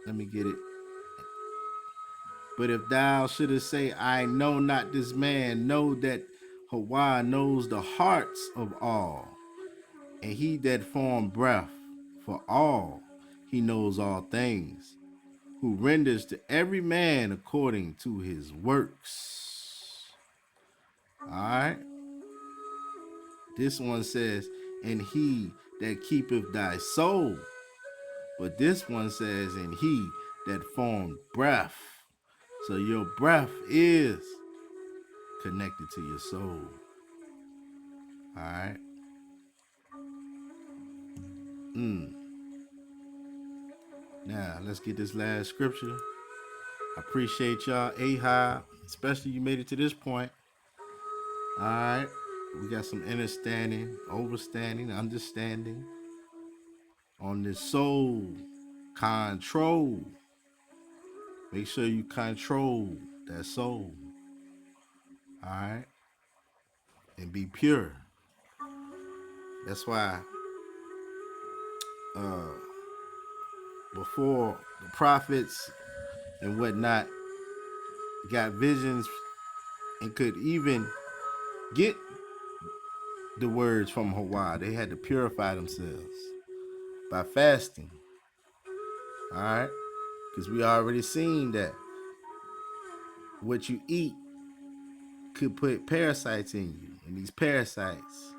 Let me get it. But if thou shouldest say, I know not this man, know that Hawah knows the hearts of all. And he that formed breath for all, he knows all things, who renders to every man according to his works. All right. This one says, and he that keepeth thy soul. But this one says, and he that formed breath. So your breath is connected to your soul. All right. Now, let's get this last scripture. I appreciate y'all, ahab, especially you made it to this point. All right. We got some understanding, overstanding, understanding on this soul. Control. Make sure you control that soul. All right. And be pure. That's why before the prophets and whatnot got visions and could even get the words from Hawah, they had to purify themselves by fasting. All right. Because we already seen that what you eat could put parasites in you. And these parasites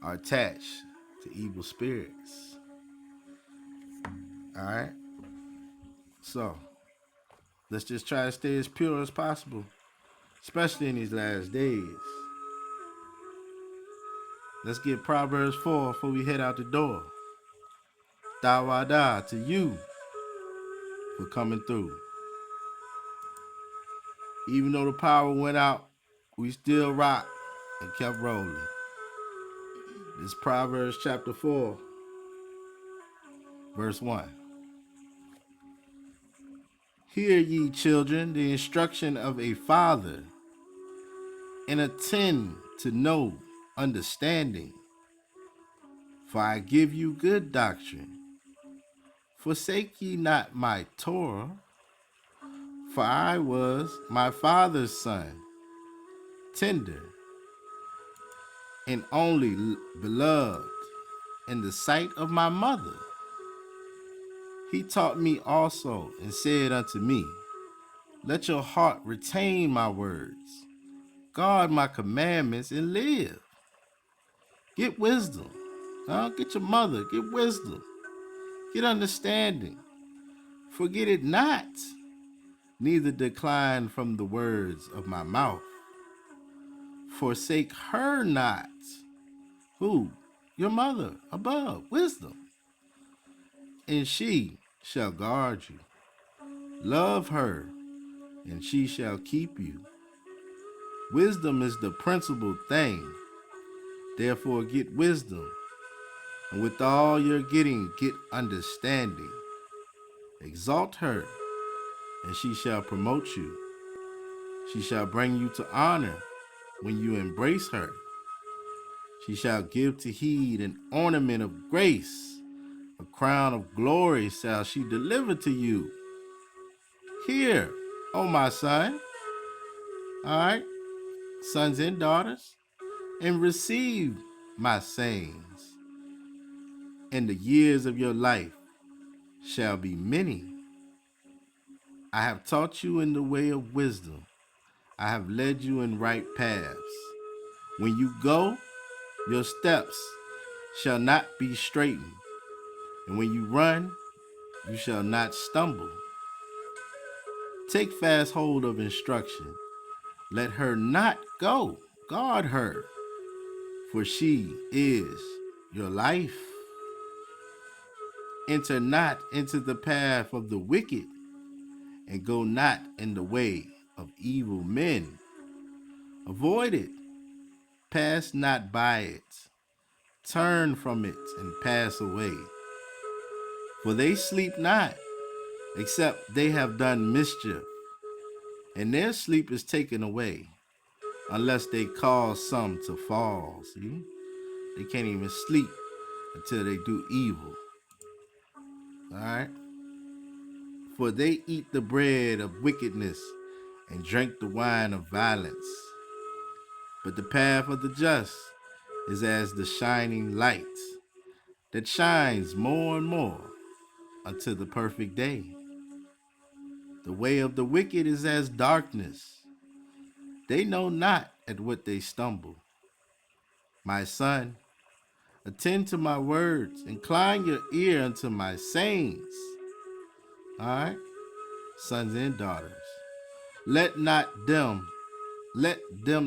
are attached to evil spirits. All right. So let's just try to stay as pure as possible, especially in these last days. Let's get Proverbs 4 before we head out the door. Thawada to you for coming through. Even though the power went out, we still rocked and kept rolling. This Proverbs chapter 4, verse 1. Hear ye children the instruction of a father, and attend to know understanding. For I give you good doctrine. Forsake ye not my Torah, for I was my father's son, tender and only beloved in the sight of my mother. He taught me also and said unto me, let your heart retain my words, guard my commandments and live. Get wisdom. Get your mother. Get wisdom. Get understanding. Forget it not, neither decline from the words of my mouth. Forsake her not. Who? Your mother above, wisdom. And she shall guard you. Love her, and she shall keep you. Wisdom is the principal thing. Therefore get wisdom, and with all you're getting, get understanding. Exalt her, and she shall promote you. She shall bring you to honor when you embrace her. She shall give to heed an ornament of grace. A crown of glory shall she deliver to you. Hear, O my son, all right, sons and daughters, and receive my sayings. And the years of your life shall be many. I have taught you in the way of wisdom. I have led you in right paths. When you go, your steps shall not be straightened. And when you run, you shall not stumble. Take fast hold of instruction. Let her not go. Guard her, for she is your life. Enter not into the path of the wicked, and go not in the way of evil men. Avoid it. Pass not by it. Turn from it and pass away. For they sleep not, except they have done mischief, and their sleep is taken away, unless they cause some to fall. See? They can't even sleep until they do evil. All right? For they eat the bread of wickedness and drink the wine of violence. But the path of the just is as the shining light that shines more and more until the perfect day. The way of the wicked is as darkness. They know not at what they stumble. My son, attend to my words, incline your ear unto my sayings. All right, sons and daughters, let them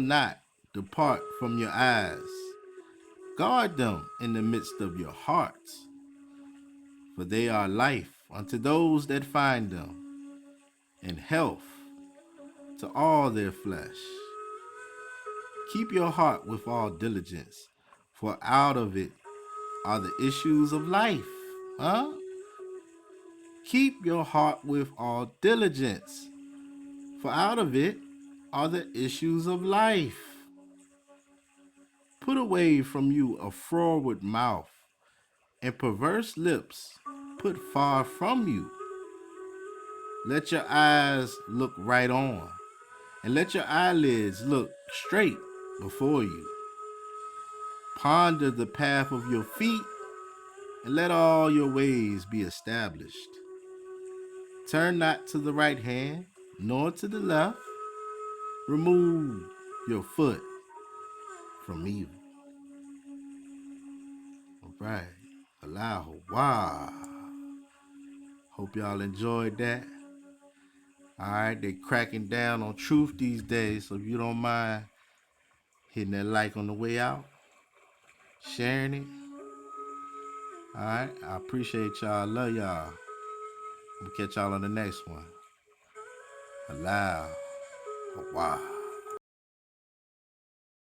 not depart from your eyes. Guard them in the midst of your hearts, for they are life unto those that find them, and health to all their flesh. Keep your heart with all diligence, for out of it are the issues of life. Huh? Keep your heart with all diligence, for out of it are the issues of life. Put away from you a froward mouth, and perverse lips put far from you. Let your eyes look right on, and let your eyelids look straight before you. Ponder the path of your feet, and let all your ways be established. Turn not to the right hand, nor to the left. Remove your foot from evil. All right. Halal Hawah. Hope y'all enjoyed that. All right. They cracking down on truth these days. So if you don't mind hitting that like on the way out, sharing it. All right. I appreciate y'all. Love y'all. We'll catch y'all on the next one. Halal Hawah.